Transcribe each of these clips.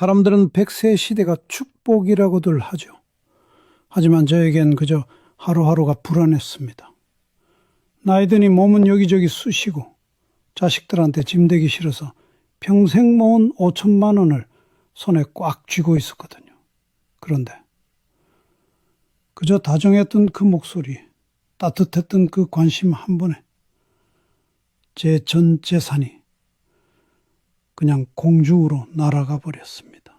사람들은 100세 시대가 축복이라고들 하죠. 하지만 저에겐 그저 하루하루가 불안했습니다. 나이 드니 몸은 여기저기 쑤시고 자식들한테 짐되기 싫어서 평생 모은 5천만 원을 손에 꽉 쥐고 있었거든요. 그런데 그저 다정했던 그 목소리, 따뜻했던 그 관심 한 번에 제 전 재산이 그냥 공중으로 날아가 버렸습니다.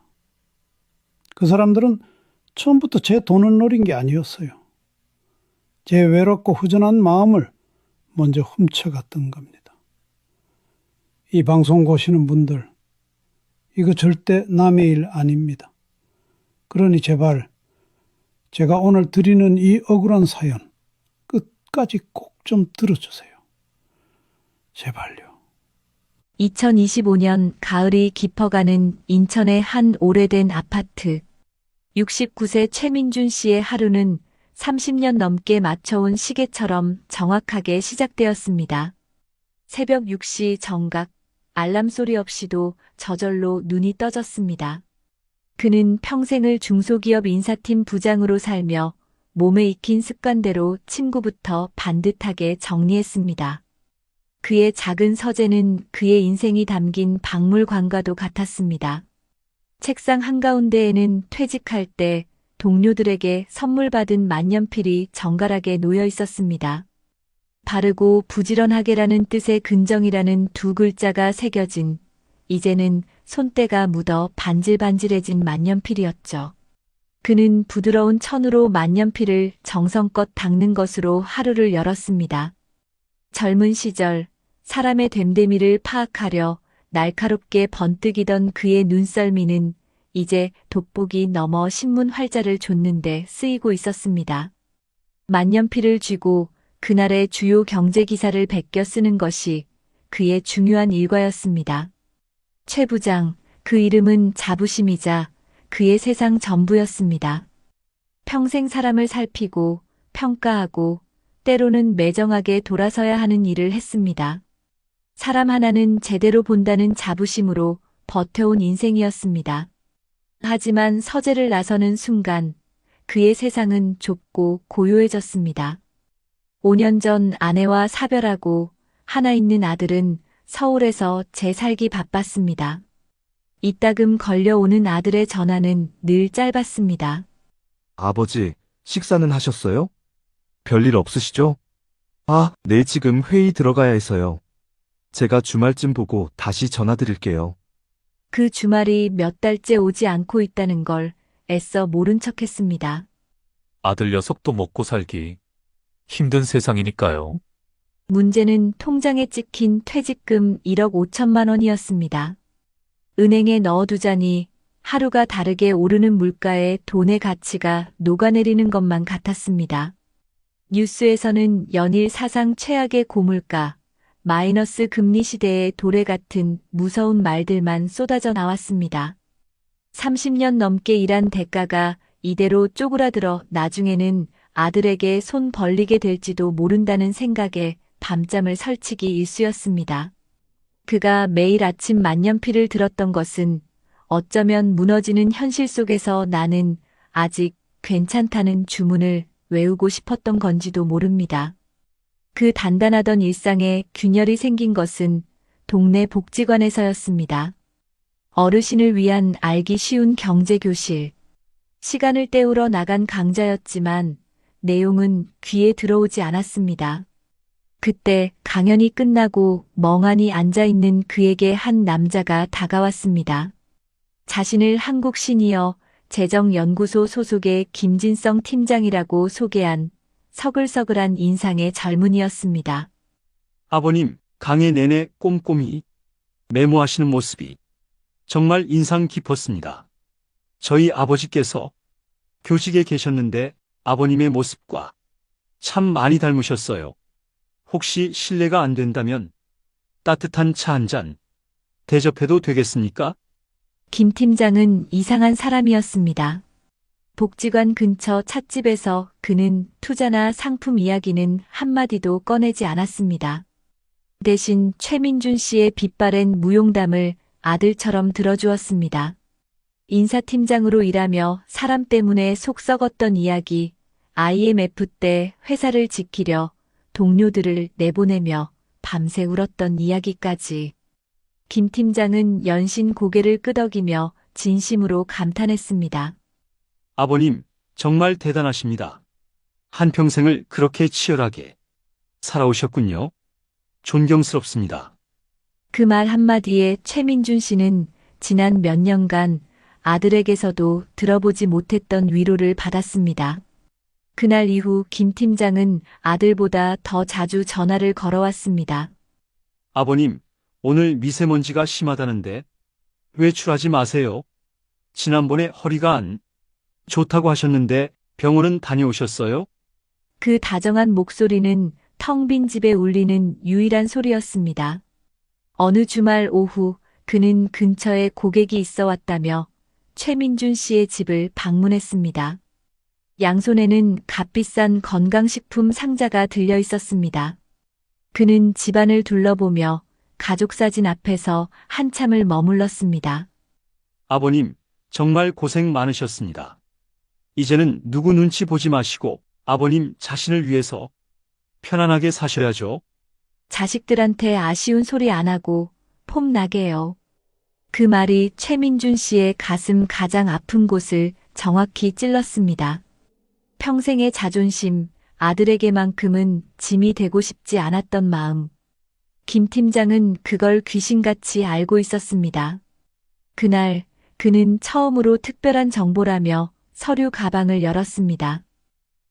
그 사람들은 처음부터 제 돈을 노린 게 아니었어요. 제 외롭고 허전한 마음을 먼저 훔쳐갔던 겁니다. 이 방송 보시는 분들, 이거 절대 남의 일 아닙니다. 그러니 제발 제가 오늘 드리는 이 억울한 사연 끝까지 꼭 좀 들어주세요. 제발요. 2025년 가을이 깊어가는 인천의 한 오래된 아파트. 69세 최민준 씨의 하루는 30년 넘게 맞춰온 시계처럼 정확하게 시작되었습니다. 새벽 6시 정각, 알람 소리 없이도 저절로 눈이 떠졌습니다. 그는 평생을 중소기업 인사팀 부장으로 살며 몸에 익힌 습관대로 침구부터 반듯하게 정리했습니다. 그의 작은 서재는 그의 인생이 담긴 박물관과도 같았습니다. 책상 한가운데에는 퇴직할 때 동료들에게 선물 받은 만년필이 정갈하게 놓여 있었습니다. 바르고 부지런하게라는 뜻의 근정이라는 두 글자가 새겨진, 이제는 손때가 묻어 반질반질해진 만년필이었죠. 그는 부드러운 천으로 만년필을 정성껏 닦는 것으로 하루를 열었습니다. 젊은 시절 사람의 됨됨이를 파악하려 날카롭게 번뜩이던 그의 눈썰미는 이제 돋보기 넘어 신문 활자를 좇는데 쓰이고 있었습니다. 만년필을 쥐고 그날의 주요 경제 기사를 베껴 쓰는 것이 그의 중요한 일과였습니다. 최 부장, 그 이름은 자부심이자 그의 세상 전부였습니다. 평생 사람을 살피고 평가하고 때로는 매정하게 돌아서야 하는 일을 했습니다. 사람 하나는 제대로 본다는 자부심으로 버텨온 인생이었습니다. 하지만 서재를 나서는 순간 그의 세상은 좁고 고요해졌습니다. 5년 전 아내와 사별하고 하나 있는 아들은 서울에서 재살기 바빴습니다. 이따금 걸려오는 아들의 전화는 늘 짧았습니다. 아버지, 식사는 하셨어요? 별일 없으시죠? 네, 지금 회의 들어가야 해서요. 제가 주말쯤 보고 다시 전화드릴게요. 그 주말이 몇 달째 오지 않고 있다는 걸 애써 모른 척했습니다. 아들 녀석도 먹고 살기 힘든 세상이니까요. 문제는 통장에 찍힌 퇴직금 1억 5천만 원이었습니다. 은행에 넣어두자니 하루가 다르게 오르는 물가에 돈의 가치가 녹아내리는 것만 같았습니다. 뉴스에서는 연일 사상 최악의 고물가, 마이너스 금리 시대의 도래 같은 무서운 말들만 쏟아져 나왔습니다. 30년 넘게 일한 대가가 이대로 쪼그라들어 나중에는 아들에게 손 벌리게 될지도 모른다는 생각에 밤잠을 설치기 일쑤였습니다. 그가 매일 아침 만년필을 들었던 것은 어쩌면 무너지는 현실 속에서 나는 아직 괜찮다는 주문을 외우고 싶었던 건지도 모릅니다. 그 단단하던 일상에 균열이 생긴 것은 동네 복지관에서였습니다. 어르신을 위한 알기 쉬운 경제교실. 시간을 때우러 나간 강좌였지만 내용은 귀에 들어오지 않았습니다. 그때 강연이 끝나고 멍하니 앉아있는 그에게 한 남자가 다가왔습니다. 자신을 한국 시니어 재정연구소 소속의 김진성 팀장이라고 소개한 서글서글한 인상의 젊은이였습니다. 아버님, 강의 내내 꼼꼼히 메모하시는 모습이 정말 인상 깊었습니다. 저희 아버지께서 교직에 계셨는데 아버님의 모습과 참 많이 닮으셨어요. 혹시 실례가 안 된다면 따뜻한 차 한 잔 대접해도 되겠습니까? 김 팀장은 이상한 사람이었습니다. 복지관 근처 찻집에서 그는 투자나 상품 이야기는 한마디도 꺼내지 않았습니다. 대신 최민준 씨의 빛바랜 무용담을 아들처럼 들어주었습니다. 인사팀장으로 일하며 사람 때문에 속 썩었던 이야기, IMF 때 회사를 지키려 동료들을 내보내며 밤새 울었던 이야기까지. 김 팀장은 연신 고개를 끄덕이며 진심으로 감탄했습니다. 아버님, 정말 대단하십니다. 한평생을 그렇게 치열하게 살아오셨군요. 존경스럽습니다. 그 말 한마디에 최민준 씨는 지난 몇 년간 아들에게서도 들어보지 못했던 위로를 받았습니다. 그날 이후 김 팀장은 아들보다 더 자주 전화를 걸어왔습니다. 아버님, 오늘 미세먼지가 심하다는데 외출하지 마세요. 지난번에 허리가 안 좋다고 하셨는데 병원은 다녀오셨어요? 그 다정한 목소리는 텅 빈 집에 울리는 유일한 소리였습니다. 어느 주말 오후 그는 근처에 고객이 있어 왔다며 최민준 씨의 집을 방문했습니다. 양손에는 값비싼 건강식품 상자가 들려 있었습니다. 그는 집안을 둘러보며 가족 사진 앞에서 한참을 머물렀습니다. 아버님, 정말 고생 많으셨습니다. 이제는 누구 눈치 보지 마시고 아버님 자신을 위해서 편안하게 사셔야죠. 자식들한테 아쉬운 소리 안 하고 폼 나게요. 그 말이 최민준 씨의 가슴 가장 아픈 곳을 정확히 찔렀습니다. 평생의 자존심, 아들에게만큼은 짐이 되고 싶지 않았던 마음. 김 팀장은 그걸 귀신같이 알고 있었습니다. 그날 그는 처음으로 특별한 정보라며 서류 가방을 열었습니다.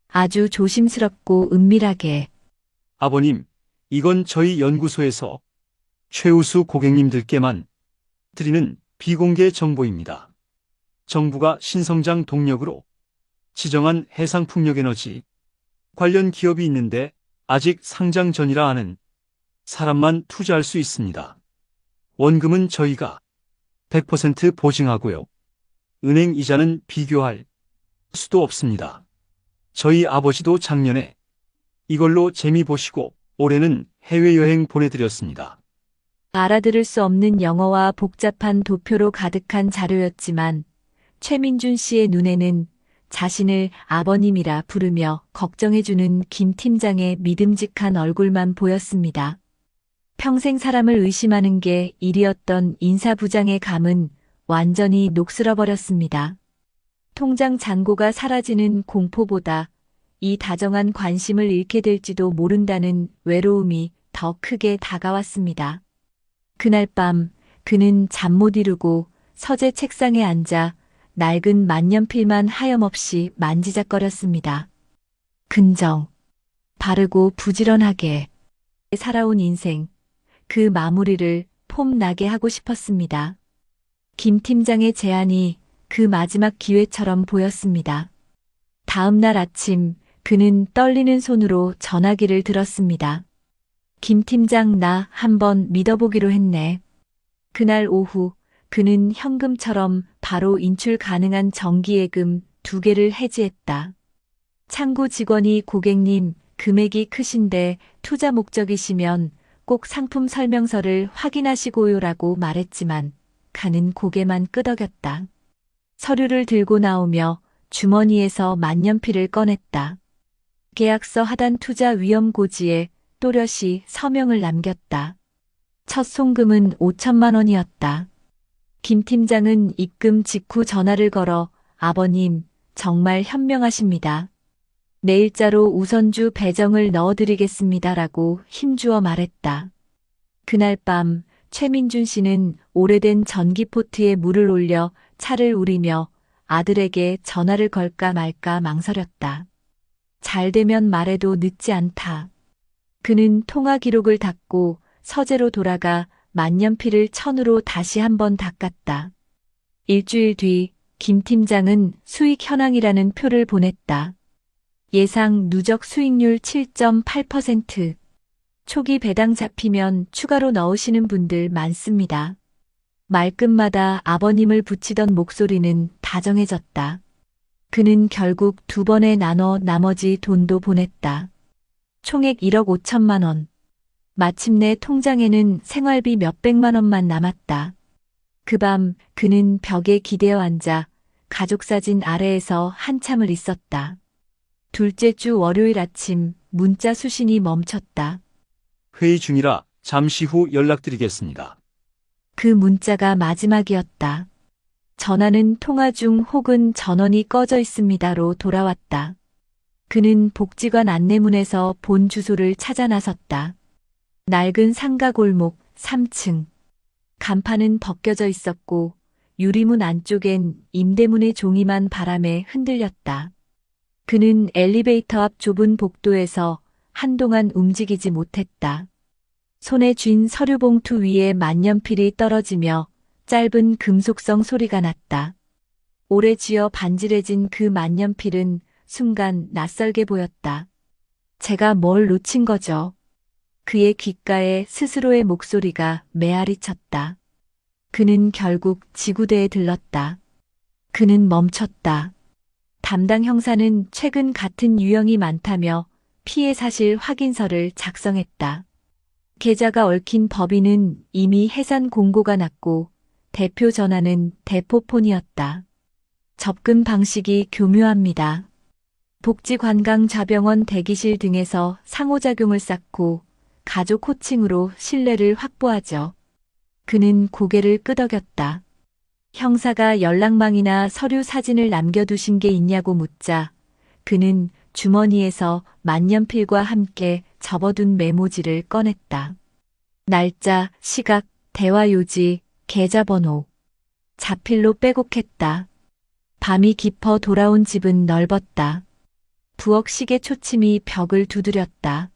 아주 조심스럽고 은밀하게. 아버님, 이건 저희 연구소에서 최우수 고객님들께만 드리는 비공개 정보입니다. 정부가 신성장 동력으로 지정한 해상풍력에너지 관련 기업이 있는데 아직 상장 전이라 하는 사람만 투자할 수 있습니다. 원금은 저희가 100% 보증하고요. 은행 이자는 비교할 수도 없습니다. 저희 아버지도 작년에 이걸로 재미 보시고 올해는 해외여행 보내드렸습니다. 알아들을 수 없는 영어와 복잡한 도표로 가득한 자료였지만 최민준 씨의 눈에는 자신을 아버님이라 부르며 걱정해주는 김 팀장의 믿음직한 얼굴만 보였습니다. 평생 사람을 의심하는 게 일이었던 인사부장의 감은 완전히 녹슬어버렸습니다. 통장 잔고가 사라지는 공포보다 이 다정한 관심을 잃게 될지도 모른다는 외로움이 더 크게 다가왔습니다. 그날 밤 그는 잠 못 이루고 서재 책상에 앉아 낡은 만년필만 하염없이 만지작거렸습니다. 근정, 바르고 부지런하게 살아온 인생, 그 마무리를 폼나게 하고 싶었습니다. 김 팀장의 제안이 그 마지막 기회처럼 보였습니다. 다음 날 아침 그는 떨리는 손으로 전화기를 들었습니다. 김 팀장, 나 한번 믿어보기로 했네. 그날 오후 그는 현금처럼 바로 인출 가능한 정기예금 2개를 해지했다. 창구 직원이 고객님, 금액이 크신데 투자 목적이시면 꼭 상품 설명서를 확인하시고요라고 말했지만 가는 고개만 끄덕였다. 서류를 들고 나오며 주머니에서 만년필을 꺼냈다. 계약서 하단 투자 위험 고지에 또렷이 서명을 남겼다. 첫 송금은 5천만 원이었다. 김 팀장은 입금 직후 전화를 걸어 아버님, 정말 현명하십니다. 내일자로 우선주 배정을 넣어드리겠습니다라고 힘주어 말했다. 그날 밤 최민준 씨는 오래된 전기포트에 물을 올려 차를 우리며 아들에게 전화를 걸까 말까 망설였다. 잘 되면 말해도 늦지 않다. 그는 통화 기록을 닫고 서재로 돌아가 만년필을 천으로 다시 한번 닦았다. 일주일 뒤 김 팀장은 수익 현황이라는 표를 보냈다. 예상 누적 수익률 7.8%. 초기 배당 잡히면 추가로 넣으시는 분들 많습니다. 말끝마다 아버님을 붙이던 목소리는 다정해졌다. 그는 결국 2번에 나눠 나머지 돈도 보냈다. 총액 1억 5천만 원. 마침내 통장에는 생활비 몇백만 원만 남았다. 그 밤 그는 벽에 기대어 앉아 가족사진 아래에서 한참을 있었다. 둘째 주 월요일 아침 문자 수신이 멈췄다. 회의 중이라 잠시 후 연락드리겠습니다. 그 문자가 마지막이었다. 전화는 통화 중 혹은 전원이 꺼져 있습니다로 돌아왔다. 그는 복지관 안내문에서 본 주소를 찾아 나섰다. 낡은 상가 골목 3층. 간판은 벗겨져 있었고 유리문 안쪽엔 임대문의 종이만 바람에 흔들렸다. 그는 엘리베이터 앞 좁은 복도에서 한동안 움직이지 못했다. 손에 쥔 서류 봉투 위에 만년필이 떨어지며 짧은 금속성 소리가 났다. 오래 쥐어 반질해진 그 만년필은 순간 낯설게 보였다. 제가 뭘 놓친 거죠? 그의 귓가에 스스로의 목소리가 메아리 쳤다. 그는 결국 지구대에 들렀다. 그는 멈췄다. 담당 형사는 최근 같은 유형이 많다며 피해 사실 확인서를 작성했다. 계좌가 얽힌 법인은 이미 해산 공고가 났고 대표 전화는 대포폰이었다. 접근 방식이 교묘합니다. 복지관광자병원 대기실 등에서 상호작용을 쌓고 가족 호칭으로 신뢰를 확보하죠. 그는 고개를 끄덕였다. 형사가 연락망이나 서류 사진을 남겨두신 게 있냐고 묻자 그는 주머니에서 만년필과 함께 접어둔 메모지를 꺼냈다. 날짜, 시각, 대화 요지, 계좌번호. 자필로 빼곡했다. 밤이 깊어 돌아온 집은 넓었다. 부엌 시계 초침이 벽을 두드렸다.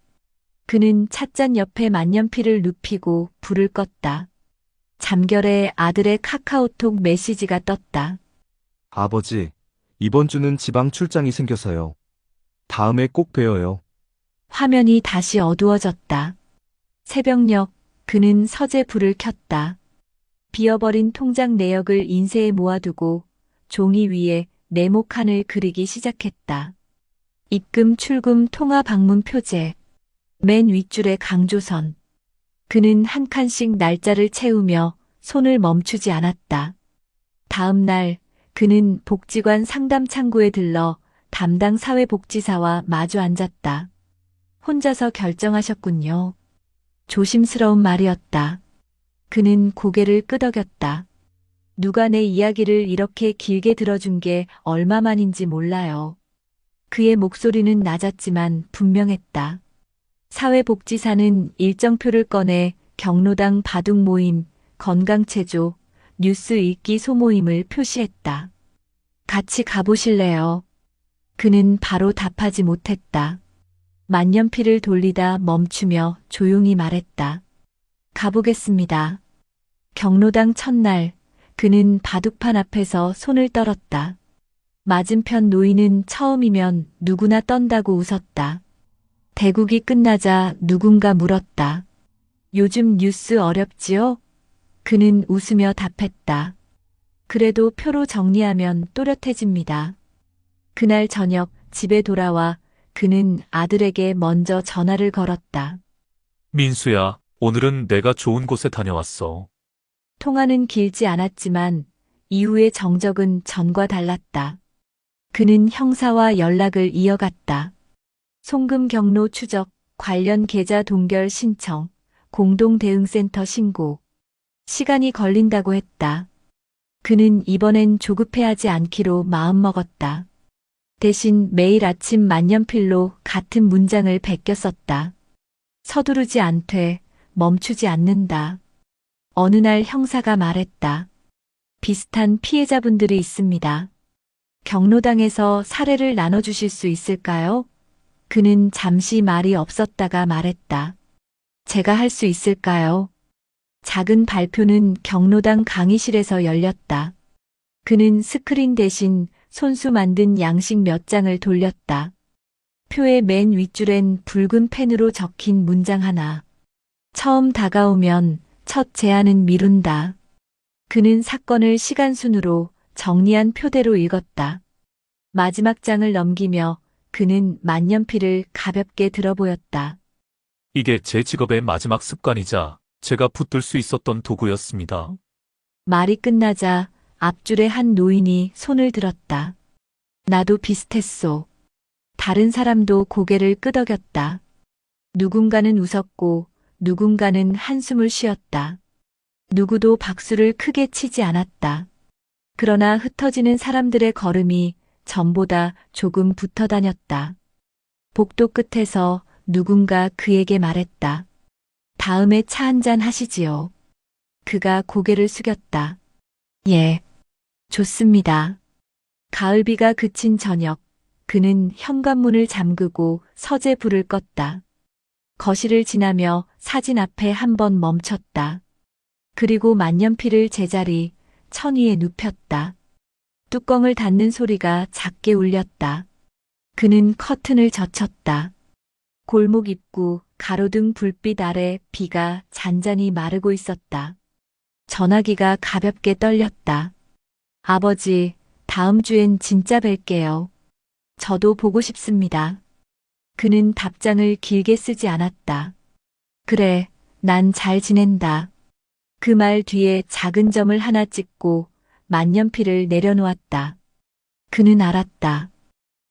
그는 찻잔 옆에 만년필을 눕히고 불을 껐다. 잠결에 아들의 카카오톡 메시지가 떴다. 아버지, 이번 주는 지방 출장이 생겨서요. 다음에 꼭 봬요. 화면이 다시 어두워졌다. 새벽녘 그는 서재 불을 켰다. 비어버린 통장 내역을 인쇄에 모아두고 종이 위에 네모칸을 그리기 시작했다. 입금, 출금, 통화 방문 표제. 맨 윗줄에 강조선. 그는 한 칸씩 날짜를 채우며 손을 멈추지 않았다. 다음 날 그는 복지관 상담 창구에 들러 담당 사회복지사와 마주 앉았다. 혼자서 결정하셨군요. 조심스러운 말이었다. 그는 고개를 끄덕였다. 누가 내 이야기를 이렇게 길게 들어준 게 얼마만인지 몰라요. 그의 목소리는 낮았지만 분명했다. 사회복지사는 일정표를 꺼내 경로당 바둑 모임, 건강체조, 뉴스 읽기 소모임을 표시했다. 같이 가보실래요? 그는 바로 답하지 못했다. 만년필을 돌리다 멈추며 조용히 말했다. 가보겠습니다. 경로당 첫날, 그는 바둑판 앞에서 손을 떨었다. 맞은편 노인은 처음이면 누구나 떤다고 웃었다. 대국이 끝나자 누군가 물었다. 요즘 뉴스 어렵지요? 그는 웃으며 답했다. 그래도 표로 정리하면 또렷해집니다. 그날 저녁 집에 돌아와 그는 아들에게 먼저 전화를 걸었다. 민수야, 오늘은 내가 좋은 곳에 다녀왔어. 통화는 길지 않았지만 이후의 정적은 전과 달랐다. 그는 형사와 연락을 이어갔다. 송금 경로 추적, 관련 계좌 동결 신청, 공동대응센터 신고. 시간이 걸린다고 했다. 그는 이번엔 조급해하지 않기로 마음먹었다. 대신 매일 아침 만년필로 같은 문장을 베껴 썼다. 서두르지 않되 멈추지 않는다. 어느 날 형사가 말했다. 비슷한 피해자분들이 있습니다. 경로당에서 사례를 나눠주실 수 있을까요? 그는 잠시 말이 없었다가 말했다. 제가 할 수 있을까요? 작은 발표는 경로당 강의실에서 열렸다. 그는 스크린 대신 손수 만든 양식 몇 장을 돌렸다. 표의 맨 윗줄엔 붉은 펜으로 적힌 문장 하나. 처음 다가오면 첫 제안은 미룬다. 그는 사건을 시간순으로 정리한 표대로 읽었다. 마지막 장을 넘기며 그는 만년필을 가볍게 들어보였다. 이게 제 직업의 마지막 습관이자 제가 붙들 수 있었던 도구였습니다. 말이 끝나자 앞줄의 한 노인이 손을 들었다. 나도 비슷했소. 다른 사람도 고개를 끄덕였다. 누군가는 웃었고 누군가는 한숨을 쉬었다. 누구도 박수를 크게 치지 않았다. 그러나 흩어지는 사람들의 걸음이 전보다 조금 붙어 다녔다. 복도 끝에서 누군가 그에게 말했다. 다음에 차 한잔 하시지요. 그가 고개를 숙였다. 예, 좋습니다. 가을비가 그친 저녁, 그는 현관문을 잠그고 서재 불을 껐다. 거실을 지나며 사진 앞에 한 번 멈췄다. 그리고 만년필을 제자리 천 위에 눕혔다. 뚜껑을 닫는 소리가 작게 울렸다. 그는 커튼을 젖혔다. 골목 입구 가로등 불빛 아래 비가 잔잔히 마르고 있었다. 전화기가 가볍게 떨렸다. 아버지, 다음 주엔 진짜 뵐게요. 저도 보고 싶습니다. 그는 답장을 길게 쓰지 않았다. 그래, 난 잘 지낸다. 그 말 뒤에 작은 점을 하나 찍고 만년필을 내려놓았다. 그는 알았다.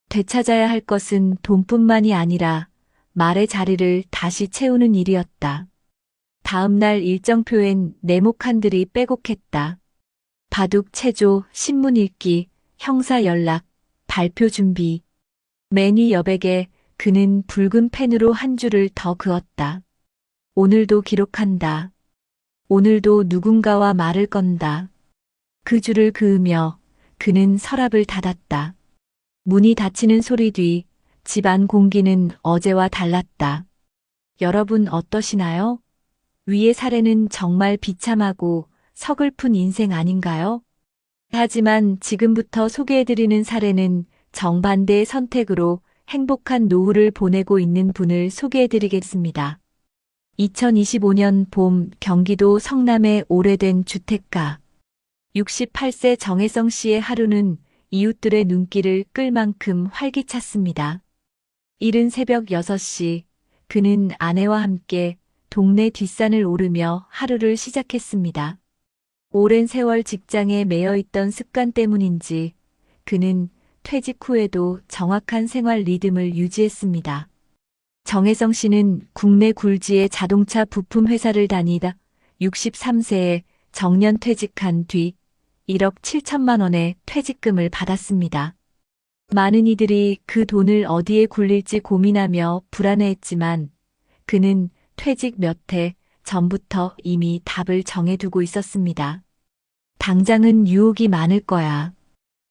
되찾아야 할 것은 돈뿐만이 아니라 말의 자리를 다시 채우는 일이었다. 다음 날 일정표엔 네모칸들이 빼곡했다. 바둑 체조, 신문 읽기, 형사 연락, 발표 준비. 매니 여백에 그는 붉은 펜으로 한 줄을 더 그었다. 오늘도 기록한다. 오늘도 누군가와 말을 건다. 그 줄을 그으며 그는 서랍을 닫았다. 문이 닫히는 소리 뒤 집안 공기는 어제와 달랐다. 여러분 어떠시나요? 위의 사례는 정말 비참하고 서글픈 인생 아닌가요? 하지만 지금부터 소개해드리는 사례는 정반대의 선택으로 행복한 노후를 보내고 있는 분을 소개해드리겠습니다. 2025년 봄 경기도 성남의 오래된 주택가. 68세 정혜성 씨의 하루는 이웃들의 눈길을 끌 만큼 활기찼습니다. 이른 새벽 6시, 그는 아내와 함께 동네 뒷산을 오르며 하루를 시작했습니다. 오랜 세월 직장에 매여 있던 습관 때문인지 그는 퇴직 후에도 정확한 생활 리듬을 유지했습니다. 정혜성 씨는 국내 굴지의 자동차 부품 회사를 다니다 63세에 정년 퇴직한 뒤 1억 7천만 원의 퇴직금을 받았습니다. 많은 이들이 그 돈을 어디에 굴릴지 고민하며 불안해했지만 그는 퇴직 몇 해 전부터 이미 답을 정해두고 있었습니다. 당장은 유혹이 많을 거야.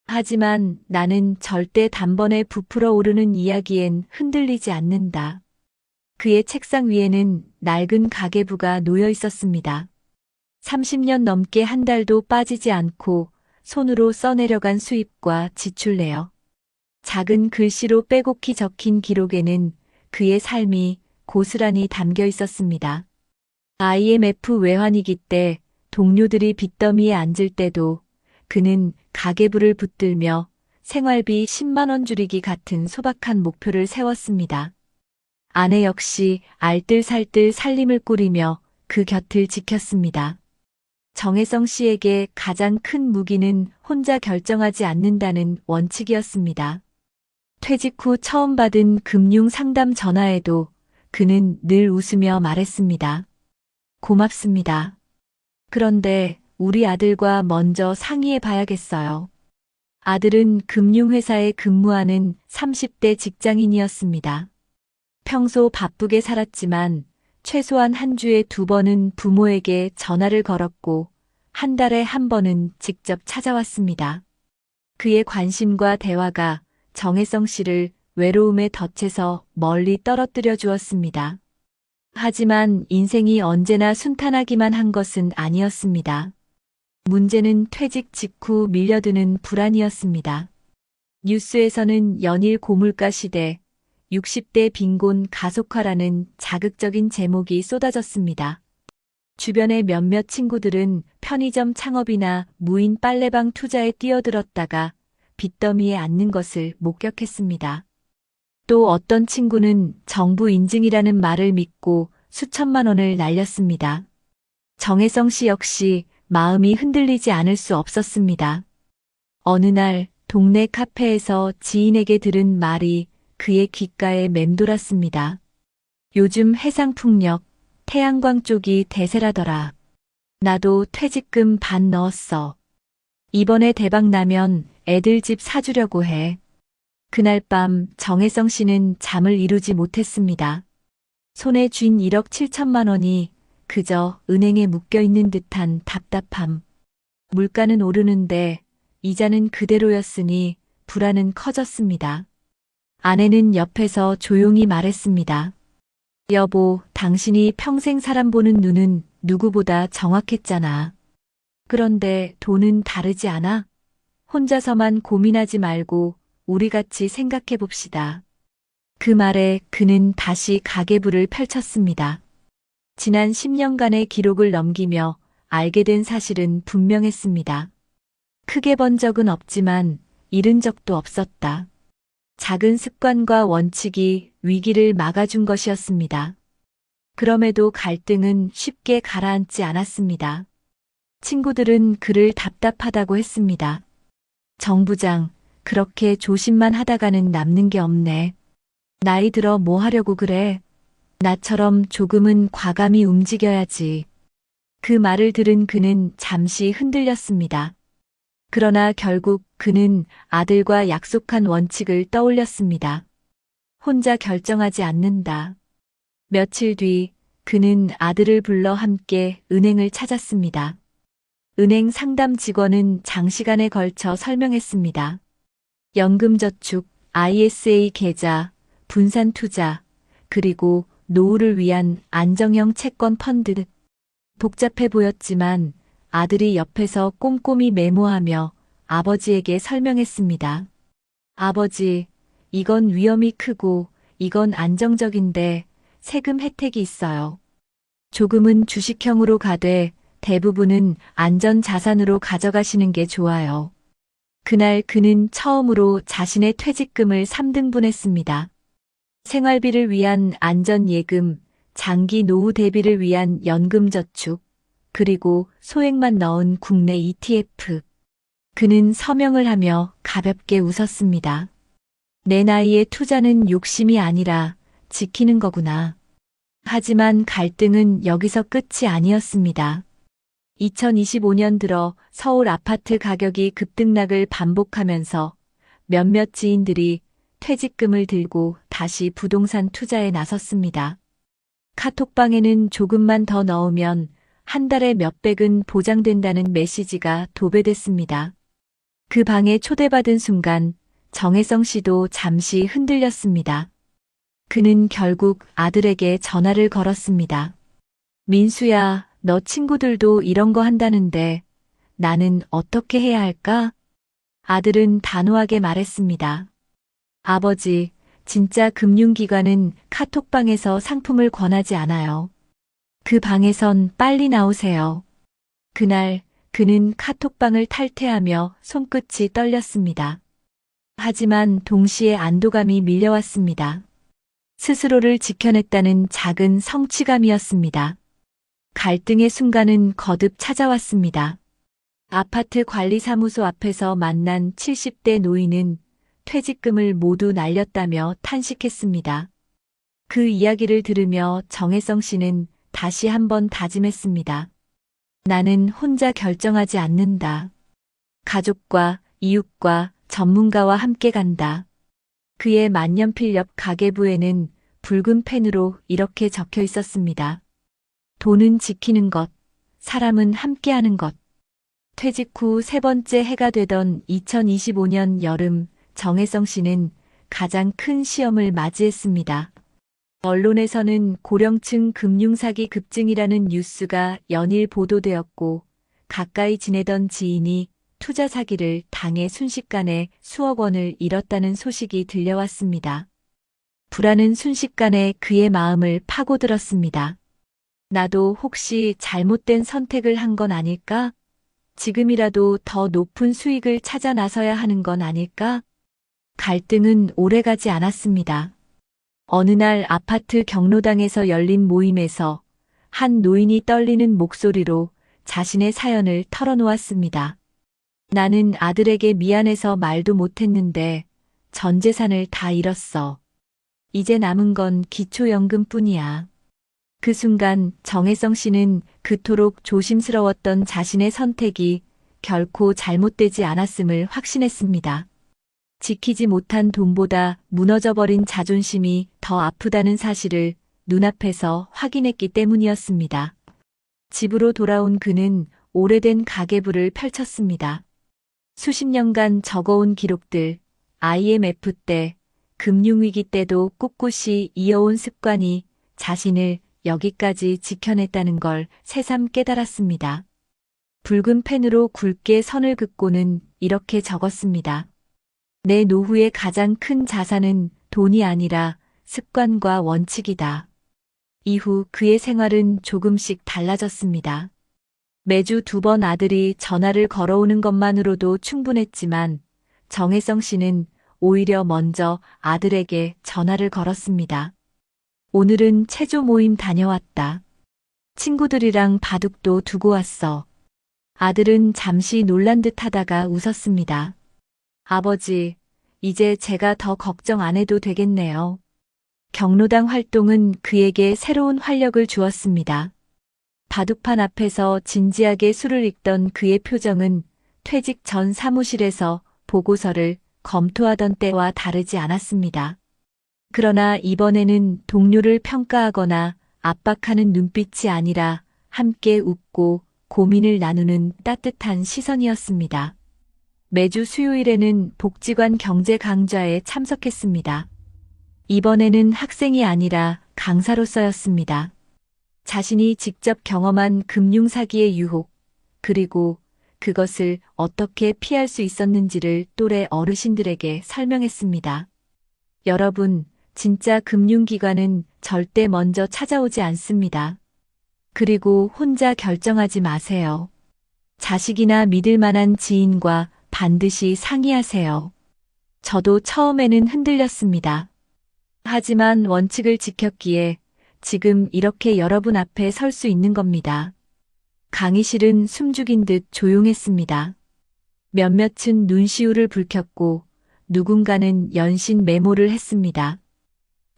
하지만 나는 절대 단번에 부풀어 오르는 이야기엔 흔들리지 않는다. 그의 책상 위에는 낡은 가계부가 놓여 있었습니다. 30년 넘게 한 달도 빠지지 않고 손으로 써내려간 수입과 지출 내역. 작은 글씨로 빼곡히 적힌 기록에는 그의 삶이 고스란히 담겨 있었습니다. IMF 외환위기 때 동료들이 빚더미에 앉을 때도 그는 가계부를 붙들며 생활비 10만 원 줄이기 같은 소박한 목표를 세웠습니다. 아내 역시 알뜰살뜰 살림을 꾸리며 그 곁을 지켰습니다. 정혜성 씨에게 가장 큰 무기는 혼자 결정하지 않는다는 원칙이었습니다. 퇴직 후 처음 받은 금융 상담 전화에도 그는 늘 웃으며 말했습니다. 고맙습니다. 그런데 우리 아들과 먼저 상의해 봐야겠어요. 아들은 금융회사에 근무하는 30대 직장인이었습니다. 평소 바쁘게 살았지만 최소한 한 주에 2번은 부모에게 전화를 걸었고 한 달에 한 번은 직접 찾아왔습니다. 그의 관심과 대화가 정혜성 씨를 외로움의 덫에서 멀리 떨어뜨려 주었습니다. 하지만 인생이 언제나 순탄하기만 한 것은 아니었습니다. 문제는 퇴직 직후 밀려드는 불안이었습니다. 뉴스에서는 연일 고물가 시대, 60대 빈곤 가속화라는 자극적인 제목이 쏟아졌습니다. 주변의 몇몇 친구들은 편의점 창업이나 무인 빨래방 투자에 뛰어들었다가 빚더미에 앉는 것을 목격했습니다. 또 어떤 친구는 정부 인증이라는 말을 믿고 수천만 원을 날렸습니다. 정혜성 씨 역시 마음이 흔들리지 않을 수 없었습니다. 어느 날 동네 카페에서 지인에게 들은 말이 그의 귓가에 맴돌았습니다. 요즘 해상풍력, 태양광 쪽이 대세라더라. 나도 퇴직금 반 넣었어. 이번에 대박 나면 애들 집 사주려고 해. 그날 밤 정혜성 씨는 잠을 이루지 못했습니다. 손에 쥔 1억 7천만 원이 그저 은행에 묶여있는 듯한 답답함. 물가는 오르는데 이자는 그대로였으니 불안은 커졌습니다. 아내는 옆에서 조용히 말했습니다. 여보, 당신이 평생 사람 보는 눈은 누구보다 정확했잖아. 그런데 돈은 다르지 않아? 혼자서만 고민하지 말고 우리 같이 생각해 봅시다. 그 말에 그는 다시 가계부를 펼쳤습니다. 지난 10년간의 기록을 넘기며 알게 된 사실은 분명했습니다. 크게 번 적은 없지만 잃은 적도 없었다. 작은 습관과 원칙이 위기를 막아준 것이었습니다. 그럼에도 갈등은 쉽게 가라앉지 않았습니다. 친구들은 그를 답답하다고 했습니다. 정 부장, 그렇게 조심만 하다가는 남는 게 없네. 나이 들어 뭐 하려고 그래? 나처럼 조금은 과감히 움직여야지. 그 말을 들은 그는 잠시 흔들렸습니다. 그러나 결국 그는 아들과 약속한 원칙을 떠올렸습니다. 혼자 결정하지 않는다. 며칠 뒤 그는 아들을 불러 함께 은행을 찾았습니다. 은행 상담 직원은 장시간에 걸쳐 설명했습니다. 연금저축, ISA 계좌, 분산투자, 그리고 노후를 위한 안정형 채권 펀드. 복잡해 보였지만 아들이 옆에서 꼼꼼히 메모하며 아버지에게 설명했습니다. 아버지, 이건 위험이 크고 이건 안정적인데 세금 혜택이 있어요. 조금은 주식형으로 가되 대부분은 안전자산으로 가져가시는 게 좋아요. 그날 그는 처음으로 자신의 퇴직금을 3등분했습니다. 생활비를 위한 안전예금, 장기 노후 대비를 위한 연금저축, 그리고 소액만 넣은 국내 ETF. 그는 서명을 하며 가볍게 웃었습니다. 내 나이에 투자는 욕심이 아니라 지키는 거구나. 하지만 갈등은 여기서 끝이 아니었습니다. 2025년 들어 서울 아파트 가격이 급등락을 반복하면서 몇몇 지인들이 퇴직금을 들고 다시 부동산 투자에 나섰습니다. 카톡방에는 조금만 더 넣으면 한 달에 몇백은 보장된다는 메시지가 도배됐습니다. 그 방에 초대받은 순간 정혜성 씨도 잠시 흔들렸습니다. 그는 결국 아들에게 전화를 걸었습니다. 민수야, 너 친구들도 이런 거 한다는데 나는 어떻게 해야 할까? 아들은 단호하게 말했습니다. 아버지, 진짜 금융기관은 카톡방에서 상품을 권하지 않아요. 그 방에선 빨리 나오세요. 그날 그는 카톡방을 탈퇴하며 손끝이 떨렸습니다. 하지만 동시에 안도감이 밀려왔습니다. 스스로를 지켜냈다는 작은 성취감이었습니다. 갈등의 순간은 거듭 찾아왔습니다. 아파트 관리사무소 앞에서 만난 70대 노인은 퇴직금을 모두 날렸다며 탄식했습니다. 그 이야기를 들으며 정혜성 씨는 다시 한번 다짐했습니다. 나는 혼자 결정하지 않는다. 가족과 이웃과 전문가와 함께 간다. 그의 만년필 옆 가계부에는 붉은 펜으로 이렇게 적혀 있었습니다. 돈은 지키는 것, 사람은 함께하는 것. 퇴직 후 세 번째 해가 되던 2025년 여름, 정혜성 씨는 가장 큰 시험을 맞이했습니다. 언론에서는 고령층 금융사기 급증이라는 뉴스가 연일 보도되었고 가까이 지내던 지인이 투자 사기를 당해 순식간에 수억 원을 잃었다는 소식이 들려왔습니다. 불안은 순식간에 그의 마음을 파고들었습니다. 나도 혹시 잘못된 선택을 한 건 아닐까? 지금이라도 더 높은 수익을 찾아 나서야 하는 건 아닐까? 갈등은 오래가지 않았습니다. 어느 날 아파트 경로당에서 열린 모임에서 한 노인이 떨리는 목소리로 자신의 사연을 털어놓았습니다. 나는 아들에게 미안해서 말도 못했는데 전 재산을 다 잃었어. 이제 남은 건 기초연금뿐이야. 그 순간 정혜성 씨는 그토록 조심스러웠던 자신의 선택이 결코 잘못되지 않았음을 확신했습니다. 지키지 못한 돈보다 무너져버린 자존심이 더 아프다는 사실을 눈앞에서 확인했기 때문이었습니다. 집으로 돌아온 그는 오래된 가계부를 펼쳤습니다. 수십 년간 적어온 기록들, IMF 때, 금융위기 때도 꿋꿋이 이어온 습관이 자신을 여기까지 지켜냈다는 걸 새삼 깨달았습니다. 붉은 펜으로 굵게 선을 긋고는 이렇게 적었습니다. 내 노후의 가장 큰 자산은 돈이 아니라 습관과 원칙이다. 이후 그의 생활은 조금씩 달라졌습니다. 매주 2번 아들이 전화를 걸어오는 것만으로도 충분했지만 정혜성 씨는 오히려 먼저 아들에게 전화를 걸었습니다. 오늘은 체조 모임 다녀왔다. 친구들이랑 바둑도 두고 왔어. 아들은 잠시 놀란 듯 하다가 웃었습니다. 아버지, 이제 제가 더 걱정 안 해도 되겠네요. 경로당 활동은 그에게 새로운 활력을 주었습니다. 바둑판 앞에서 진지하게 술을 읽던 그의 표정은 퇴직 전 사무실에서 보고서를 검토하던 때와 다르지 않았습니다. 그러나 이번에는 동료를 평가하거나 압박하는 눈빛이 아니라 함께 웃고 고민을 나누는 따뜻한 시선이었습니다. 매주 수요일에는 복지관 경제 강좌에 참석했습니다. 이번에는 학생이 아니라 강사로서였습니다. 자신이 직접 경험한 금융사기의 유혹, 그리고 그것을 어떻게 피할 수 있었는지를 또래 어르신들에게 설명했습니다. 여러분, 진짜 금융기관은 절대 먼저 찾아오지 않습니다. 그리고 혼자 결정하지 마세요. 자식이나 믿을 만한 지인과 반드시 상의하세요. 저도 처음에는 흔들렸습니다. 하지만 원칙을 지켰기에 지금 이렇게 여러분 앞에 설 수 있는 겁니다. 강의실은 숨죽인 듯 조용했습니다. 몇몇은 눈시울을 붉혔고 누군가는 연신 메모를 했습니다.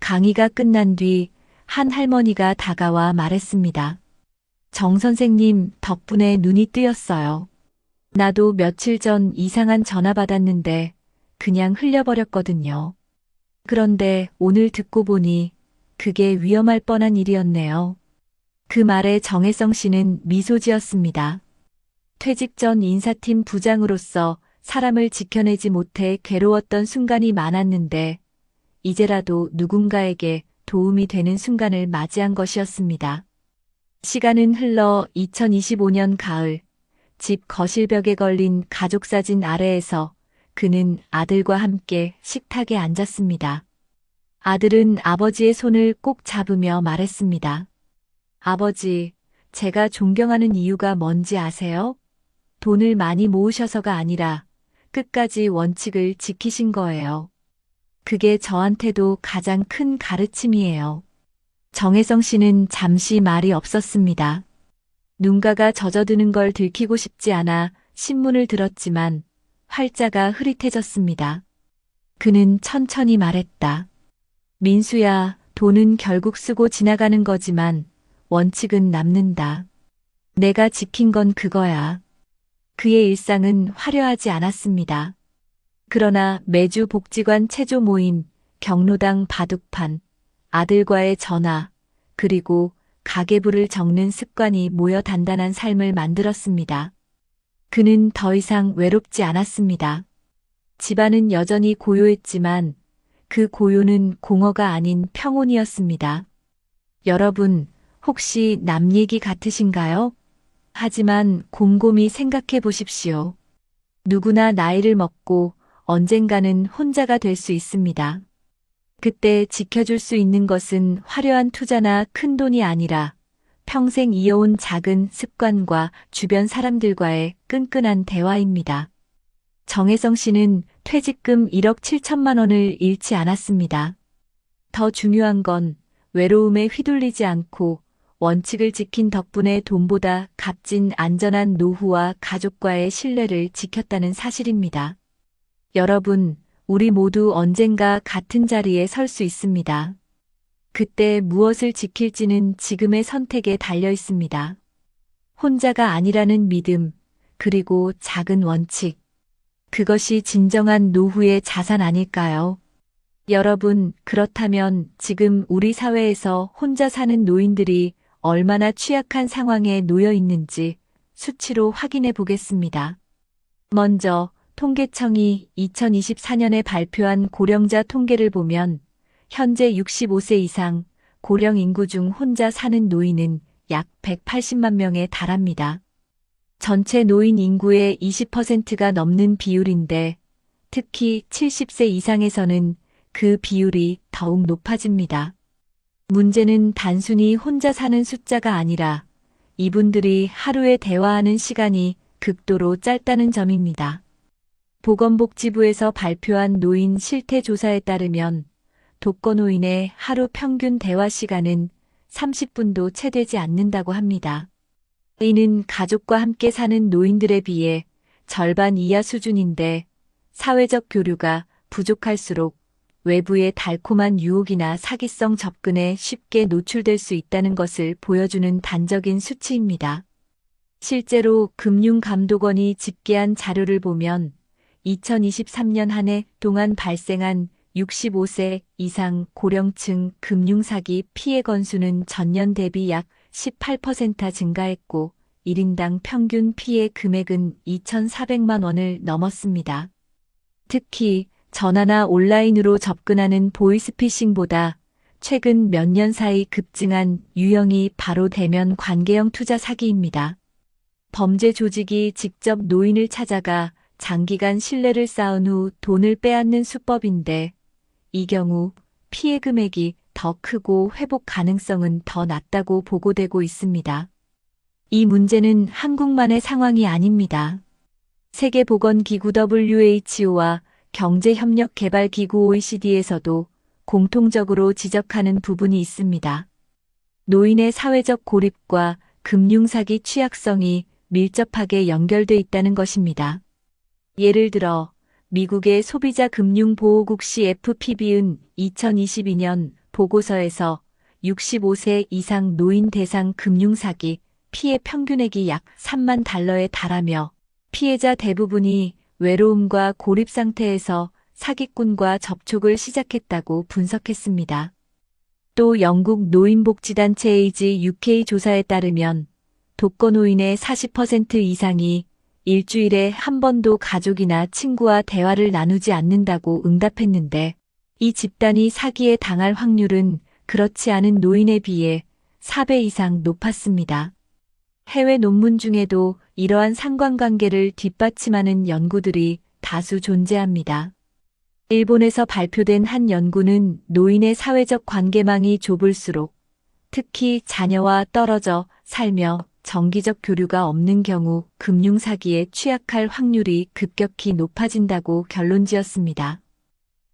강의가 끝난 뒤 한 할머니가 다가와 말했습니다. 정 선생님 덕분에 눈이 뜨였어요. 나도 며칠 전 이상한 전화 받았는데 그냥 흘려버렸거든요. 그런데 오늘 듣고 보니 그게 위험할 뻔한 일이었네요. 그 말에 정혜성 씨는 미소 지었습니다. 퇴직 전 인사팀 부장으로서 사람을 지켜내지 못해 괴로웠던 순간이 많았는데 이제라도 누군가에게 도움이 되는 순간을 맞이한 것이었습니다. 시간은 흘러 2025년 가을, 집 거실벽에 걸린 가족사진 아래에서 그는 아들과 함께 식탁에 앉았습니다. 아들은 아버지의 손을 꼭 잡으며 말했습니다. 아버지, 제가 존경하는 이유가 뭔지 아세요? 돈을 많이 모으셔서가 아니라 끝까지 원칙을 지키신 거예요. 그게 저한테도 가장 큰 가르침이에요. 정혜성 씨는 잠시 말이 없었습니다. 눈가가 젖어드는 걸 들키고 싶지 않아 신문을 들었지만 활자가 흐릿해졌습니다. 그는 천천히 말했다. 민수야, 돈은 결국 쓰고 지나가는 거지만 원칙은 남는다. 내가 지킨 건 그거야. 그의 일상은 화려하지 않았습니다. 그러나 매주 복지관 체조 모임, 경로당 바둑판, 아들과의 전화, 그리고 가계부를 적는 습관이 모여 단단한 삶을 만들었습니다. 그는 더 이상 외롭지 않았습니다. 집안은 여전히 고요했지만 그 고요는 공허가 아닌 평온이었습니다. 여러분, 혹시 남 얘기 같으신가요? 하지만 곰곰이 생각해 보십시오. 누구나 나이를 먹고 언젠가는 혼자가 될 수 있습니다. 그때 지켜줄 수 있는 것은 화려한 투자나 큰 돈이 아니라 평생 이어온 작은 습관과 주변 사람들과의 끈끈한 대화입니다. 정혜성 씨는 퇴직금 1억 7천만 원을 잃지 않았습니다. 더 중요한 건 외로움에 휘둘리지 않고 원칙을 지킨 덕분에 돈보다 값진 안전한 노후와 가족과의 신뢰를 지켰다는 사실입니다. 여러분, 우리 모두 언젠가 같은 자리에 설 수 있습니다. 그때 무엇을 지킬지는 지금의 선택에 달려 있습니다. 혼자가 아니라는 믿음, 그리고 작은 원칙. 그것이 진정한 노후의 자산 아닐까요? 여러분, 그렇다면 지금 우리 사회에서 혼자 사는 노인들이 얼마나 취약한 상황에 놓여 있는지 수치로 확인해 보겠습니다. 먼저, 통계청이 2024년에 발표한 고령자 통계를 보면 현재 65세 이상 고령 인구 중 혼자 사는 노인은 약 180만 명에 달합니다. 전체 노인 인구의 20%가 넘는 비율인데 특히 70세 이상에서는 그 비율이 더욱 높아집니다. 문제는 단순히 혼자 사는 숫자가 아니라 이분들이 하루에 대화하는 시간이 극도로 짧다는 점입니다. 보건복지부에서 발표한 노인 실태조사에 따르면 독거노인의 하루 평균 대화 시간은 30분도 채 되지 않는다고 합니다. 이는 가족과 함께 사는 노인들에 비해 절반 이하 수준인데 사회적 교류가 부족할수록 외부의 달콤한 유혹이나 사기성 접근에 쉽게 노출될 수 있다는 것을 보여주는 단적인 수치입니다. 실제로 금융감독원이 집계한 자료를 보면 2023년 한 해 동안 발생한 65세 이상 고령층 금융사기 피해 건수는 전년 대비 약 18% 증가했고 1인당 평균 피해 금액은 2,400만 원을 넘었습니다. 특히 전화나 온라인으로 접근하는 보이스피싱보다 최근 몇 년 사이 급증한 유형이 바로 대면 관계형 투자 사기입니다. 범죄 조직이 직접 노인을 찾아가 장기간 신뢰를 쌓은 후 돈을 빼앗는 수법인데 이 경우 피해 금액이 더 크고 회복 가능성은 더 낮다고 보고되고 있습니다. 이 문제는 한국만의 상황이 아닙니다. 세계보건기구 WHO와 경제협력개발기구 OECD에서도 공통적으로 지적하는 부분이 있습니다. 노인의 사회적 고립과 금융사기 취약성이 밀접하게 연결돼 있다는 것입니다. 예를 들어 미국의 소비자금융보호국 CFPB은 2022년 보고서에서 65세 이상 노인 대상 금융사기 피해 평균액이 약 3만 달러에 달하며 피해자 대부분이 외로움과 고립 상태에서 사기꾼과 접촉을 시작했다고 분석했습니다. 또 영국 노인복지단체 에이지 UK 조사에 따르면 독거노인의 40% 이상이 일주일에 한 번도 가족이나 친구와 대화를 나누지 않는다고 응답했는데 이 집단이 사기에 당할 확률은 그렇지 않은 노인에 비해 4배 이상 높았습니다. 해외 논문 중에도 이러한 상관관계를 뒷받침하는 연구들이 다수 존재합니다. 일본에서 발표된 한 연구는 노인의 사회적 관계망이 좁을수록 특히 자녀와 떨어져 살며 정기적 교류가 없는 경우 금융사기에 취약할 확률이 급격히 높아진다고 결론지었습니다.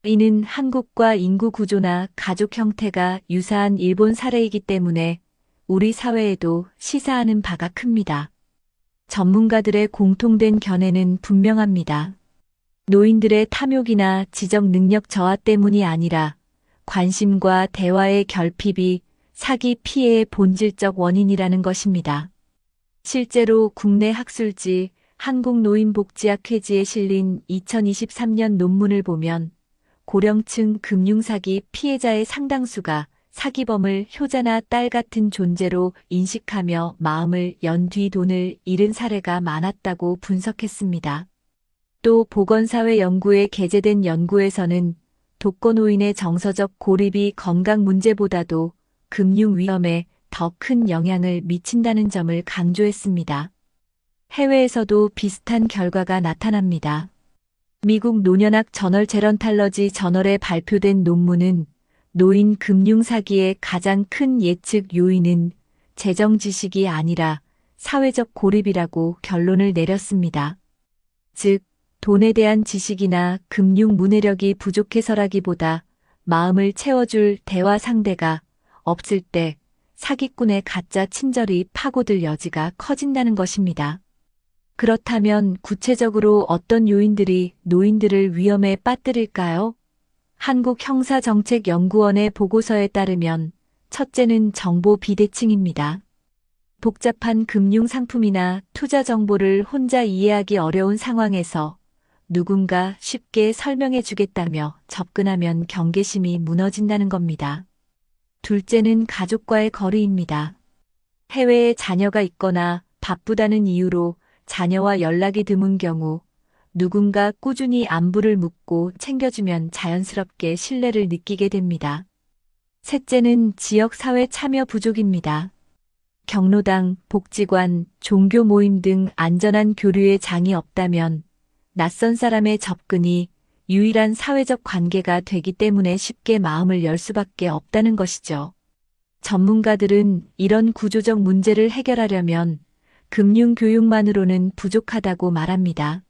이는 한국과 인구 구조나 가족 형태가 유사한 일본 사례이기 때문에 우리 사회에도 시사하는 바가 큽니다. 전문가들의 공통된 견해는 분명합니다. 노인들의 탐욕이나 지적 능력 저하 때문이 아니라 관심과 대화의 결핍이 사기 피해의 본질적 원인이라는 것입니다. 실제로 국내 학술지 한국노인복지학 회지에 실린 2023년 논문을 보면 고령층 금융사기 피해자의 상당수가 사기범을 효자나 딸 같은 존재로 인식하며 마음을 연 뒤 돈을 잃은 사례가 많았다고 분석했습니다. 또 보건사회 연구에 게재된 연구에서는 독거노인의 정서적 고립이 건강 문제보다도 금융 위험에 더 큰 영향을 미친다는 점을 강조했습니다. 해외에서도 비슷한 결과가 나타납니다. 미국 노년학 저널 제런탈러지 저널에 발표된 논문은 노인 금융 사기의 가장 큰 예측 요인은 재정 지식이 아니라 사회적 고립이라고 결론을 내렸습니다. 즉, 돈에 대한 지식이나 금융 문해력이 부족해서라기보다 마음을 채워줄 대화 상대가 없을 때 사기꾼의 가짜 친절이 파고들 여지가 커진다는 것입니다. 그렇다면 구체적으로 어떤 요인들이 노인들을 위험에 빠뜨릴까요? 한국형사정책연구원의 보고서에 따르면 첫째는 정보 비대칭입니다. 복잡한 금융상품이나 투자 정보를 혼자 이해하기 어려운 상황에서 누군가 쉽게 설명해 주겠다며 접근하면 경계심이 무너진다는 겁니다. 둘째는 가족과의 거리입니다. 해외에 자녀가 있거나 바쁘다는 이유로 자녀와 연락이 드문 경우 누군가 꾸준히 안부를 묻고 챙겨주면 자연스럽게 신뢰를 느끼게 됩니다. 셋째는 지역사회 참여 부족입니다. 경로당, 복지관, 종교 모임 등 안전한 교류의 장이 없다면 낯선 사람의 접근이 유일한 사회적 관계가 되기 때문에 쉽게 마음을 열 수밖에 없다는 것이죠. 전문가들은 이런 구조적 문제를 해결하려면 금융교육만으로는 부족하다고 말합니다.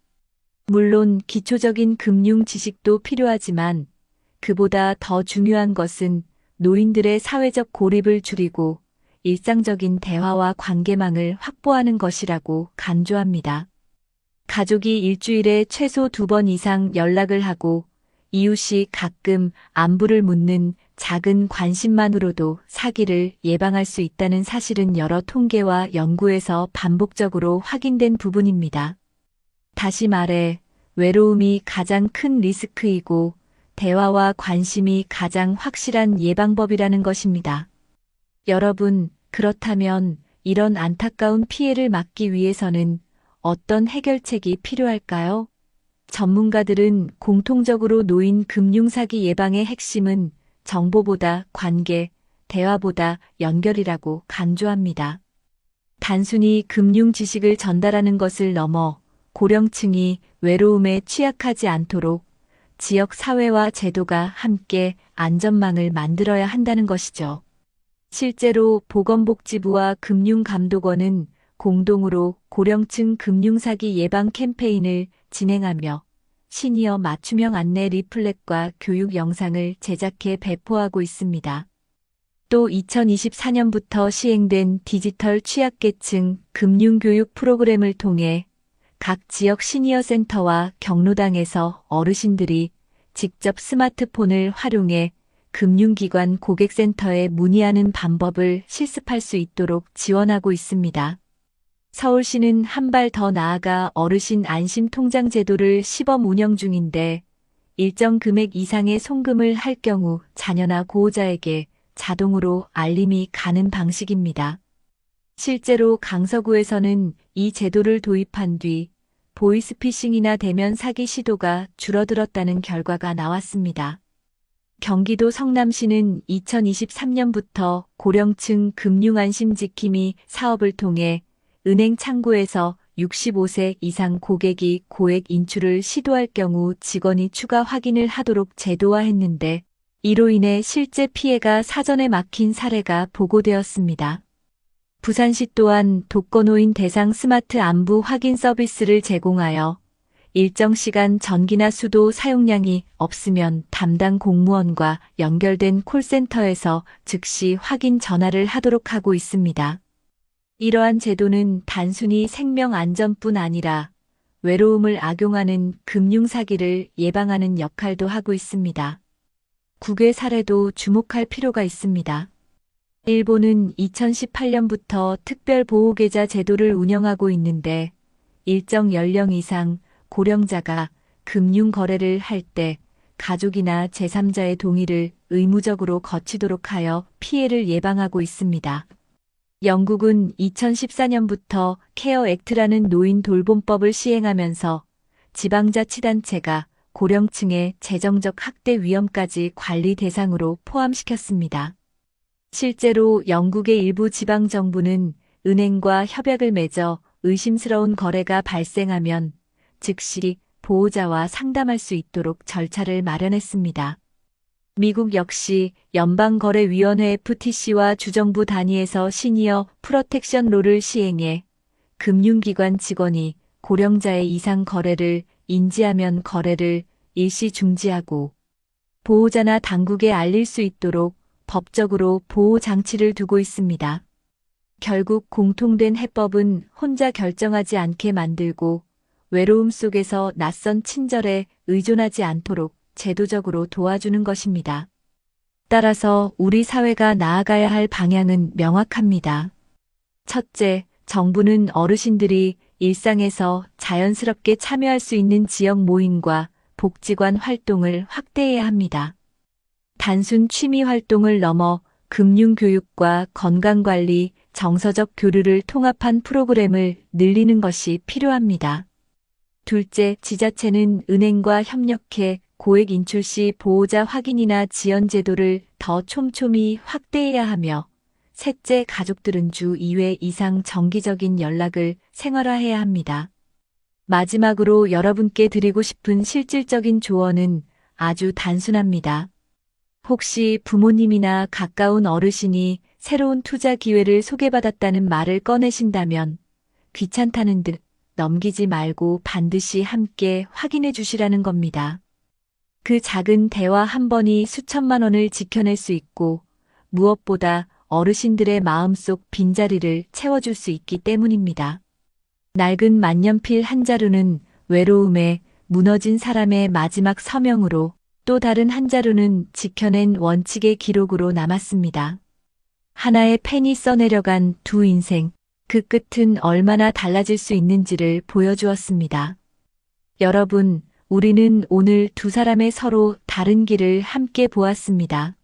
물론 기초적인 금융 지식도 필요하지만 그보다 더 중요한 것은 노인들의 사회적 고립을 줄이고 일상적인 대화와 관계망을 확보하는 것이라고 강조합니다. 가족이 일주일에 최소 2번 이상 연락을 하고 이웃이 가끔 안부를 묻는 작은 관심만으로도 사기를 예방할 수 있다는 사실은 여러 통계와 연구에서 반복적으로 확인된 부분입니다. 다시 말해, 외로움이 가장 큰 리스크이고 대화와 관심이 가장 확실한 예방법이라는 것입니다. 여러분, 그렇다면 이런 안타까운 피해를 막기 위해서는 어떤 해결책이 필요할까요? 전문가들은 공통적으로 노인 금융사기 예방의 핵심은 정보보다 관계, 대화보다 연결이라고 강조합니다. 단순히 금융 지식을 전달하는 것을 넘어 고령층이 외로움에 취약하지 않도록 지역 사회와 제도가 함께 안전망을 만들어야 한다는 것이죠. 실제로 보건복지부와 금융감독원은 공동으로 고령층 금융사기 예방 캠페인을 진행하며 시니어 맞춤형 안내 리플렛과 교육 영상을 제작해 배포하고 있습니다. 또 2024년부터 시행된 디지털 취약계층 금융교육 프로그램을 통해 각 지역 시니어 센터와 경로당에서 어르신들이 직접 스마트폰을 활용해 금융기관 고객센터에 문의하는 방법을 실습할 수 있도록 지원하고 있습니다. 서울시는 한 발 더 나아가 어르신 안심통장 제도를 시범 운영 중인데 일정 금액 이상의 송금을 할 경우 자녀나 고호자에게 자동으로 알림이 가는 방식입니다. 실제로 강서구에서는 이 제도를 도입한 뒤 보이스피싱이나 대면 사기 시도가 줄어들었다는 결과가 나왔습니다. 경기도 성남시는 2023년부터 고령층 금융안심지킴이 사업을 통해 은행 창구에서 65세 이상 고객이 고액 인출을 시도할 경우 직원이 추가 확인을 하도록 제도화했는데 이로 인해 실제 피해가 사전에 막힌 사례가 보고되었습니다. 부산시 또한 독거노인 대상 스마트 안부 확인 서비스를 제공하여 일정 시간 전기나 수도 사용량이 없으면 담당 공무원과 연결된 콜센터에서 즉시 확인 전화를 하도록 하고 있습니다. 이러한 제도는 단순히 생명 안전뿐 아니라 외로움을 악용하는 금융사기를 예방하는 역할도 하고 있습니다. 국외 사례도 주목할 필요가 있습니다. 일본은 2018년부터 특별보호계좌 제도를 운영하고 있는데 일정 연령 이상 고령자가 금융거래를 할 때 가족이나 제3자의 동의를 의무적으로 거치도록 하여 피해를 예방하고 있습니다. 영국은 2014년부터 케어 액트라는 노인 돌봄법을 시행하면서 지방자치단체가 고령층의 재정적 학대 위험까지 관리 대상으로 포함시켰습니다. 실제로 영국의 일부 지방정부는 은행과 협약을 맺어 의심스러운 거래가 발생하면 즉시 보호자와 상담할 수 있도록 절차를 마련했습니다. 미국 역시 연방거래위원회 FTC와 주정부 단위에서 시니어 프로텍션 롤을 시행해 금융기관 직원이 고령자의 이상 거래를 인지하면 거래를 일시 중지하고 보호자나 당국에 알릴 수 있도록 법적으로 보호 장치를 두고 있습니다. 결국 공통된 해법은 혼자 결정하지 않게 만들고 외로움 속에서 낯선 친절에 의존하지 않도록 제도적으로 도와주는 것입니다. 따라서 우리 사회가 나아가야 할 방향은 명확합니다. 첫째, 정부는 어르신들이 일상에서 자연스럽게 참여할 수 있는 지역 모임과 복지관 활동을 확대해야 합니다. 단순 취미 활동을 넘어 금융교육과 건강관리, 정서적 교류를 통합한 프로그램을 늘리는 것이 필요합니다. 둘째, 지자체는 은행과 협력해 고액 인출 시 보호자 확인이나 지연 제도를 더 촘촘히 확대해야 하며, 셋째, 가족들은 주 2회 이상 정기적인 연락을 생활화해야 합니다. 마지막으로 여러분께 드리고 싶은 실질적인 조언은 아주 단순합니다. 혹시 부모님이나 가까운 어르신이 새로운 투자 기회를 소개받았다는 말을 꺼내신다면 귀찮다는 듯 넘기지 말고 반드시 함께 확인해 주시라는 겁니다. 그 작은 대화 한 번이 수천만 원을 지켜낼 수 있고 무엇보다 어르신들의 마음속 빈자리를 채워줄 수 있기 때문입니다. 낡은 만년필 한 자루는 외로움에 무너진 사람의 마지막 서명으로, 또 다른 한 자루는 지켜낸 원칙의 기록으로 남았습니다. 하나의 펜이 써내려간 두 인생, 그 끝은 얼마나 달라질 수 있는지를 보여주었습니다. 여러분, 우리는 오늘 두 사람의 서로 다른 길을 함께 보았습니다.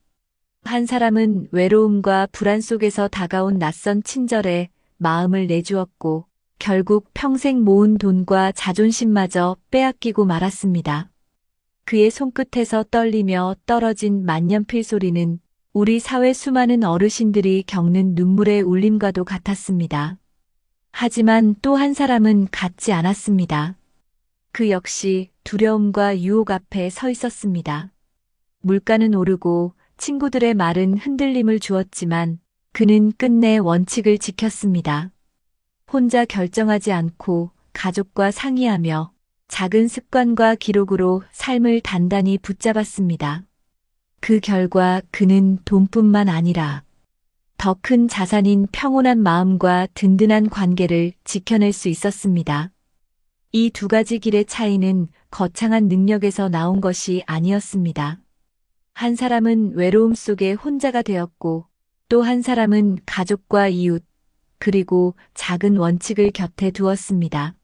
한 사람은 외로움과 불안 속에서 다가온 낯선 친절에 마음을 내주었고, 결국 평생 모은 돈과 자존심마저 빼앗기고 말았습니다. 그의 손끝에서 떨리며 떨어진 만년필 소리는 우리 사회 수많은 어르신들이 겪는 눈물의 울림과도 같았습니다. 하지만 또 한 사람은 같지 않았습니다. 그 역시 두려움과 유혹 앞에 서 있었습니다. 물가는 오르고 친구들의 말은 흔들림을 주었지만 그는 끝내 원칙을 지켰습니다. 혼자 결정하지 않고 가족과 상의하며 작은 습관과 기록으로 삶을 단단히 붙잡았습니다. 그 결과 그는 돈뿐만 아니라 더 큰 자산인 평온한 마음과 든든한 관계를 지켜낼 수 있었습니다. 이 두 가지 길의 차이는 거창한 능력에서 나온 것이 아니었습니다. 한 사람은 외로움 속에 혼자가 되었고, 또 한 사람은 가족과 이웃, 그리고 작은 원칙을 곁에 두었습니다.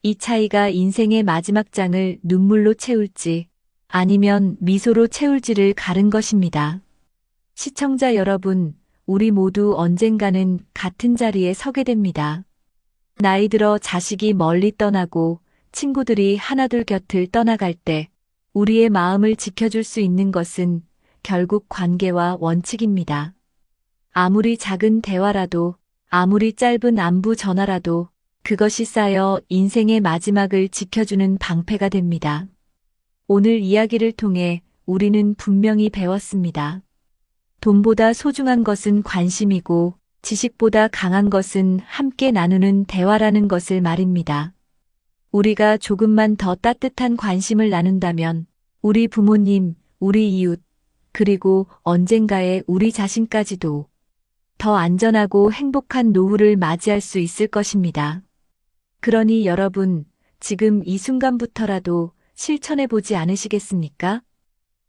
이 차이가 인생의 마지막 장을 눈물로 채울지 아니면 미소로 채울지를 가른 것입니다. 시청자 여러분, 우리 모두 언젠가는 같은 자리에 서게 됩니다. 나이 들어 자식이 멀리 떠나고 친구들이 하나둘 곁을 떠나갈 때 우리의 마음을 지켜줄 수 있는 것은 결국 관계와 원칙입니다. 아무리 작은 대화라도, 아무리 짧은 안부 전화라도 그것이 쌓여 인생의 마지막을 지켜주는 방패가 됩니다. 오늘 이야기를 통해 우리는 분명히 배웠습니다. 돈보다 소중한 것은 관심이고 지식보다 강한 것은 함께 나누는 대화라는 것을 말입니다. 우리가 조금만 더 따뜻한 관심을 나눈다면 우리 부모님, 우리 이웃, 그리고 언젠가의 우리 자신까지도 더 안전하고 행복한 노후를 맞이할 수 있을 것입니다. 그러니 여러분, 지금 이 순간부터라도 실천해보지 않으시겠습니까?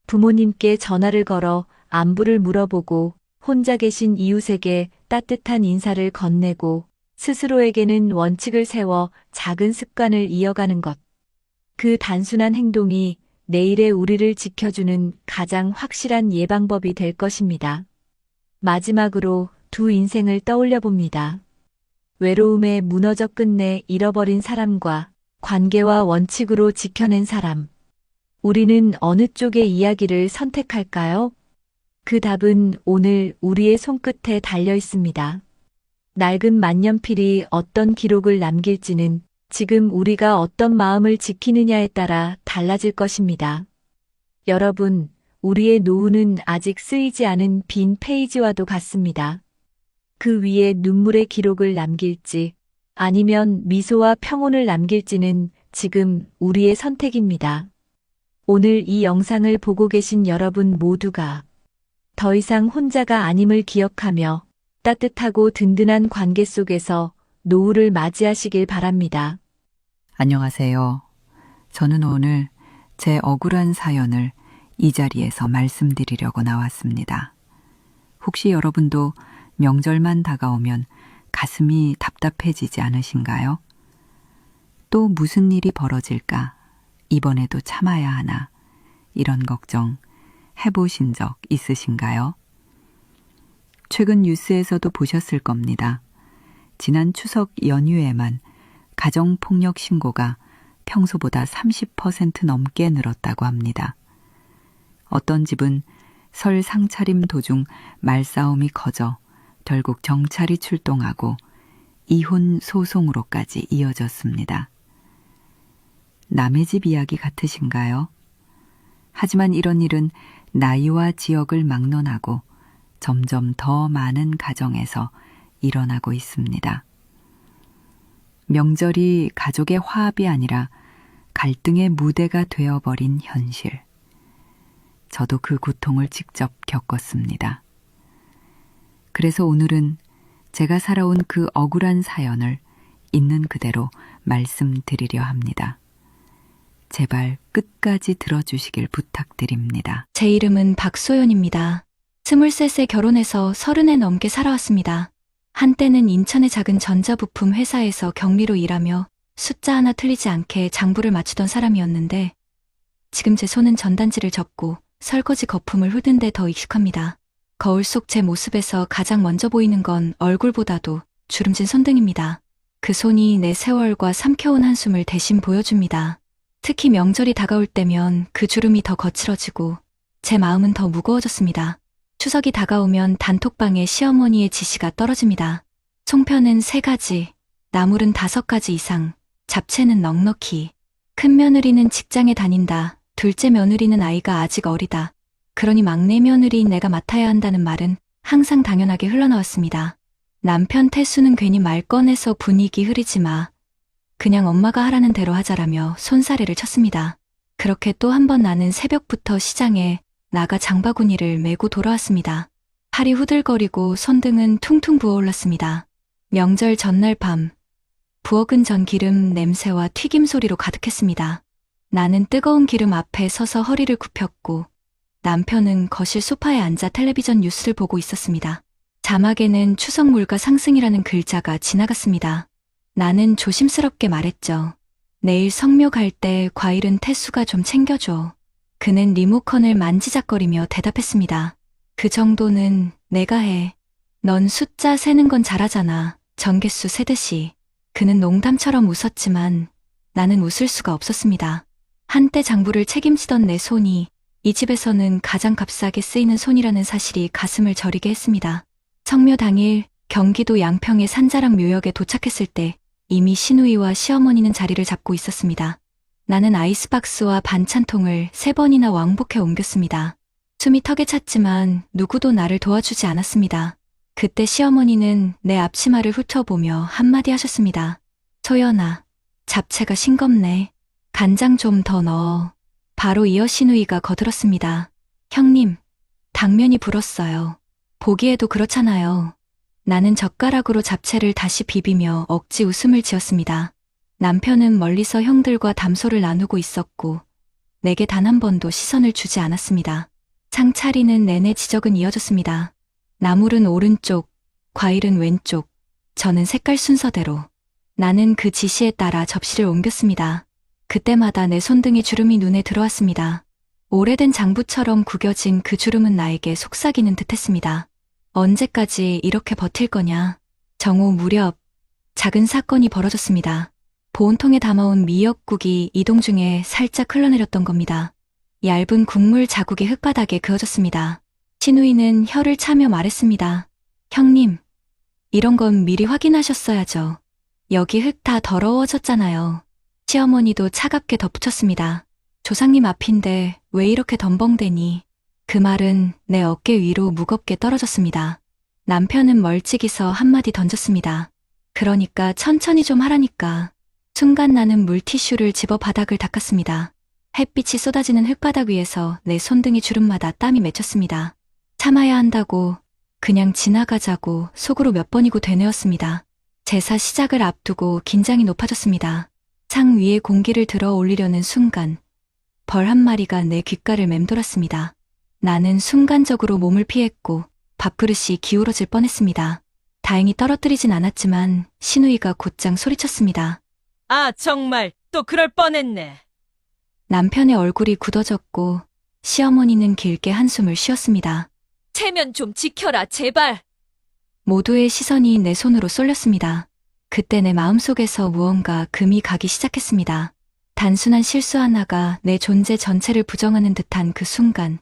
부모님께 전화를 걸어 안부를 물어보고 혼자 계신 이웃에게 따뜻한 인사를 건네고 스스로에게는 원칙을 세워 작은 습관을 이어가는 것. 그 단순한 행동이 내일의 우리를 지켜주는 가장 확실한 예방법이 될 것입니다. 마지막으로 두 인생을 떠올려 봅니다. 외로움에 무너져 끝내 잃어버린 사람과 관계와 원칙으로 지켜낸 사람. 우리는 어느 쪽의 이야기를 선택할까요? 그 답은 오늘 우리의 손끝에 달려 있습니다. 낡은 만년필이 어떤 기록을 남길지는 지금 우리가 어떤 마음을 지키느냐에 따라 달라질 것입니다. 여러분, 우리의 노후는 아직 쓰이지 않은 빈 페이지와도 같습니다. 그 위에 눈물의 기록을 남길지 아니면 미소와 평온을 남길지는 지금 우리의 선택입니다. 오늘 이 영상을 보고 계신 여러분 모두가 더 이상 혼자가 아님을 기억하며 따뜻하고 든든한 관계 속에서 노후를 맞이하시길 바랍니다. 안녕하세요. 저는 오늘 제 억울한 사연을 이 자리에서 말씀드리려고 나왔습니다. 혹시 여러분도 명절만 다가오면 가슴이 답답해지지 않으신가요? 또 무슨 일이 벌어질까? 이번에도 참아야 하나? 이런 걱정 해보신 적 있으신가요? 최근 뉴스에서도 보셨을 겁니다. 지난 추석 연휴에만 가정폭력 신고가 평소보다 30% 넘게 늘었다고 합니다. 어떤 집은 설 상차림 도중 말싸움이 커져 결국 경찰이 출동하고 이혼 소송으로까지 이어졌습니다. 남의 집 이야기 같으신가요? 하지만 이런 일은 나이와 지역을 막론하고 점점 더 많은 가정에서 일어나고 있습니다. 명절이 가족의 화합이 아니라 갈등의 무대가 되어버린 현실. 저도 그 고통을 직접 겪었습니다. 그래서 오늘은 제가 살아온 그 억울한 사연을 있는 그대로 말씀드리려 합니다. 제발 끝까지 들어주시길 부탁드립니다. 제 이름은 박소연입니다. 23세 결혼해서 30에 넘게 살아왔습니다. 한때는 인천의 작은 전자부품 회사에서 경리로 일하며 숫자 하나 틀리지 않게 장부를 맞추던 사람이었는데 지금 제 손은 전단지를 접고 설거지 거품을 훑는 데 더 익숙합니다. 거울 속 제 모습에서 가장 먼저 보이는 건 얼굴보다도 주름진 손등입니다. 그 손이 내 세월과 삼켜온 한숨을 대신 보여줍니다. 특히 명절이 다가올 때면 그 주름이 더 거칠어지고 제 마음은 더 무거워졌습니다. 추석이 다가오면 단톡방에 시어머니의 지시가 떨어집니다. 송편은 3가지, 나물은 5가지 이상, 잡채는 넉넉히. 큰 며느리는 직장에 다닌다. 둘째 며느리는 아이가 아직 어리다. 그러니 막내 며느리인 내가 맡아야 한다는 말은 항상 당연하게 흘러나왔습니다. 남편 태수는 괜히 말 꺼내서 분위기 흐리지 마. 그냥 엄마가 하라는 대로 하자라며 손사래를 쳤습니다. 그렇게 또 한 번 나는 새벽부터 시장에 나가 장바구니를 메고 돌아왔습니다. 팔이 후들거리고 손등은 퉁퉁 부어올랐습니다. 명절 전날 밤, 부엌은 전기름 냄새와 튀김 소리로 가득했습니다. 나는 뜨거운 기름 앞에 서서 허리를 굽혔고 남편은 거실 소파에 앉아 텔레비전 뉴스를 보고 있었습니다. 자막에는 추석 물가 상승이라는 글자가 지나갔습니다. 나는 조심스럽게 말했죠. 내일 성묘 갈 때 과일은 태수가 좀 챙겨줘. 그는 리모컨을 만지작거리며 대답했습니다. 그 정도는 내가 해. 넌 숫자 세는 건 잘하잖아. 전개수 세듯이. 그는 농담처럼 웃었지만 나는 웃을 수가 없었습니다. 한때 장부를 책임지던 내 손이 이 집에서는 가장 값싸게 쓰이는 손이라는 사실이 가슴을 저리게 했습니다. 성묘 당일 경기도 양평의 산자락 묘역에 도착했을 때 이미 시누이와 시어머니는 자리를 잡고 있었습니다. 나는 아이스박스와 반찬통을 3번이나 왕복해 옮겼습니다. 숨이 턱에 찼지만 누구도 나를 도와주지 않았습니다. 그때 시어머니는 내 앞치마를 훑어보며 한마디 하셨습니다. 소연아, 잡채가 싱겁네. 간장 좀 더 넣어. 바로 이어 시누이가 거들었습니다. 형님, 당면이 불었어요. 보기에도 그렇잖아요. 나는 젓가락으로 잡채를 다시 비비며 억지 웃음을 지었습니다. 남편은 멀리서 형들과 담소를 나누고 있었고 내게 단 한 번도 시선을 주지 않았습니다. 상차리는 내내 지적은 이어졌습니다. 나물은 오른쪽, 과일은 왼쪽, 저는 색깔 순서대로. 나는 그 지시에 따라 접시를 옮겼습니다. 그때마다 내 손등에 주름이 눈에 들어왔습니다. 오래된 장부처럼 구겨진 그 주름은 나에게 속삭이는 듯했습니다. 언제까지 이렇게 버틸 거냐. 정오 무렵 작은 사건이 벌어졌습니다. 보온통에 담아온 미역국이 이동 중에 살짝 흘러내렸던 겁니다. 얇은 국물 자국이 흙바닥에 그어졌습니다. 시누이는 혀를 차며 말했습니다. 형님, 이런 건 미리 확인하셨어야죠. 여기 흙 다 더러워졌잖아요. 시어머니도 차갑게 덧붙였습니다. 조상님 앞인데 왜 이렇게 덤벙대니? 그 말은 내 어깨 위로 무겁게 떨어졌습니다. 남편은 멀찍이서 한마디 던졌습니다. 그러니까 천천히 좀 하라니까. 순간 나는 물티슈를 집어 바닥을 닦았습니다. 햇빛이 쏟아지는 흙바닥 위에서 내 손등이 주름마다 땀이 맺혔습니다. 참아야 한다고, 그냥 지나가자고 속으로 몇 번이고 되뇌었습니다. 제사 시작을 앞두고 긴장이 높아졌습니다. 상 위에 공기를 들어 올리려는 순간 벌 한 마리가 내 귓가를 맴돌았습니다. 나는 순간적으로 몸을 피했고 밥그릇이 기울어질 뻔했습니다. 다행히 떨어뜨리진 않았지만 시누이가 곧장 소리쳤습니다. 아, 정말 또 그럴 뻔했네. 남편의 얼굴이 굳어졌고 시어머니는 길게 한숨을 쉬었습니다. 체면 좀 지켜라, 제발. 모두의 시선이 내 손으로 쏠렸습니다. 그때 내 마음속에서 무언가 금이 가기 시작했습니다. 단순한 실수 하나가 내 존재 전체를 부정하는 듯한 그 순간,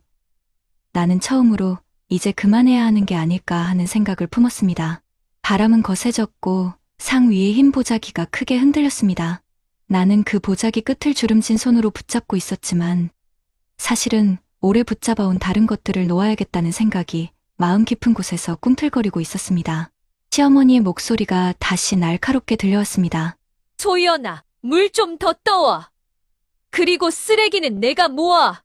나는 처음으로 이제 그만해야 하는 게 아닐까 하는 생각을 품었습니다. 바람은 거세졌고 상 위의 흰 보자기가 크게 흔들렸습니다. 나는 그 보자기 끝을 주름진 손으로 붙잡고 있었지만 사실은 오래 붙잡아온 다른 것들을 놓아야겠다는 생각이 마음 깊은 곳에서 꿈틀거리고 있었습니다. 시어머니의 목소리가 다시 날카롭게 들려왔습니다. 소연아, 물 좀 더 떠와. 그리고 쓰레기는 내가 모아.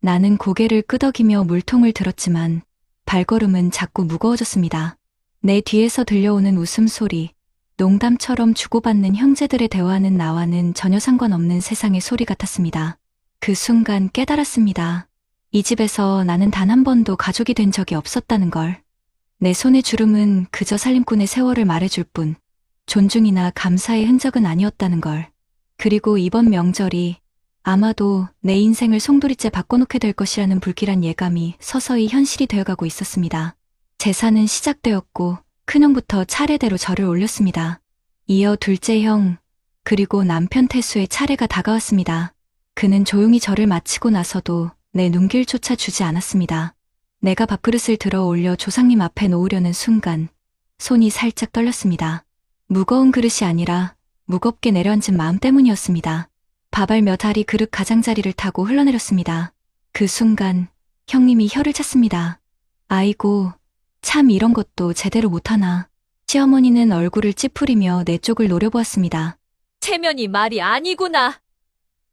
나는 고개를 끄덕이며 물통을 들었지만 발걸음은 자꾸 무거워졌습니다. 내 뒤에서 들려오는 웃음소리, 농담처럼 주고받는 형제들의 대화는 나와는 전혀 상관없는 세상의 소리 같았습니다. 그 순간 깨달았습니다. 이 집에서 나는 단 한 번도 가족이 된 적이 없었다는 걸. 내 손의 주름은 그저 살림꾼의 세월을 말해줄 뿐 존중이나 감사의 흔적은 아니었다는 걸. 그리고 이번 명절이 아마도 내 인생을 송두리째 바꿔놓게 될 것이라는 불길한 예감이 서서히 현실이 되어가고 있었습니다. 제사는 시작되었고 큰형부터 차례대로 절을 올렸습니다. 이어 둘째 형, 그리고 남편 태수의 차례가 다가왔습니다. 그는 조용히 절을 마치고 나서도 내 눈길조차 주지 않았습니다. 내가 밥그릇을 들어 올려 조상님 앞에 놓으려는 순간 손이 살짝 떨렸습니다. 무거운 그릇이 아니라 무겁게 내려앉은 마음 때문이었습니다. 밥알 몇 알이 그릇 가장자리를 타고 흘러내렸습니다. 그 순간 형님이 혀를 찼습니다. 아이고, 참 이런 것도 제대로 못하나. 시어머니는 얼굴을 찌푸리며 내 쪽을 노려보았습니다. 체면이 말이 아니구나.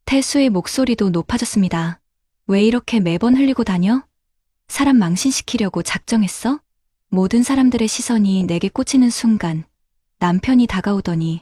태수의 목소리도 높아졌습니다. 왜 이렇게 매번 흘리고 다녀? 사람 망신시키려고 작정했어? 모든 사람들의 시선이 내게 꽂히는 순간 남편이 다가오더니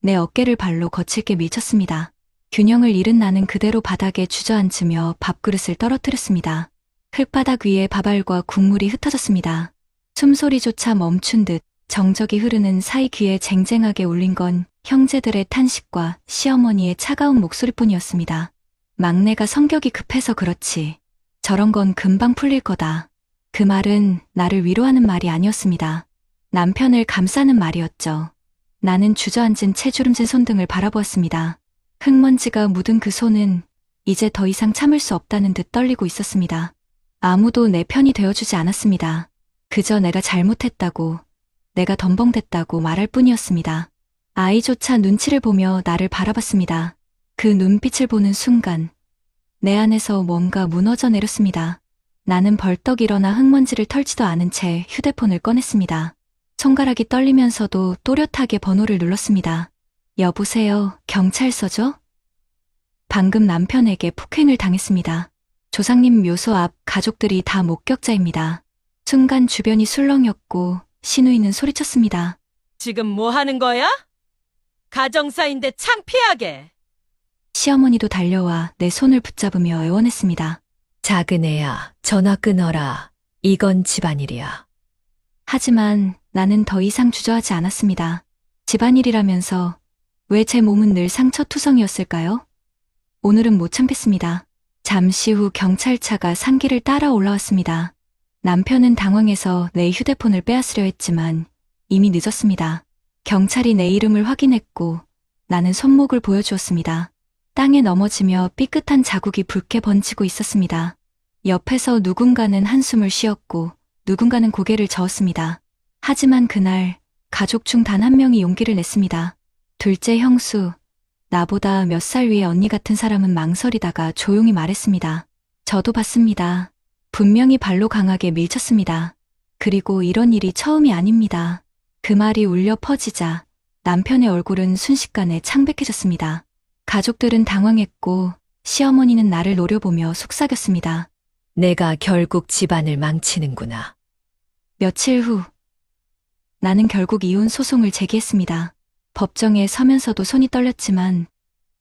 내 어깨를 발로 거칠게 밀쳤습니다. 균형을 잃은 나는 그대로 바닥에 주저앉으며 밥그릇을 떨어뜨렸습니다. 흙바닥 위에 밥알과 국물이 흩어졌습니다. 숨소리조차 멈춘 듯 정적이 흐르는 사이 귀에 쟁쟁하게 울린 건 형제들의 탄식과 시어머니의 차가운 목소리뿐이었습니다. 막내가 성격이 급해서 그렇지. 저런 건 금방 풀릴 거다. 그 말은 나를 위로하는 말이 아니었습니다. 남편을 감싸는 말이었죠. 나는 주저앉은 채 주름진 손등을 바라보았습니다. 흙먼지가 묻은 그 손은 이제 더 이상 참을 수 없다는 듯 떨리고 있었습니다. 아무도 내 편이 되어주지 않았습니다. 그저 내가 잘못했다고, 내가 덤벙댔다고 말할 뿐이었습니다. 아이조차 눈치를 보며 나를 바라봤습니다. 그 눈빛을 보는 순간 내 안에서 뭔가 무너져 내렸습니다. 나는 벌떡 일어나 흙먼지를 털지도 않은 채 휴대폰을 꺼냈습니다. 손가락이 떨리면서도 또렷하게 번호를 눌렀습니다. 여보세요, 경찰서죠? 방금 남편에게 폭행을 당했습니다. 조상님 묘소 앞 가족들이 다 목격자입니다. 순간 주변이 술렁였고 시누이는 소리쳤습니다. 지금 뭐 하는 거야? 가정사인데 창피하게. 시어머니도 달려와 내 손을 붙잡으며 애원했습니다. 작은 애야, 전화 끊어라. 이건 집안일이야. 하지만 나는 더 이상 주저하지 않았습니다. 집안일이라면서 왜 제 몸은 늘 상처투성이었을까요? 오늘은 못 참겠습니다. 잠시 후 경찰차가 산길을 따라 올라왔습니다. 남편은 당황해서 내 휴대폰을 빼앗으려 했지만 이미 늦었습니다. 경찰이 내 이름을 확인했고 나는 손목을 보여주었습니다. 땅에 넘어지며 삐끗한 자국이 붉게 번지고 있었습니다. 옆에서 누군가는 한숨을 쉬었고 누군가는 고개를 저었습니다. 하지만 그날 가족 중 단 한 명이 용기를 냈습니다. 둘째 형수, 나보다 몇 살 위의 언니 같은 사람은 망설이다가 조용히 말했습니다. 저도 봤습니다. 분명히 발로 강하게 밀쳤습니다. 그리고 이런 일이 처음이 아닙니다. 그 말이 울려 퍼지자 남편의 얼굴은 순식간에 창백해졌습니다. 가족들은 당황했고 시어머니는 나를 노려보며 속삭였습니다. 내가 결국 집안을 망치는구나. 며칠 후, 나는 결국 이혼 소송을 제기했습니다. 법정에 서면서도 손이 떨렸지만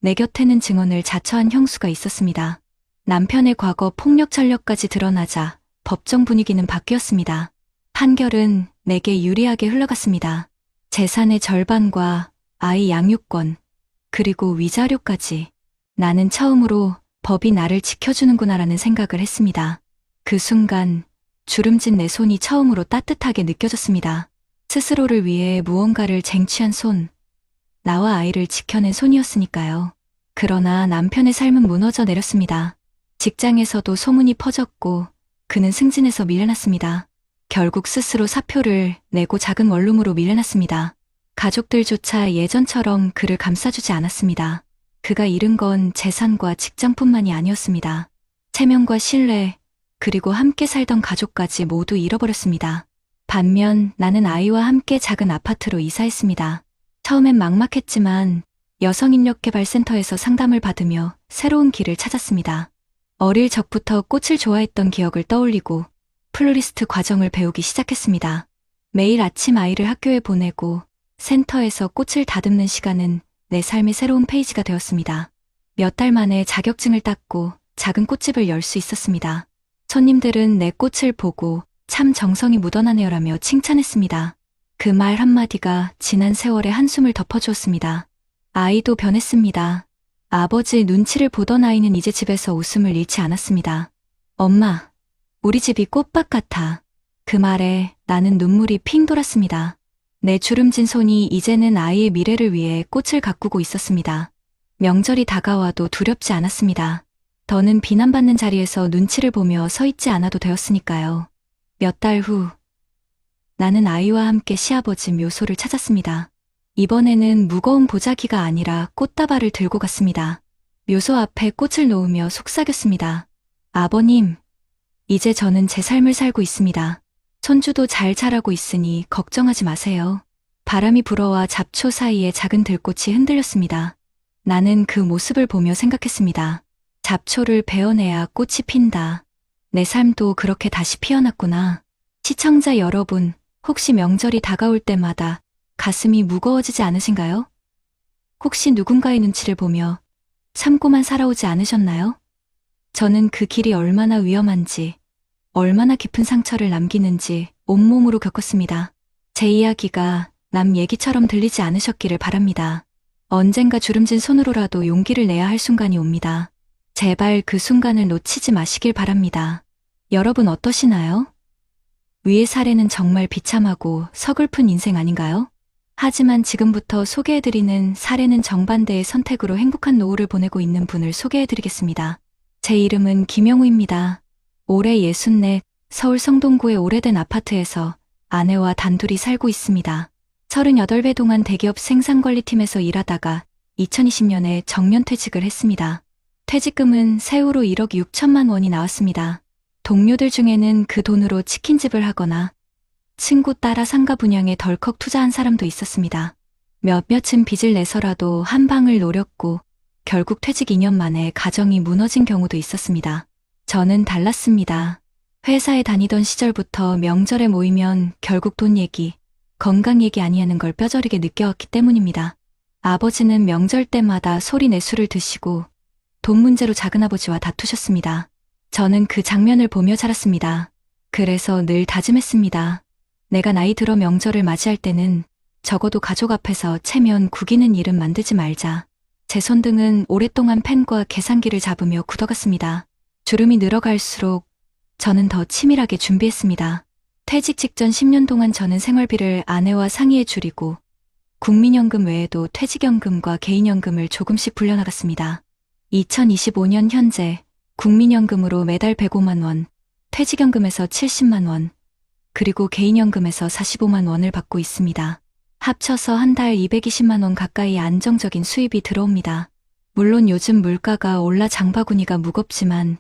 내 곁에는 증언을 자처한 형수가 있었습니다. 남편의 과거 폭력 전력까지 드러나자 법정 분위기는 바뀌었습니다. 판결은 내게 유리하게 흘러갔습니다. 재산의 절반과 아이 양육권, 그리고 위자료까지. 나는 처음으로 법이 나를 지켜주는구나라는 생각을 했습니다. 그 순간 주름진 내 손이 처음으로 따뜻하게 느껴졌습니다. 스스로를 위해 무언가를 쟁취한 손, 나와 아이를 지켜낸 손이었으니까요. 그러나 남편의 삶은 무너져 내렸습니다. 직장에서도 소문이 퍼졌고 그는 승진해서 밀려났습니다. 결국 스스로 사표를 내고 작은 원룸으로 밀려났습니다. 가족들조차 예전처럼 그를 감싸주지 않았습니다. 그가 잃은 건 재산과 직장뿐만이 아니었습니다. 체면과 신뢰, 그리고 함께 살던 가족까지 모두 잃어버렸습니다. 반면 나는 아이와 함께 작은 아파트로 이사했습니다. 처음엔 막막했지만 여성인력개발센터에서 상담을 받으며 새로운 길을 찾았습니다. 어릴 적부터 꽃을 좋아했던 기억을 떠올리고 플로리스트 과정을 배우기 시작했습니다. 매일 아침 아이를 학교에 보내고 센터에서 꽃을 다듬는 시간은 내 삶의 새로운 페이지가 되었습니다. 몇 달 만에 자격증을 땄고 작은 꽃집을 열 수 있었습니다. 손님들은 내 꽃을 보고 참 정성이 묻어나네요라며 칭찬했습니다. 그 말 한마디가 지난 세월의 한숨을 덮어주었습니다. 아이도 변했습니다. 아버지 눈치를 보던 아이는 이제 집에서 웃음을 잃지 않았습니다. 엄마, 우리 집이 꽃밭 같아. 그 말에 나는 눈물이 핑 돌았습니다. 내 주름진 손이 이제는 아이의 미래를 위해 꽃을 가꾸고 있었습니다. 명절이 다가와도 두렵지 않았습니다. 더는 비난받는 자리에서 눈치를 보며 서 있지 않아도 되었으니까요. 몇 달 후, 나는 아이와 함께 시아버지 묘소를 찾았습니다. 이번에는 무거운 보자기가 아니라 꽃다발을 들고 갔습니다. 묘소 앞에 꽃을 놓으며 속삭였습니다. 아버님, 이제 저는 제 삶을 살고 있습니다. 손주도 잘 자라고 있으니 걱정하지 마세요. 바람이 불어와 잡초 사이에 작은 들꽃이 흔들렸습니다. 나는 그 모습을 보며 생각했습니다. 잡초를 베어내야 꽃이 핀다. 내 삶도 그렇게 다시 피어났구나. 시청자 여러분, 혹시 명절이 다가올 때마다 가슴이 무거워지지 않으신가요? 혹시 누군가의 눈치를 보며 참고만 살아오지 않으셨나요? 저는 그 길이 얼마나 위험한지, 얼마나 깊은 상처를 남기는지 온몸으로 겪었습니다. 제 이야기가 남 얘기처럼 들리지 않으셨기를 바랍니다. 언젠가 주름진 손으로라도 용기를 내야 할 순간이 옵니다. 제발 그 순간을 놓치지 마시길 바랍니다. 여러분 어떠시나요? 위의 사례는 정말 비참하고 서글픈 인생 아닌가요? 하지만 지금부터 소개해드리는 사례는 정반대의 선택으로 행복한 노후를 보내고 있는 분을 소개해드리겠습니다. 제 이름은 김영우입니다. 올해 64, 서울 성동구의 오래된 아파트에서 아내와 단둘이 살고 있습니다. 38배 동안 대기업 생산관리팀에서 일하다가 2020년에 정년퇴직을 했습니다. 퇴직금은 세후로 1억 6천만 원이 나왔습니다. 동료들 중에는 그 돈으로 치킨집을 하거나 친구 따라 상가 분양에 덜컥 투자한 사람도 있었습니다. 몇몇은 빚을 내서라도 한 방을 노렸고 결국 퇴직 2년 만에 가정이 무너진 경우도 있었습니다. 저는 달랐습니다. 회사에 다니던 시절부터 명절에 모이면 결국 돈 얘기, 건강 얘기 아니하는 걸 뼈저리게 느껴왔기 때문입니다. 아버지는 명절 때마다 소리 내술을 드시고 돈 문제로 작은아버지와 다투셨습니다. 저는 그 장면을 보며 자랐습니다. 그래서 늘 다짐했습니다. 내가 나이 들어 명절을 맞이할 때는 적어도 가족 앞에서 체면 구기는 일은 만들지 말자. 제 손등은 오랫동안 펜과 계산기를 잡으며 굳어갔습니다. 주름이 늘어갈수록 저는 더 치밀하게 준비했습니다. 퇴직 직전 10년 동안 저는 생활비를 아내와 상의해 줄이고 국민연금 외에도 퇴직연금과 개인연금을 조금씩 불려나갔습니다. 2025년 현재 국민연금으로 매달 105만 원, 퇴직연금에서 70만 원, 그리고 개인연금에서 45만 원을 받고 있습니다. 합쳐서 한 달 220만 원 가까이 안정적인 수입이 들어옵니다. 물론 요즘 물가가 올라 장바구니가 무겁지만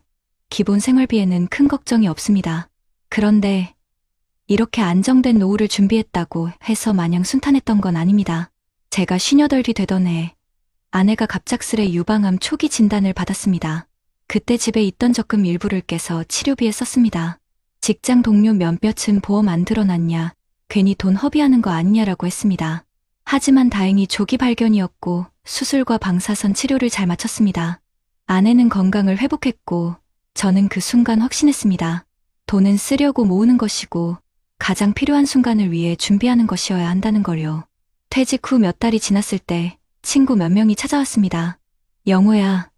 기본 생활비에는 큰 걱정이 없습니다. 그런데 이렇게 안정된 노후를 준비했다고 해서 마냥 순탄했던 건 아닙니다. 제가 58이 되던 해 아내가 갑작스레 유방암 초기 진단을 받았습니다. 그때 집에 있던 적금 일부를 깨서 치료비에 썼습니다. 직장 동료 몇몇은 보험 안 들어놨냐, 괜히 돈 허비하는 거 아니냐라고 했습니다. 하지만 다행히 조기 발견이었고 수술과 방사선 치료를 잘 마쳤습니다. 아내는 건강을 회복했고 저는 그 순간 확신했습니다. 돈은 쓰려고 모으는 것이고 가장 필요한 순간을 위해 준비하는 것이어야 한다는 걸요. 퇴직 후 몇 달이 지났을 때 친구 몇 명이 찾아왔습니다. 영호야,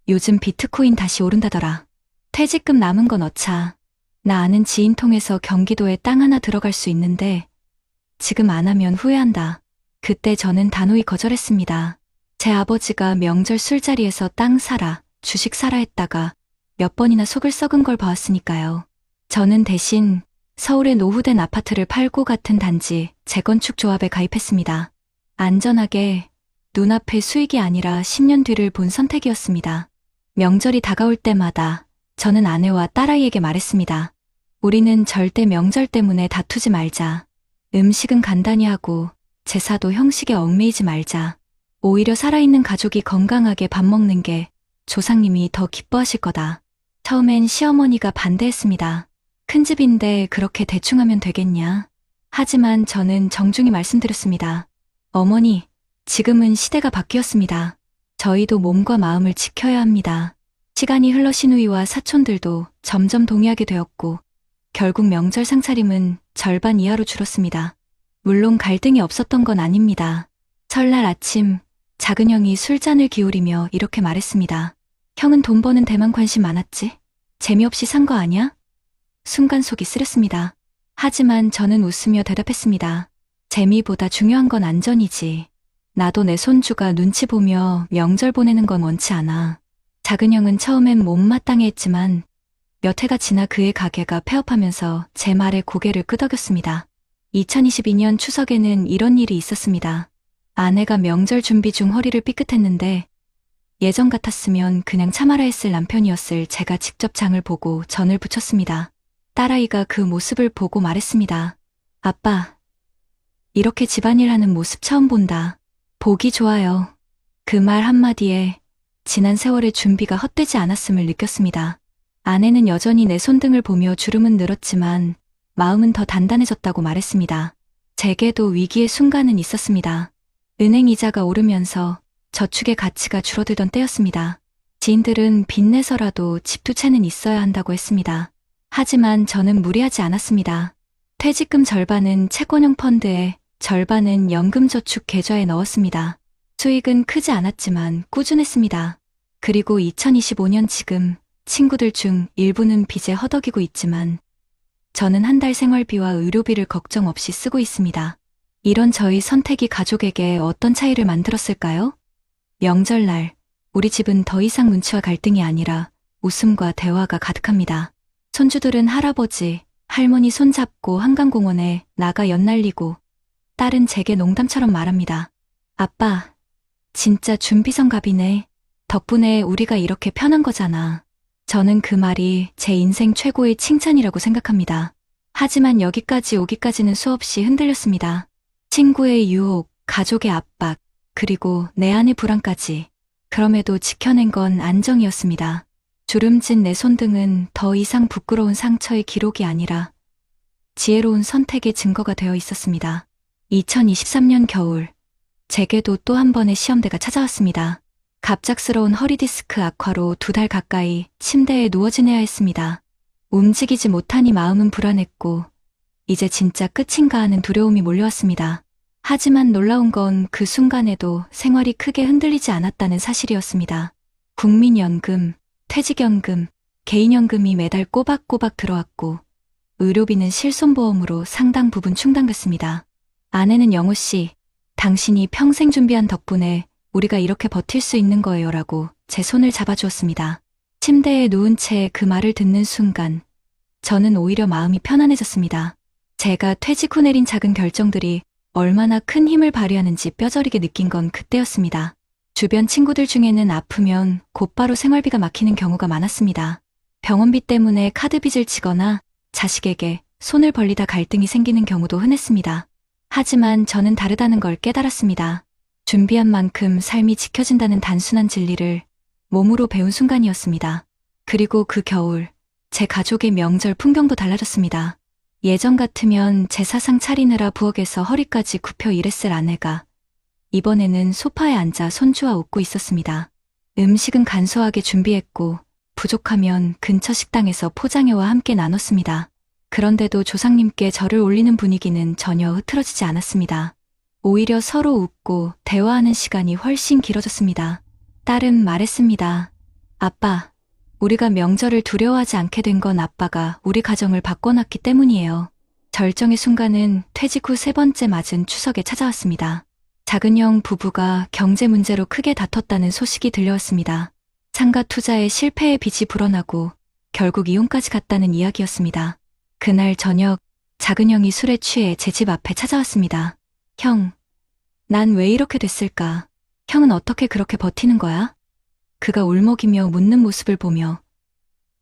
요즘 비트코인 다시 오른다더라. 퇴직금 남은 건 어차. 나 아는 지인 통해서 경기도에 땅 하나 들어갈 수 있는데 지금 안 하면 후회한다. 그때 저는 단호히 거절했습니다. 제 아버지가 명절 술자리에서 땅 사라, 주식 사라 했다가 몇 번이나 속을 썩은 걸 봐왔으니까요. 저는 대신 서울의 노후된 아파트를 팔고 같은 단지 재건축 조합에 가입했습니다. 안전하게 눈앞의 수익이 아니라 10년 뒤를 본 선택이었습니다. 명절이 다가올 때마다 저는 아내와 딸아이에게 말했습니다. 우리는 절대 명절 때문에 다투지 말자. 음식은 간단히 하고 제사도 형식에 얽매이지 말자. 오히려 살아있는 가족이 건강하게 밥 먹는 게 조상님이 더 기뻐하실 거다. 처음엔 시어머니가 반대했습니다. 큰 집인데 그렇게 대충 하면 되겠냐. 하지만 저는 정중히 말씀드렸습니다. 어머니, 지금은 시대가 바뀌었습니다. 저희도 몸과 마음을 지켜야 합니다. 시간이 흘러 시누이와 사촌들도 점점 동의하게 되었고 결국 명절 상차림은 절반 이하로 줄었습니다. 물론 갈등이 없었던 건 아닙니다. 설날 아침 작은 형이 술잔을 기울이며 이렇게 말했습니다. 형은 돈 버는 데만 관심 많았지? 재미없이 산 거 아냐? 순간 속이 쓰렸습니다. 하지만 저는 웃으며 대답했습니다. 재미보다 중요한 건 안전이지. 나도 내 손주가 눈치 보며 명절 보내는 건 원치 않아. 작은 형은 처음엔 못마땅해 했지만 몇 해가 지나 그의 가게가 폐업하면서 제 말에 고개를 끄덕였습니다. 2022년 추석에는 이런 일이 있었습니다. 아내가 명절 준비 중 허리를 삐끗했는데 예전 같았으면 그냥 참아라 했을 남편이었을 제가 직접 장을 보고 전을 붙였습니다. 딸아이가 그 모습을 보고 말했습니다. 아빠, 이렇게 집안일 하는 모습 처음 본다. 보기 좋아요. 그 말 한마디에 지난 세월의 준비가 헛되지 않았음을 느꼈습니다. 아내는 여전히 내 손등을 보며 주름은 늘었지만 마음은 더 단단해졌다고 말했습니다. 제게도 위기의 순간은 있었습니다. 은행 이자가 오르면서 저축의 가치가 줄어들던 때였습니다. 지인들은 빚내서라도 집 두 채는 있어야 한다고 했습니다. 하지만 저는 무리하지 않았습니다. 퇴직금 절반은 채권형 펀드에 절반은 연금저축 계좌에 넣었습니다. 수익은 크지 않았지만 꾸준했습니다. 그리고 2025년 지금 친구들 중 일부는 빚에 허덕이고 있지만 저는 한 달 생활비와 의료비를 걱정 없이 쓰고 있습니다. 이런 저희 선택이 가족에게 어떤 차이를 만들었을까요? 명절날 우리 집은 더 이상 눈치와 갈등이 아니라 웃음과 대화가 가득합니다. 손주들은 할아버지, 할머니 손잡고 한강공원에 나가 연날리고 딸은 제게 농담처럼 말합니다. 아빠, 진짜 준비성갑이네. 덕분에 우리가 이렇게 편한 거잖아. 저는 그 말이 제 인생 최고의 칭찬이라고 생각합니다. 하지만 여기까지 오기까지는 수없이 흔들렸습니다. 친구의 유혹, 가족의 압박, 그리고 내 안의 불안까지. 그럼에도 지켜낸 건 안정이었습니다. 주름진 내 손등은 더 이상 부끄러운 상처의 기록이 아니라 지혜로운 선택의 증거가 되어 있었습니다. 2023년 겨울, 제게도 또 한 번의 시험대가 찾아왔습니다. 갑작스러운 허리디스크 악화로 2달 가까이 침대에 누워 지내야 했습니다. 움직이지 못하니 마음은 불안했고 이제 진짜 끝인가 하는 두려움이 몰려왔습니다. 하지만 놀라운 건 그 순간에도 생활이 크게 흔들리지 않았다는 사실이었습니다. 국민연금, 퇴직연금, 개인연금이 매달 꼬박꼬박 들어왔고 의료비는 실손보험으로 상당 부분 충당됐습니다. 아내는 영호 씨, 당신이 평생 준비한 덕분에 우리가 이렇게 버틸 수 있는 거예요 라고 제 손을 잡아주었습니다. 침대에 누운 채 그 말을 듣는 순간 저는 오히려 마음이 편안해졌습니다. 제가 퇴직 후 내린 작은 결정들이 얼마나 큰 힘을 발휘하는지 뼈저리게 느낀 건 그때였습니다. 주변 친구들 중에는 아프면 곧바로 생활비가 막히는 경우가 많았습니다. 병원비 때문에 카드빚을 지거나 자식에게 손을 벌리다 갈등이 생기는 경우도 흔했습니다. 하지만 저는 다르다는 걸 깨달았습니다. 준비한 만큼 삶이 지켜진다는 단순한 진리를 몸으로 배운 순간이었습니다. 그리고 그 겨울, 제 가족의 명절 풍경도 달라졌습니다. 예전 같으면 제사상 차리느라 부엌에서 허리까지 굽혀 일했을 아내가 이번에는 소파에 앉아 손주와 웃고 있었습니다. 음식은 간소하게 준비했고 부족하면 근처 식당에서 포장해와 함께 나눴습니다. 그런데도 조상님께 절을 올리는 분위기는 전혀 흐트러지지 않았습니다. 오히려 서로 웃고 대화하는 시간이 훨씬 길어졌습니다. 딸은 말했습니다. 아빠, 우리가 명절을 두려워하지 않게 된 건 아빠가 우리 가정을 바꿔놨기 때문이에요. 절정의 순간은 퇴직 후 3번째 맞은 추석에 찾아왔습니다. 작은 형 부부가 경제 문제로 크게 다퉜다는 소식이 들려왔습니다. 상가 투자에 실패의 빚이 불어나고 결국 이혼까지 갔다는 이야기였습니다. 그날 저녁 작은 형이 술에 취해 제 집 앞에 찾아왔습니다. 형, 난 왜 이렇게 됐을까? 형은 어떻게 그렇게 버티는 거야? 그가 울먹이며 묻는 모습을 보며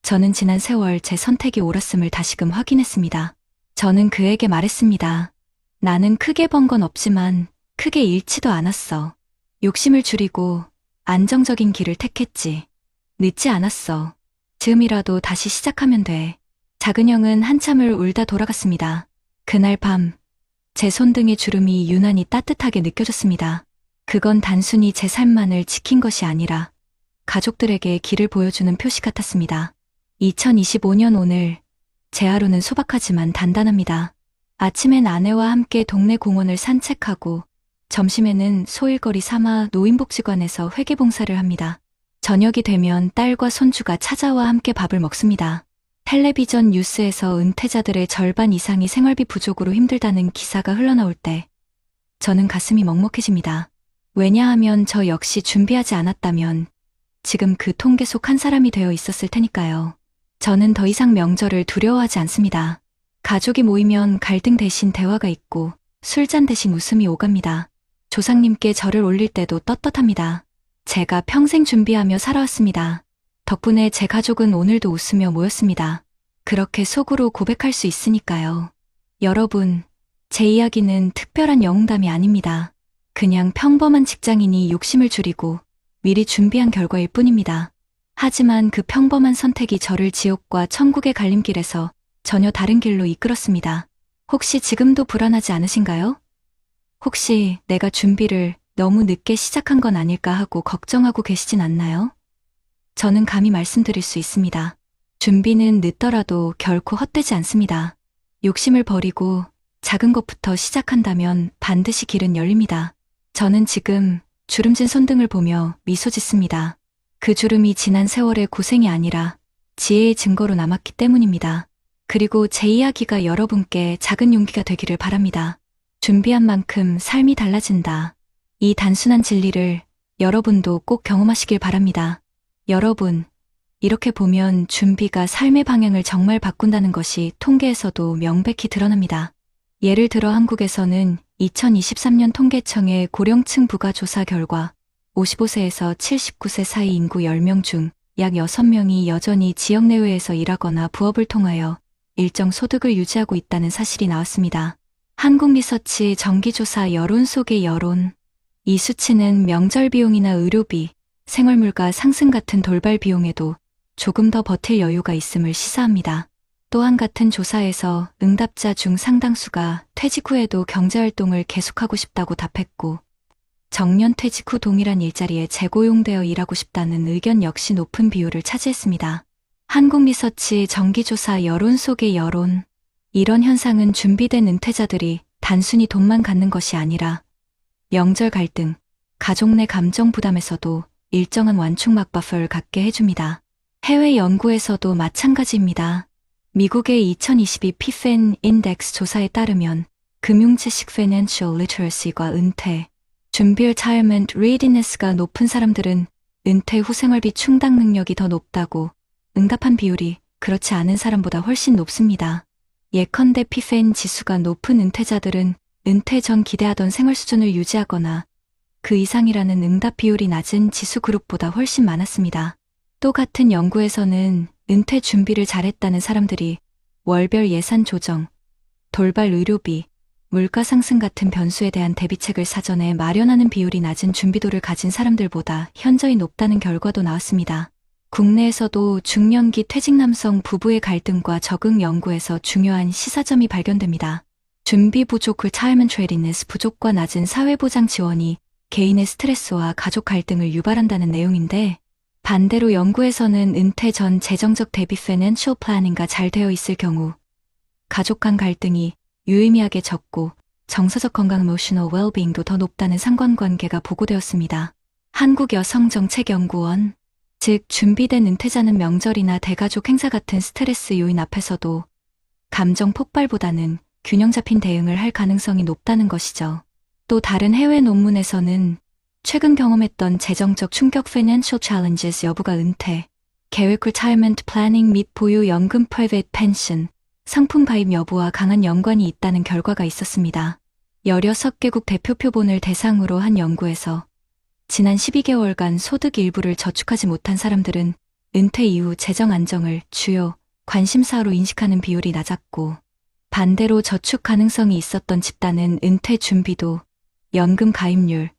저는 지난 세월 제 선택이 옳았음을 다시금 확인했습니다. 저는 그에게 말했습니다. 나는 크게 번 건 없지만 크게 잃지도 않았어. 욕심을 줄이고 안정적인 길을 택했지. 늦지 않았어. 즈음이라도 다시 시작하면 돼. 작은 형은 한참을 울다 돌아갔습니다. 그날 밤, 제 손등의 주름이 유난히 따뜻하게 느껴졌습니다. 그건 단순히 제 삶만을 지킨 것이 아니라 가족들에게 길을 보여주는 표시 같았습니다. 2025년 오늘, 제 하루는 소박하지만 단단합니다. 아침엔 아내와 함께 동네 공원을 산책하고 점심에는 소일거리 삼아 노인복지관에서 회계봉사를 합니다. 저녁이 되면 딸과 손주가 찾아와 함께 밥을 먹습니다. 텔레비전 뉴스에서 은퇴자들의 절반 이상이 생활비 부족으로 힘들다는 기사가 흘러나올 때 저는 가슴이 먹먹해집니다. 왜냐하면 저 역시 준비하지 않았다면 지금 그 통계 속 한 사람이 되어 있었을 테니까요. 저는 더 이상 명절을 두려워하지 않습니다. 가족이 모이면 갈등 대신 대화가 있고 술잔 대신 웃음이 오갑니다. 조상님께 절을 올릴 때도 떳떳합니다. 제가 평생 준비하며 살아왔습니다. 덕분에 제 가족은 오늘도 웃으며 모였습니다. 그렇게 속으로 고백할 수 있으니까요. 여러분, 제 이야기는 특별한 영웅담이 아닙니다. 그냥 평범한 직장인이 욕심을 줄이고 미리 준비한 결과일 뿐입니다. 하지만 그 평범한 선택이 저를 지옥과 천국의 갈림길에서 전혀 다른 길로 이끌었습니다. 혹시 지금도 불안하지 않으신가요? 혹시 내가 준비를 너무 늦게 시작한 건 아닐까 하고 걱정하고 계시진 않나요? 저는 감히 말씀드릴 수 있습니다. 준비는 늦더라도 결코 헛되지 않습니다. 욕심을 버리고 작은 것부터 시작한다면 반드시 길은 열립니다. 저는 지금 주름진 손등을 보며 미소 짓습니다. 그 주름이 지난 세월의 고생이 아니라 지혜의 증거로 남았기 때문입니다. 그리고 제 이야기가 여러분께 작은 용기가 되기를 바랍니다. 준비한 만큼 삶이 달라진다. 이 단순한 진리를 여러분도 꼭 경험하시길 바랍니다. 여러분, 이렇게 보면 준비가 삶의 방향을 정말 바꾼다는 것이 통계에서도 명백히 드러납니다. 예를 들어 한국에서는 2023년 통계청의 고령층 부가 조사 결과 55세에서 79세 사이 인구 10명 중 약 6명이 여전히 지역 내외에서 일하거나 부업을 통하여 일정 소득을 유지하고 있다는 사실이 나왔습니다. 한국리서치 정기조사 여론 속의 여론. 이 수치는 명절 비용이나 의료비, 생활물가 상승 같은 돌발 비용에도 조금 더 버틸 여유가 있음을 시사합니다. 또한 같은 조사에서 응답자 중 상당수가 퇴직 후에도 경제활동을 계속하고 싶다고 답했고, 정년 퇴직 후 동일한 일자리에 재고용되어 일하고 싶다는 의견 역시 높은 비율을 차지했습니다. 한국리서치 정기조사 여론 속의 여론. 이런 현상은 준비된 은퇴자들이 단순히 돈만 갖는 것이 아니라 명절 갈등, 가족 내 감정 부담에서도 일정한 완충막 버퍼를 갖게 해줍니다. 해외 연구에서도 마찬가지입니다. 미국의 2022 피펜 인덱스 조사에 따르면 금융지식 Financial Literacy과 은퇴, 준비 Retirement Readiness가 높은 사람들은 은퇴 후 생활비 충당 능력이 더 높다고 응답한 비율이 그렇지 않은 사람보다 훨씬 높습니다. 예컨대 피펜 지수가 높은 은퇴자들은 은퇴 전 기대하던 생활 수준을 유지하거나 그 이상이라는 응답 비율이 낮은 지수 그룹보다 훨씬 많았습니다. 또 같은 연구에서는 은퇴 준비를 잘했다는 사람들이 월별 예산 조정, 돌발 의료비, 물가 상승 같은 변수에 대한 대비책을 사전에 마련하는 비율이 낮은 준비도를 가진 사람들보다 현저히 높다는 결과도 나왔습니다. 국내에서도 중년기 퇴직 남성 부부의 갈등과 적응 연구에서 중요한 시사점이 발견됩니다. 준비 부족 retirement readiness 부족과 낮은 사회보장 지원이 개인의 스트레스와 가족 갈등을 유발한다는 내용인데, 반대로 연구에서는 은퇴 전 재정적 대비 financial planning가 잘 되어 있을 경우 가족 간 갈등이 유의미하게 적고 정서적 건강 emotional well-being도 더 높다는 상관관계가 보고되었습니다. 한국여성정책연구원, 즉 준비된 은퇴자는 명절이나 대가족 행사 같은 스트레스 요인 앞에서도 감정 폭발보다는 균형 잡힌 대응을 할 가능성이 높다는 것이죠. 또 다른 해외 논문에서는 최근 경험했던 재정적 충격 financial challenges 여부가 은퇴, 계획 retirement planning 및 보유 연금 private pension, 상품 가입 여부와 강한 연관이 있다는 결과가 있었습니다. 16개국 대표 표본을 대상으로 한 연구에서 지난 12개월간 소득 일부를 저축하지 못한 사람들은 은퇴 이후 재정 안정을 주요 관심사로 인식하는 비율이 낮았고, 반대로 저축 가능성이 있었던 집단은 은퇴 준비도, 연금 가입률,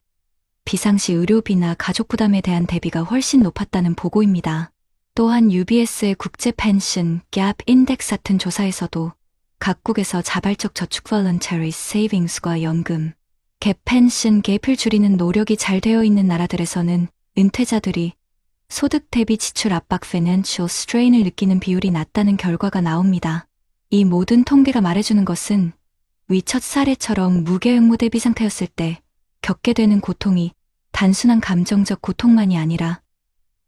비상시 의료비나 가족 부담에 대한 대비가 훨씬 높았다는 보고입니다. 또한 UBS의 국제 펜션 갭 인덱스 같은 조사에서도 각국에서 자발적 저축 voluntary savings과 연금, 갭 펜션 갭을 줄이는 노력이 잘 되어 있는 나라들에서는 은퇴자들이 소득 대비 지출 압박 financial strain을 느끼는 비율이 낮다는 결과가 나옵니다. 이 모든 통계가 말해주는 것은 위 첫 사례처럼 무계획무 대비 상태였을 때 겪게 되는 고통이 단순한 감정적 고통만이 아니라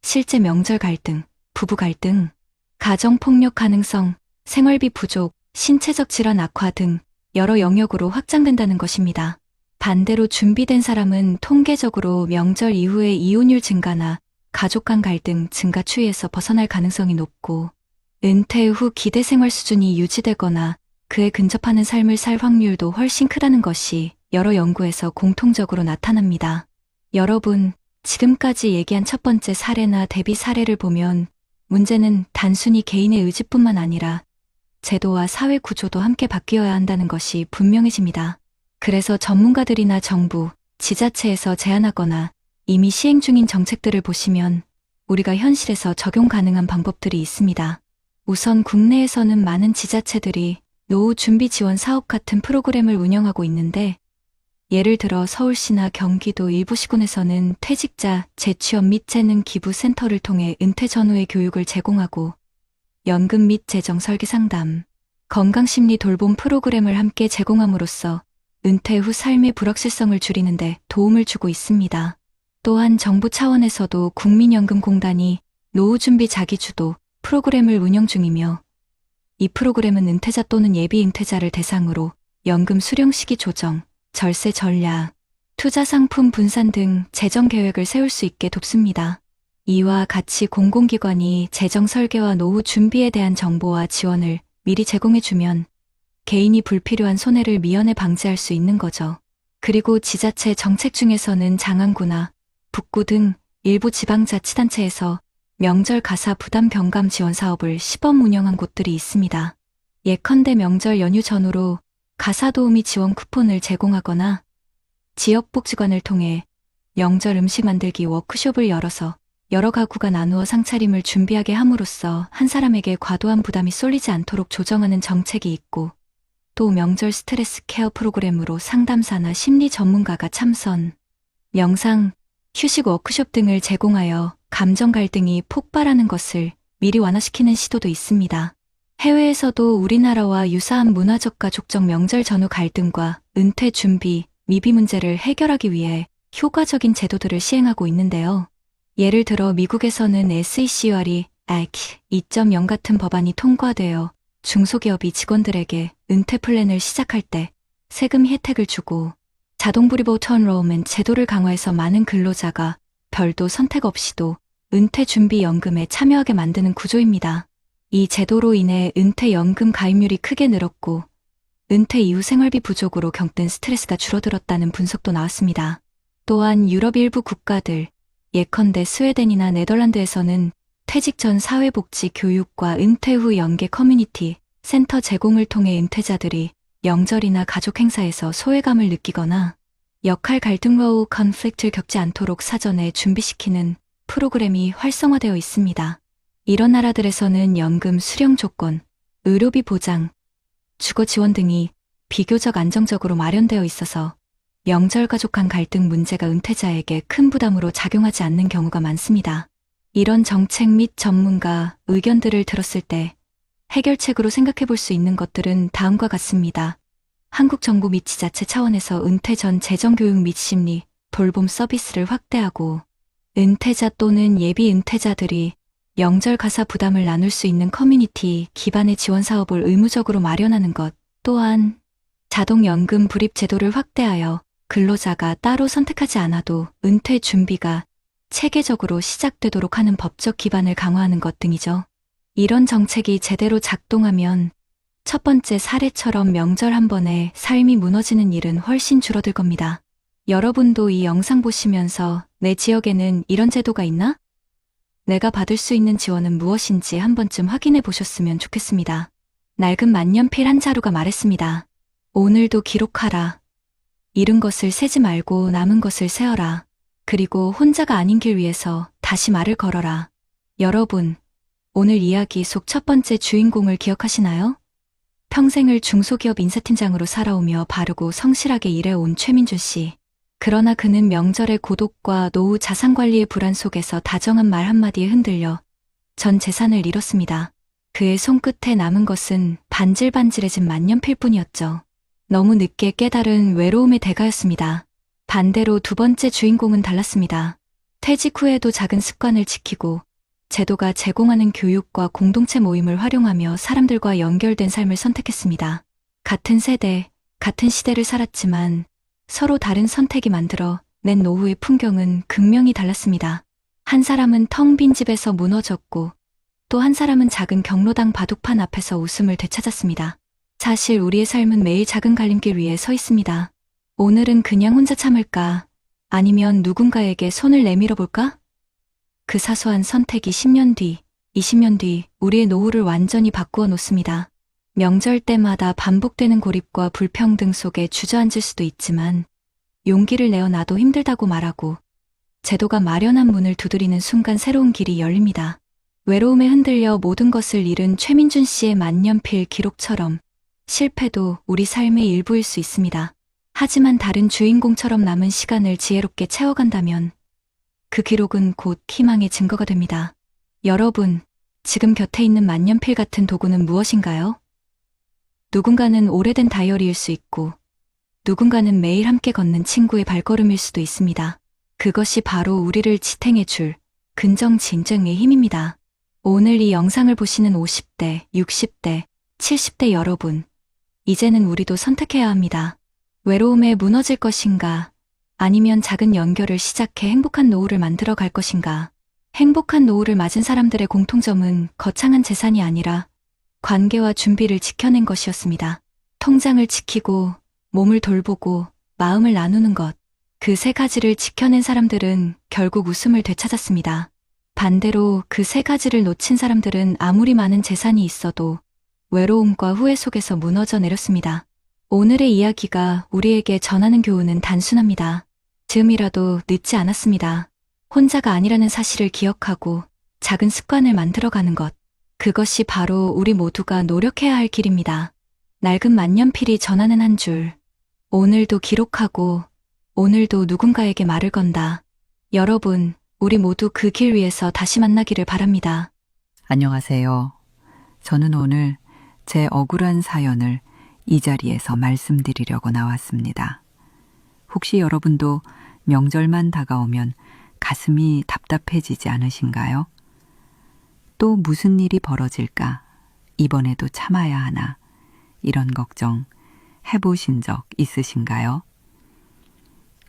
실제 명절 갈등, 부부 갈등, 가정폭력 가능성, 생활비 부족, 신체적 질환 악화 등 여러 영역으로 확장된다는 것입니다. 반대로 준비된 사람은 통계적으로 명절 이후의 이혼율 증가나 가족 간 갈등 증가 추이에서 벗어날 가능성이 높고, 은퇴 후 기대 생활 수준이 유지되거나 그에 근접하는 삶을 살 확률도 훨씬 크다는 것이 여러 연구에서 공통적으로 나타납니다. 여러분, 지금까지 얘기한 첫 번째 사례나 대비 사례를 보면 문제는 단순히 개인의 의지뿐만 아니라 제도와 사회 구조도 함께 바뀌어야 한다는 것이 분명해집니다. 그래서 전문가들이나 정부, 지자체에서 제안하거나 이미 시행 중인 정책들을 보시면 우리가 현실에서 적용 가능한 방법들이 있습니다. 우선 국내에서는 많은 지자체들이 노후 준비 지원 사업 같은 프로그램을 운영하고 있는데, 예를 들어 서울시나 경기도 일부 시군에서는 퇴직자 재취업 및 재능 기부 센터를 통해 은퇴 전후의 교육을 제공하고 연금 및 재정 설계 상담, 건강심리 돌봄 프로그램을 함께 제공함으로써 은퇴 후 삶의 불확실성을 줄이는 데 도움을 주고 있습니다. 또한 정부 차원에서도 국민연금공단이 노후준비 자기주도 프로그램을 운영 중이며, 이 프로그램은 은퇴자 또는 예비 은퇴자를 대상으로 연금 수령 시기 조정, 절세 전략, 투자 상품 분산 등 재정 계획을 세울 수 있게 돕습니다. 이와 같이 공공기관이 재정 설계와 노후 준비에 대한 정보와 지원을 미리 제공해주면 개인이 불필요한 손해를 미연에 방지할 수 있는 거죠. 그리고 지자체 정책 중에서는 장안구나 북구 등 일부 지방자치단체에서 명절 가사 부담 경감 지원 사업을 시범 운영한 곳들이 있습니다. 예컨대 명절 연휴 전후로 가사 도우미 지원 쿠폰을 제공하거나 지역복지관을 통해 명절 음식 만들기 워크숍을 열어서 여러 가구가 나누어 상차림을 준비하게 함으로써 한 사람에게 과도한 부담이 쏠리지 않도록 조정하는 정책이 있고, 또 명절 스트레스 케어 프로그램으로 상담사나 심리 전문가가 참선, 명상, 휴식 워크숍 등을 제공하여 감정 갈등이 폭발하는 것을 미리 완화시키는 시도도 있습니다. 해외에서도 우리나라와 유사한 문화적 가족적 명절 전후 갈등과 은퇴 준비, 미비 문제를 해결하기 위해 효과적인 제도들을 시행하고 있는데요. 예를 들어 미국에서는 SECR이 Act 2.0 같은 법안이 통과되어 중소기업이 직원들에게 은퇴 플랜을 시작할 때 세금 혜택을 주고, 자동 프리보트 엔롤먼트 제도를 강화해서 많은 근로자가 별도 선택 없이도 은퇴 준비 연금에 참여하게 만드는 구조입니다. 이 제도로 인해 은퇴 연금 가입률이 크게 늘었고, 은퇴 이후 생활비 부족으로 겪는 스트레스가 줄어들었다는 분석도 나왔습니다. 또한 유럽 일부 국가들, 예컨대 스웨덴이나 네덜란드에서는 퇴직 전 사회복지 교육과 은퇴 후 연계 커뮤니티, 센터 제공을 통해 은퇴자들이 명절이나 가족 행사에서 소외감을 느끼거나 역할 갈등로 컨플릭트를 겪지 않도록 사전에 준비시키는 프로그램이 활성화되어 있습니다. 이런 나라들에서는 연금 수령 조건, 의료비 보장, 주거 지원 등이 비교적 안정적으로 마련되어 있어서 명절 가족 간 갈등 문제가 은퇴자에게 큰 부담으로 작용하지 않는 경우가 많습니다. 이런 정책 및 전문가 의견들을 들었을 때 해결책으로 생각해 볼 수 있는 것들은 다음과 같습니다. 한국 정부 및 지자체 차원에서 은퇴 전 재정교육 및 심리, 돌봄 서비스를 확대하고 은퇴자 또는 예비 은퇴자들이 명절 가사 부담을 나눌 수 있는 커뮤니티 기반의 지원 사업을 의무적으로 마련하는 것, 또한 자동연금 불입 제도를 확대하여 근로자가 따로 선택하지 않아도 은퇴 준비가 체계적으로 시작되도록 하는 법적 기반을 강화하는 것 등이죠. 이런 정책이 제대로 작동하면 첫 번째 사례처럼 명절 한 번에 삶이 무너지는 일은 훨씬 줄어들 겁니다. 여러분도 이 영상 보시면서 내 지역에는 이런 제도가 있나? 내가 받을 수 있는 지원은 무엇인지 한 번쯤 확인해 보셨으면 좋겠습니다. 낡은 만년필 한 자루가 말했습니다. 오늘도 기록하라. 잃은 것을 세지 말고 남은 것을 세어라. 그리고 혼자가 아닌 길 위에서 다시 말을 걸어라. 여러분, 오늘 이야기 속 첫 번째 주인공을 기억하시나요? 평생을 중소기업 인사팀장으로 살아오며 바르고 성실하게 일해온 최민준 씨. 그러나 그는 명절의 고독과 노후 자산관리의 불안 속에서 다정한 말 한마디에 흔들려 전 재산을 잃었습니다. 그의 손끝에 남은 것은 반질반질해진 만년필뿐이었죠. 너무 늦게 깨달은 외로움의 대가였습니다. 반대로 두 번째 주인공은 달랐습니다. 퇴직 후에도 작은 습관을 지키고 제도가 제공하는 교육과 공동체 모임을 활용하며 사람들과 연결된 삶을 선택했습니다. 같은 세대, 같은 시대를 살았지만 서로 다른 선택이 만들어 낸 노후의 풍경은 극명히 달랐습니다. 한 사람은 텅 빈 집에서 무너졌고 또 한 사람은 작은 경로당 바둑판 앞에서 웃음을 되찾았습니다. 사실 우리의 삶은 매일 작은 갈림길 위에 서 있습니다. 오늘은 그냥 혼자 참을까? 아니면 누군가에게 손을 내밀어 볼까? 그 사소한 선택이 10년 뒤, 20년 뒤 우리의 노후를 완전히 바꾸어 놓습니다. 명절 때마다 반복되는 고립과 불평등 속에 주저앉을 수도 있지만 용기를 내어 나도 힘들다고 말하고 제도가 마련한 문을 두드리는 순간 새로운 길이 열립니다. 외로움에 흔들려 모든 것을 잃은 최민준 씨의 만년필 기록처럼 실패도 우리 삶의 일부일 수 있습니다. 하지만 다른 주인공처럼 남은 시간을 지혜롭게 채워간다면 그 기록은 곧 희망의 증거가 됩니다. 여러분, 지금 곁에 있는 만년필 같은 도구는 무엇인가요? 누군가는 오래된 다이어리일 수 있고 누군가는 매일 함께 걷는 친구의 발걸음일 수도 있습니다. 그것이 바로 우리를 지탱해줄 근정진정의 힘입니다. 오늘 이 영상을 보시는 50대, 60대, 70대 여러분, 이제는 우리도 선택해야 합니다. 외로움에 무너질 것인가? 아니면 작은 연결을 시작해 행복한 노후를 만들어 갈 것인가? 행복한 노후를 맞은 사람들의 공통점은 거창한 재산이 아니라 관계와 준비를 지켜낸 것이었습니다. 통장을 지키고, 몸을 돌보고, 마음을 나누는 것. 그 세 가지를 지켜낸 사람들은 결국 웃음을 되찾았습니다. 반대로 그 세 가지를 놓친 사람들은 아무리 많은 재산이 있어도 외로움과 후회 속에서 무너져 내렸습니다. 오늘의 이야기가 우리에게 전하는 교훈은 단순합니다. 지금이라도 늦지 않았습니다. 혼자가 아니라는 사실을 기억하고 작은 습관을 만들어가는 것. 그것이 바로 우리 모두가 노력해야 할 길입니다. 낡은 만년필이 전하는 한 줄. 오늘도 기록하고 오늘도 누군가에게 말을 건다. 여러분, 우리 모두 그 길 위에서 다시 만나기를 바랍니다. 안녕하세요. 저는 오늘 제 억울한 사연을 이 자리에서 말씀드리려고 나왔습니다. 혹시 여러분도 명절만 다가오면 가슴이 답답해지지 않으신가요? 또 무슨 일이 벌어질까? 이번에도 참아야 하나? 이런 걱정 해보신 적 있으신가요?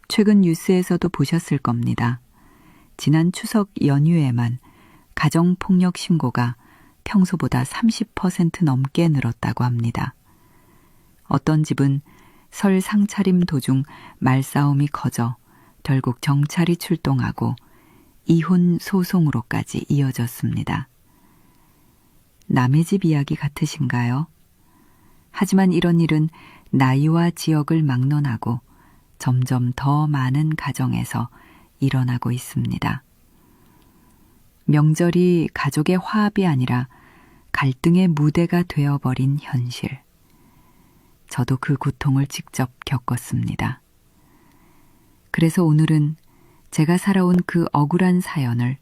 최근 뉴스에서도 보셨을 겁니다. 지난 추석 연휴에만 가정폭력 신고가 평소보다 30% 넘게 늘었다고 합니다. 어떤 집은 설 상차림 도중 말싸움이 커져 결국 경찰이 출동하고 이혼 소송으로까지 이어졌습니다. 남의 집 이야기 같으신가요? 하지만 이런 일은 나이와 지역을 막론하고 점점 더 많은 가정에서 일어나고 있습니다. 명절이 가족의 화합이 아니라 갈등의 무대가 되어버린 현실. 저도 그 고통을 직접 겪었습니다. 그래서 오늘은 제가 살아온 그 억울한 사연을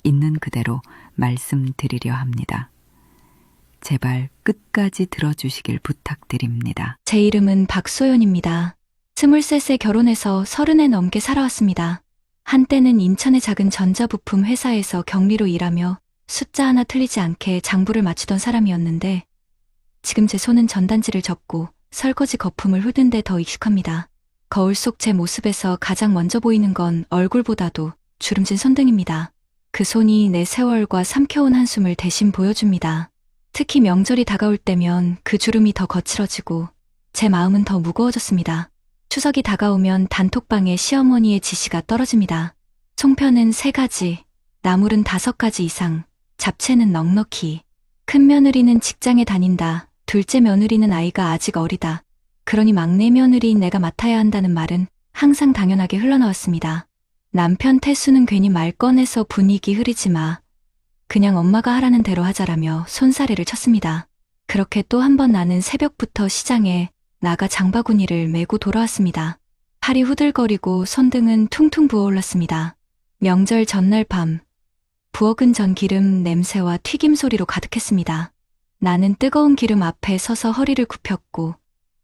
있는 그대로 말씀드리려 합니다. 제발 끝까지 들어주시길 부탁드립니다. 제 이름은 박소연입니다. 23세 결혼해서 30에 넘게 살아왔습니다. 한때는 인천의 작은 전자부품 회사에서 경리로 일하며 숫자 하나 틀리지 않게 장부를 맞추던 사람이었는데 지금 제 손은 전단지를 접고 설거지 거품을 훑는 데 더 익숙합니다. 거울 속 제 모습에서 가장 먼저 보이는 건 얼굴보다도 주름진 손등입니다. 그 손이 내 세월과 삼켜온 한숨을 대신 보여줍니다. 특히 명절이 다가올 때면 그 주름이 더 거칠어지고 제 마음은 더 무거워졌습니다. 추석이 다가오면 단톡방에 시어머니의 지시가 떨어집니다. 송편은 3가지, 나물은 5가지 이상, 잡채는 넉넉히. 큰 며느리는 직장에 다닌다. 둘째 며느리는 아이가 아직 어리다. 그러니 막내 며느리인 내가 맡아야 한다는 말은 항상 당연하게 흘러나왔습니다. 남편 태수는 괜히 말 꺼내서 분위기 흐리지 마. 그냥 엄마가 하라는 대로 하자라며 손사래를 쳤습니다. 그렇게 또 한 번 나는 새벽부터 시장에 나가 장바구니를 메고 돌아왔습니다. 팔이 후들거리고 손등은 퉁퉁 부어올랐습니다. 명절 전날 밤, 부엌은 전기름 냄새와 튀김 소리로 가득했습니다. 나는 뜨거운 기름 앞에 서서 허리를 굽혔고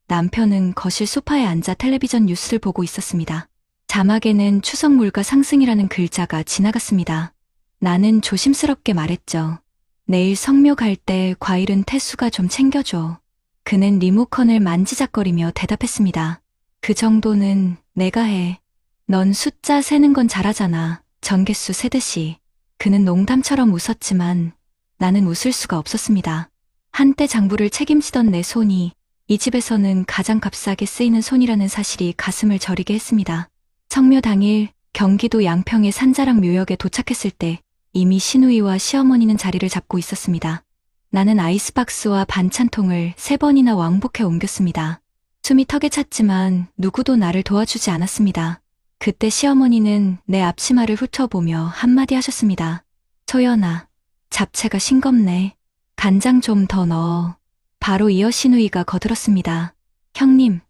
남편은 거실 소파에 앉아 텔레비전 뉴스를 보고 있었습니다. 자막에는 추석 물가 상승이라는 글자가 지나갔습니다. 나는 조심스럽게 말했죠. 내일 성묘 갈 때 과일은 태수가 좀 챙겨줘. 그는 리모컨을 만지작거리며 대답했습니다. 그 정도는 내가 해. 넌 숫자 세는 건 잘하잖아. 전개수 세듯이. 그는 농담처럼 웃었지만 나는 웃을 수가 없었습니다. 한때 장부를 책임지던 내 손이 이 집에서는 가장 값싸게 쓰이는 손이라는 사실이 가슴을 저리게 했습니다. 성묘 당일 경기도 양평의 산자락 묘역에 도착했을 때 이미 시누이와 시어머니는 자리를 잡고 있었습니다. 나는 아이스박스와 반찬통을 3번이나 왕복해 옮겼습니다. 숨이 턱에 찼지만 누구도 나를 도와주지 않았습니다. 그때 시어머니는 내 앞치마를 훑어보며 한마디 하셨습니다. 소연아, 잡채가 싱겁네. 간장 좀 더 넣어. 바로 이어 시누이가 거들었습니다. 형님,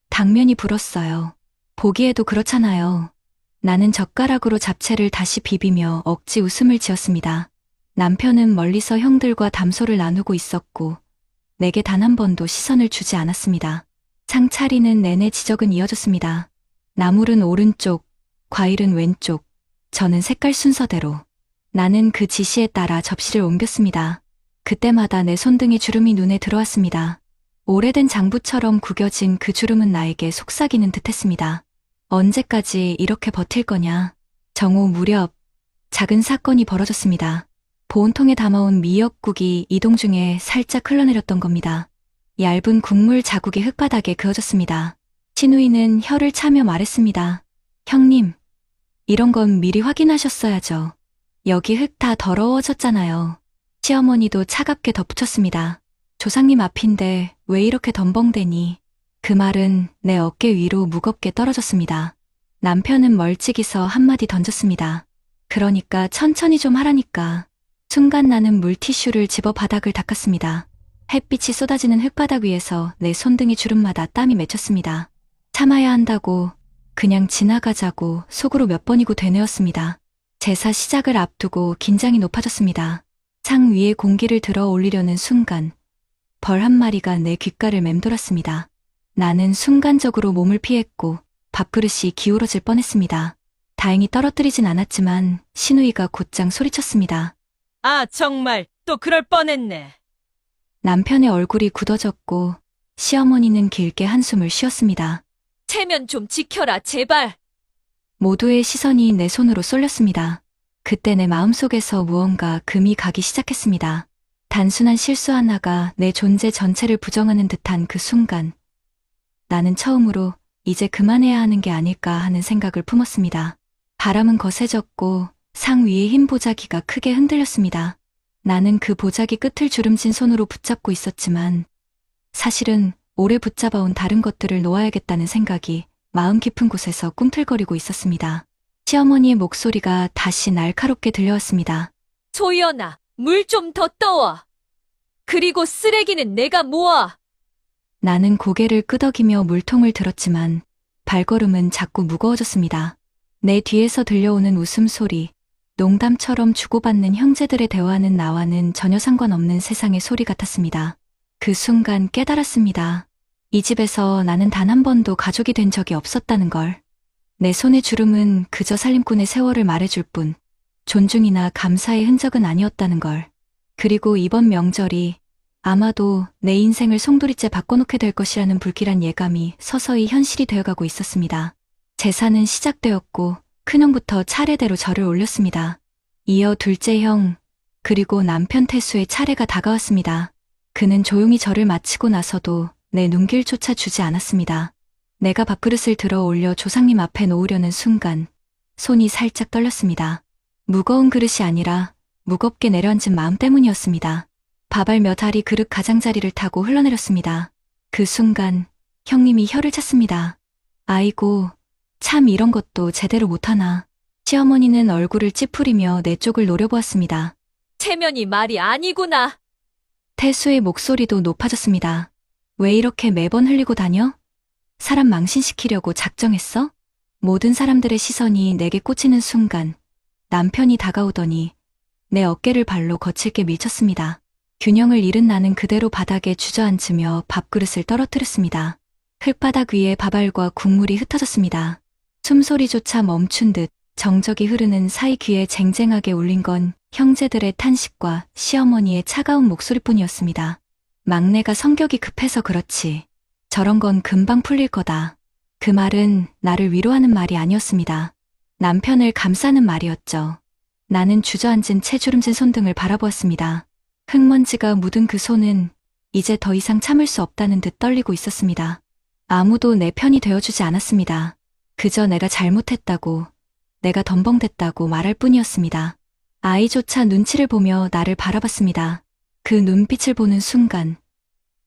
당면이 불었어요. 보기에도 그렇잖아요. 나는 젓가락으로 잡채를 다시 비비며 억지 웃음을 지었습니다. 남편은 멀리서 형들과 담소를 나누고 있었고 내게 단 한 번도 시선을 주지 않았습니다. 상 차리는 내내 지적은 이어졌습니다. 나물은 오른쪽, 과일은 왼쪽, 저는 색깔 순서대로. 나는 그 지시에 따라 접시를 옮겼습니다. 그때마다 내 손등에 주름이 눈에 들어왔습니다. 오래된 장부처럼 구겨진 그 주름은 나에게 속삭이는 듯했습니다. 언제까지 이렇게 버틸 거냐. 정오 무렵 작은 사건이 벌어졌습니다. 보온통에 담아온 미역국이 이동 중에 살짝 흘러내렸던 겁니다. 얇은 국물 자국이 흙바닥에 그어졌습니다. 시누이는 혀를 차며 말했습니다. 형님, 이런 건 미리 확인하셨어야죠. 여기 흙 다 더러워졌잖아요. 시어머니도 차갑게 덧붙였습니다. 조상님 앞인데 왜 이렇게 덤벙대니? 그 말은 내 어깨 위로 무겁게 떨어졌습니다. 남편은 멀찍이서 한마디 던졌습니다. 그러니까 천천히 좀 하라니까. 순간 나는 물티슈를 집어 바닥을 닦았습니다. 햇빛이 쏟아지는 흙바닥 위에서 내 손등의 주름마다 땀이 맺혔습니다. 참아야 한다고, 그냥 지나가자고 속으로 몇 번이고 되뇌었습니다. 제사 시작을 앞두고 긴장이 높아졌습니다. 상 위에 공기를 들어 올리려는 순간 벌 한 마리가 내 귓가를 맴돌았습니다. 나는 순간적으로 몸을 피했고 밥그릇이 기울어질 뻔했습니다. 다행히 떨어뜨리진 않았지만 시누이가 곧장 소리쳤습니다. 아, 정말 또 그럴 뻔했네. 남편의 얼굴이 굳어졌고 시어머니는 길게 한숨을 쉬었습니다. 체면 좀 지켜라, 제발. 모두의 시선이 내 손으로 쏠렸습니다. 그때 내 마음속에서 무언가 금이 가기 시작했습니다. 단순한 실수 하나가 내 존재 전체를 부정하는 듯한 그 순간, 나는 처음으로 이제 그만해야 하는 게 아닐까 하는 생각을 품었습니다. 바람은 거세졌고 상 위의 흰 보자기가 크게 흔들렸습니다. 나는 그 보자기 끝을 주름진 손으로 붙잡고 있었지만 사실은 오래 붙잡아온 다른 것들을 놓아야겠다는 생각이 마음 깊은 곳에서 꿈틀거리고 있었습니다. 시어머니의 목소리가 다시 날카롭게 들려왔습니다. 소연아, 물 좀 더 떠와. 그리고 쓰레기는 내가 모아. 나는 고개를 끄덕이며 물통을 들었지만 발걸음은 자꾸 무거워졌습니다. 내 뒤에서 들려오는 웃음소리, 농담처럼 주고받는 형제들의 대화는 나와는 전혀 상관없는 세상의 소리 같았습니다. 그 순간 깨달았습니다. 이 집에서 나는 단 한 번도 가족이 된 적이 없었다는 걸. 내 손의 주름은 그저 살림꾼의 세월을 말해줄 뿐 존중이나 감사의 흔적은 아니었다는 걸. 그리고 이번 명절이 아마도 내 인생을 송두리째 바꿔놓게 될 것이라는 불길한 예감이 서서히 현실이 되어가고 있었습니다. 제사는 시작되었고 큰형부터 차례대로 절을 올렸습니다. 이어 둘째 형, 그리고 남편 태수의 차례가 다가왔습니다. 그는 조용히 절을 마치고 나서도 내 눈길조차 주지 않았습니다. 내가 밥그릇을 들어 올려 조상님 앞에 놓으려는 순간 손이 살짝 떨렸습니다. 무거운 그릇이 아니라 무겁게 내려앉은 마음 때문이었습니다. 밥알 몇 알이 그릇 가장자리를 타고 흘러내렸습니다. 그 순간 형님이 혀를 찼습니다. 아이고, 참 이런 것도 제대로 못하나. 시어머니는 얼굴을 찌푸리며 내 쪽을 노려보았습니다. 체면이 말이 아니구나. 태수의 목소리도 높아졌습니다. 왜 이렇게 매번 흘리고 다녀? 사람 망신시키려고 작정했어? 모든 사람들의 시선이 내게 꽂히는 순간 남편이 다가오더니 내 어깨를 발로 거칠게 밀쳤습니다. 균형을 잃은 나는 그대로 바닥에 주저앉으며 밥그릇을 떨어뜨렸습니다. 흙바닥 위에 밥알과 국물이 흩어졌습니다. 숨소리조차 멈춘 듯 정적이 흐르는 사이 귀에 쟁쟁하게 울린 건 형제들의 탄식과 시어머니의 차가운 목소리뿐이었습니다. 막내가 성격이 급해서 그렇지. 저런 건 금방 풀릴 거다. 그 말은 나를 위로하는 말이 아니었습니다. 남편을 감싸는 말이었죠. 나는 주저앉은 채 주름진 손등을 바라보았습니다. 흙먼지가 묻은 그 손은 이제 더 이상 참을 수 없다는 듯 떨리고 있었습니다. 아무도 내 편이 되어주지 않았습니다. 그저 내가 잘못했다고, 내가 덤벙댔다고 말할 뿐이었습니다. 아이조차 눈치를 보며 나를 바라봤습니다. 그 눈빛을 보는 순간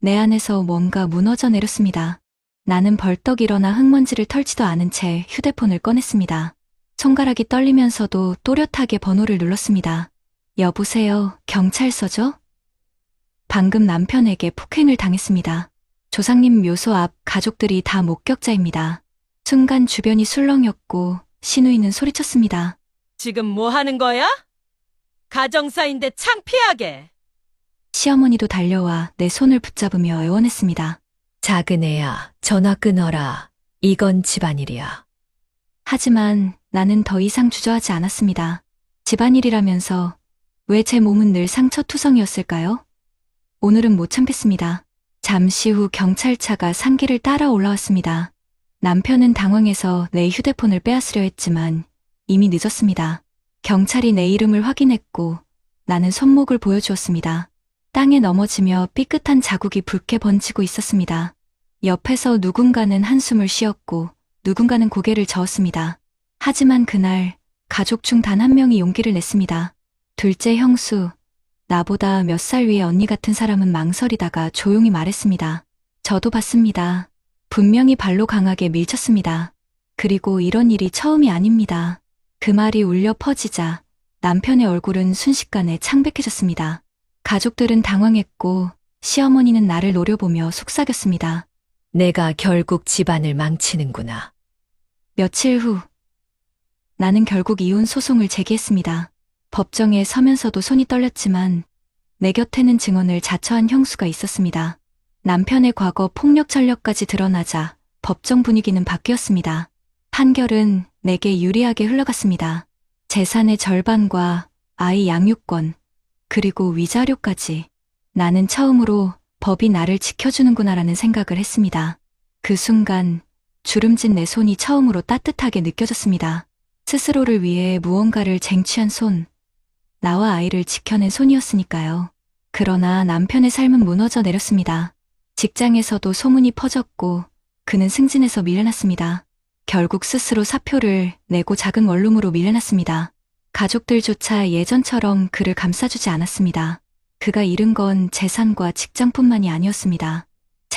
내 안에서 뭔가 무너져 내렸습니다. 나는 벌떡 일어나 흙먼지를 털지도 않은 채 휴대폰을 꺼냈습니다. 손가락이 떨리면서도 또렷하게 번호를 눌렀습니다. 여보세요, 경찰서죠? 방금 남편에게 폭행을 당했습니다. 조상님 묘소 앞 가족들이 다 목격자입니다. 순간 주변이 술렁였고 시누이는 소리쳤습니다. 지금 뭐 하는 거야? 가정사인데 창피하게. 시어머니도 달려와 내 손을 붙잡으며 애원했습니다. 작은 애야, 전화 끊어라. 이건 집안일이야. 하지만 나는 더 이상 주저하지 않았습니다. 집안일이라면서 왜 제 몸은 늘 상처투성이었을까요? 오늘은 못 참겠습니다. 잠시 후 경찰차가 산길을 따라 올라왔습니다. 남편은 당황해서 내 휴대폰을 빼앗으려 했지만 이미 늦었습니다. 경찰이 내 이름을 확인했고 나는 손목을 보여주었습니다. 땅에 넘어지며 삐끗한 자국이 붉게 번지고 있었습니다. 옆에서 누군가는 한숨을 쉬었고 누군가는 고개를 저었습니다. 하지만 그날 가족 중 단 한 명이 용기를 냈습니다. 둘째 형수, 나보다 몇 살 위의 언니 같은 사람은 망설이다가 조용히 말했습니다. 저도 봤습니다. 분명히 발로 강하게 밀쳤습니다. 그리고 이런 일이 처음이 아닙니다. 그 말이 울려 퍼지자 남편의 얼굴은 순식간에 창백해졌습니다. 가족들은 당황했고 시어머니는 나를 노려보며 속삭였습니다. 내가 결국 집안을 망치는구나. 며칠 후 나는 결국 이혼 소송을 제기했습니다. 법정에 서면서도 손이 떨렸지만 내 곁에는 증언을 자처한 형수가 있었습니다. 남편의 과거 폭력 전력까지 드러나자 법정 분위기는 바뀌었습니다. 판결은 내게 유리하게 흘러갔습니다. 재산의 절반과 아이 양육권, 그리고 위자료까지. 나는 처음으로 법이 나를 지켜주는구나라는 생각을 했습니다. 그 순간 주름진 내 손이 처음으로 따뜻하게 느껴졌습니다. 스스로를 위해 무언가를 쟁취한 손, 나와 아이를 지켜낸 손이었으니까요. 그러나 남편의 삶은 무너져 내렸습니다. 직장에서도 소문이 퍼졌고 그는 승진해서 밀려났습니다. 결국 스스로 사표를 내고 작은 원룸으로 밀려났습니다. 가족들조차 예전처럼 그를 감싸주지 않았습니다. 그가 잃은 건 재산과 직장뿐만이 아니었습니다.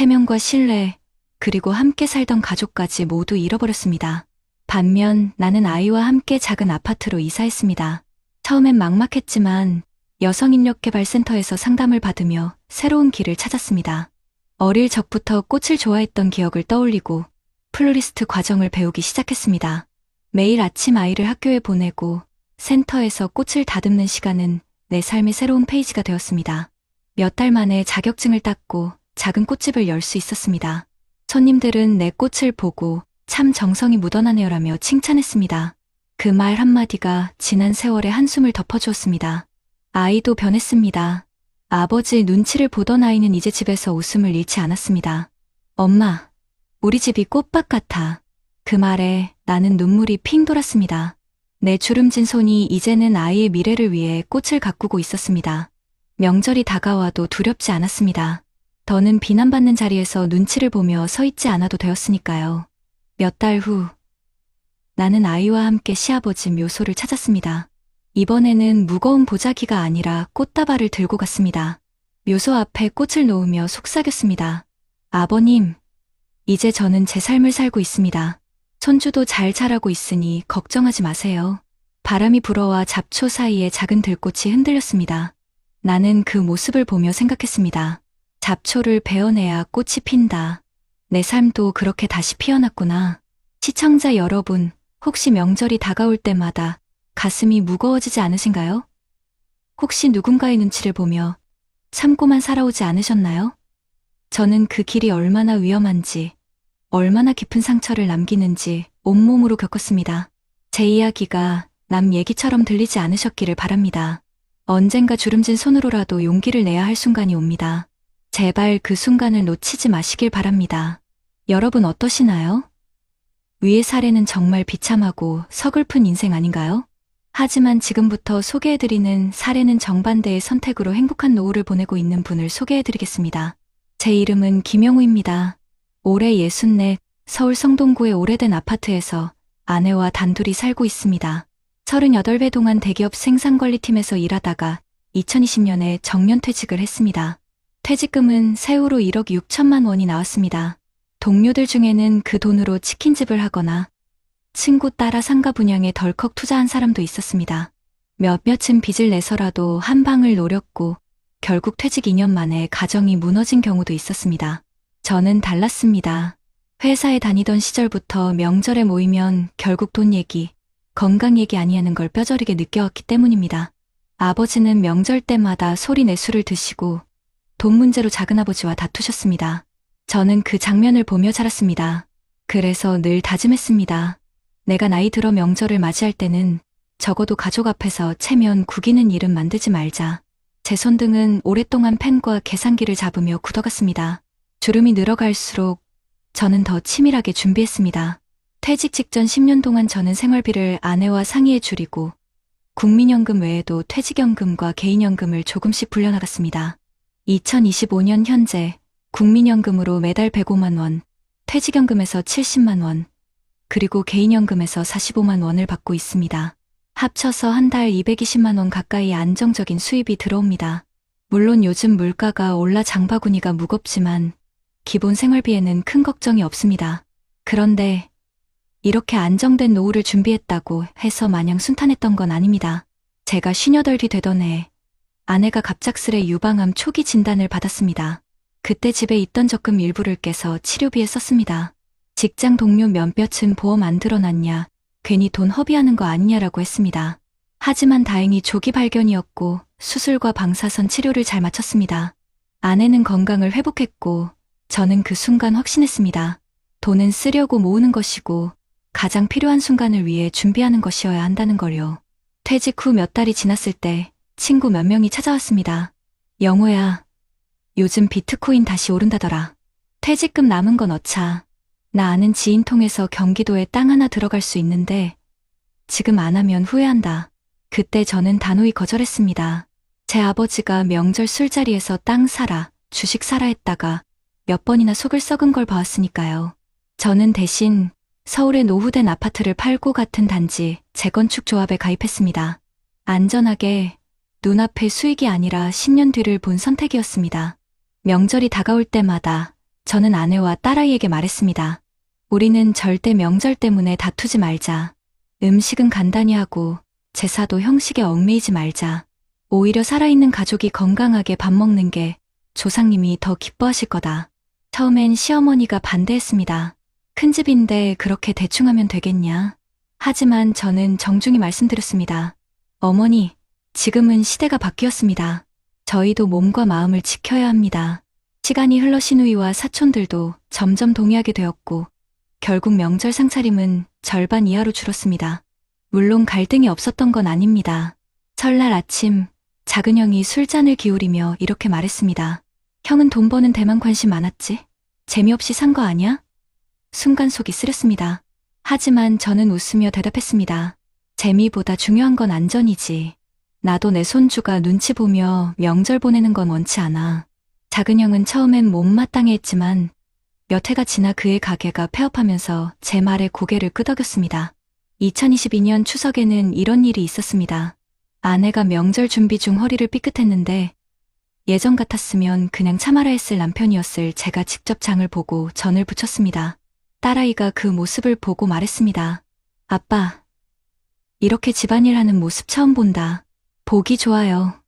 체면과 신뢰, 그리고 함께 살던 가족까지 모두 잃어버렸습니다. 반면 나는 아이와 함께 작은 아파트로 이사했습니다. 처음엔 막막했지만 여성인력개발센터에서 상담을 받으며 새로운 길을 찾았습니다. 어릴 적부터 꽃을 좋아했던 기억을 떠올리고 플로리스트 과정을 배우기 시작했습니다. 매일 아침 아이를 학교에 보내고 센터에서 꽃을 다듬는 시간은 내 삶의 새로운 페이지가 되었습니다. 몇 달 만에 자격증을 땄고 작은 꽃집을 열 수 있었습니다. 손님들은 내 꽃을 보고 참 정성이 묻어나네요라며 칭찬했습니다. 그 말 한마디가 지난 세월의 한숨을 덮어주었습니다. 아이도 변했습니다. 아버지 눈치를 보던 아이는 이제 집에서 웃음을 잃지 않았습니다. 엄마, 우리 집이 꽃밭 같아. 그 말에 나는 눈물이 핑 돌았습니다. 내 주름진 손이 이제는 아이의 미래를 위해 꽃을 가꾸고 있었습니다. 명절이 다가와도 두렵지 않았습니다. 더는 비난받는 자리에서 눈치를 보며 서 있지 않아도 되었으니까요. 몇 달 후, 나는 아이와 함께 시아버지 묘소를 찾았습니다. 이번에는 무거운 보자기가 아니라 꽃다발을 들고 갔습니다. 묘소 앞에 꽃을 놓으며 속삭였습니다. 아버님, 이제 저는 제 삶을 살고 있습니다. 손주도 잘 자라고 있으니 걱정하지 마세요. 바람이 불어와 잡초 사이에 작은 들꽃이 흔들렸습니다. 나는 그 모습을 보며 생각했습니다. 잡초를 베어내야 꽃이 핀다. 내 삶도 그렇게 다시 피어났구나. 시청자 여러분, 혹시 명절이 다가올 때마다 가슴이 무거워지지 않으신가요? 혹시 누군가의 눈치를 보며 참고만 살아오지 않으셨나요? 저는 그 길이 얼마나 위험한지, 얼마나 깊은 상처를 남기는지 온몸으로 겪었습니다. 제 이야기가 남 얘기처럼 들리지 않으셨기를 바랍니다. 언젠가 주름진 손으로라도 용기를 내야 할 순간이 옵니다. 제발 그 순간을 놓치지 마시길 바랍니다. 여러분 어떠시나요? 위의 사례는 정말 비참하고 서글픈 인생 아닌가요? 하지만 지금부터 소개해드리는 사례는 정반대의 선택으로 행복한 노후를 보내고 있는 분을 소개해드리겠습니다. 제 이름은 김영우입니다. 올해 64, 서울 성동구의 오래된 아파트에서 아내와 단둘이 살고 있습니다. 38배 동안 대기업 생산관리팀에서 일하다가 2020년에 정년퇴직을 했습니다. 퇴직금은 세후로 1억 6천만 원이 나왔습니다. 동료들 중에는 그 돈으로 치킨집을 하거나 친구 따라 상가 분양에 덜컥 투자한 사람도 있었습니다. 몇몇은 빚을 내서라도 한 방을 노렸고 결국 퇴직 2년 만에 가정이 무너진 경우도 있었습니다. 저는 달랐습니다. 회사에 다니던 시절부터 명절에 모이면 결국 돈 얘기, 건강 얘기 아니하는 걸 뼈저리게 느껴왔기 때문입니다. 아버지는 명절 때마다 소리 내술을 드시고 돈 문제로 작은아버지와 다투셨습니다. 저는 그 장면을 보며 자랐습니다. 그래서 늘 다짐했습니다. 내가 나이 들어 명절을 맞이할 때는 적어도 가족 앞에서 체면 구기는 일은 만들지 말자. 제 손등은 오랫동안 펜과 계산기를 잡으며 굳어갔습니다. 주름이 늘어갈수록 저는 더 치밀하게 준비했습니다. 퇴직 직전 10년 동안 저는 생활비를 아내와 상의해 줄이고 국민연금 외에도 퇴직연금과 개인연금을 조금씩 불려나갔습니다. 2025년 현재 국민연금으로 매달 105만 원, 퇴직연금에서 70만 원, 그리고 개인연금에서 45만 원을 받고 있습니다. 합쳐서 한 달 220만 원 가까이 안정적인 수입이 들어옵니다. 물론 요즘 물가가 올라 장바구니가 무겁지만 기본 생활비에는 큰 걱정이 없습니다. 그런데 이렇게 안정된 노후를 준비했다고 해서 마냥 순탄했던 건 아닙니다. 제가 58이 되던 해 아내가 갑작스레 유방암 초기 진단을 받았습니다. 그때 집에 있던 적금 일부를 깨서 치료비에 썼습니다. 직장 동료 몇몇은 보험 안 들어놨냐, 괜히 돈 허비하는 거 아니냐라고 했습니다. 하지만 다행히 조기 발견이었고 수술과 방사선 치료를 잘 마쳤습니다. 아내는 건강을 회복했고 저는 그 순간 확신했습니다. 돈은 쓰려고 모으는 것이고 가장 필요한 순간을 위해 준비하는 것이어야 한다는 걸요. 퇴직 후 몇 달이 지났을 때 친구 몇 명이 찾아왔습니다. 영호야, 요즘 비트코인 다시 오른다더라. 퇴직금 남은 건 어차. 나 아는 지인 통해서 경기도에 땅 하나 들어갈 수 있는데 지금 안 하면 후회한다. 그때 저는 단호히 거절했습니다. 제 아버지가 명절 술자리에서 땅 사라, 주식 사라 했다가 몇 번이나 속을 썩은 걸 봐왔으니까요. 저는 대신 서울의 노후된 아파트를 팔고 같은 단지 재건축 조합에 가입했습니다. 안전하게 눈앞의 수익이 아니라 10년 뒤를 본 선택이었습니다. 명절이 다가올 때마다 저는 아내와 딸아이에게 말했습니다. 우리는 절대 명절 때문에 다투지 말자. 음식은 간단히 하고 제사도 형식에 얽매이지 말자. 오히려 살아있는 가족이 건강하게 밥 먹는 게 조상님이 더 기뻐하실 거다. 처음엔 시어머니가 반대했습니다. 큰 집인데 그렇게 대충 하면 되겠냐. 하지만 저는 정중히 말씀드렸습니다. 어머니, 지금은 시대가 바뀌었습니다. 저희도 몸과 마음을 지켜야 합니다. 시간이 흘러 시누이와 사촌들도 점점 동의하게 되었고 결국 명절 상차림은 절반 이하로 줄었습니다. 물론 갈등이 없었던 건 아닙니다. 설날 아침 작은 형이 술잔을 기울이며 이렇게 말했습니다. 형은 돈 버는 데만 관심 많았지? 재미없이 산 거 아냐? 순간 속이 쓰렸습니다. 하지만 저는 웃으며 대답했습니다. 재미보다 중요한 건 안전이지. 나도 내 손주가 눈치 보며 명절 보내는 건 원치 않아. 작은 형은 처음엔 못마땅해 했지만 몇 해가 지나 그의 가게가 폐업하면서 제 말에 고개를 끄덕였습니다. 2022년 추석에는 이런 일이 있었습니다. 아내가 명절 준비 중 허리를 삐끗했는데 예전 같았으면 그냥 참아라 했을 남편이었을 제가 직접 장을 보고 전을 부쳤습니다. 딸아이가 그 모습을 보고 말했습니다. 아빠, 이렇게 집안일 하는 모습 처음 본다. 보기 좋아요.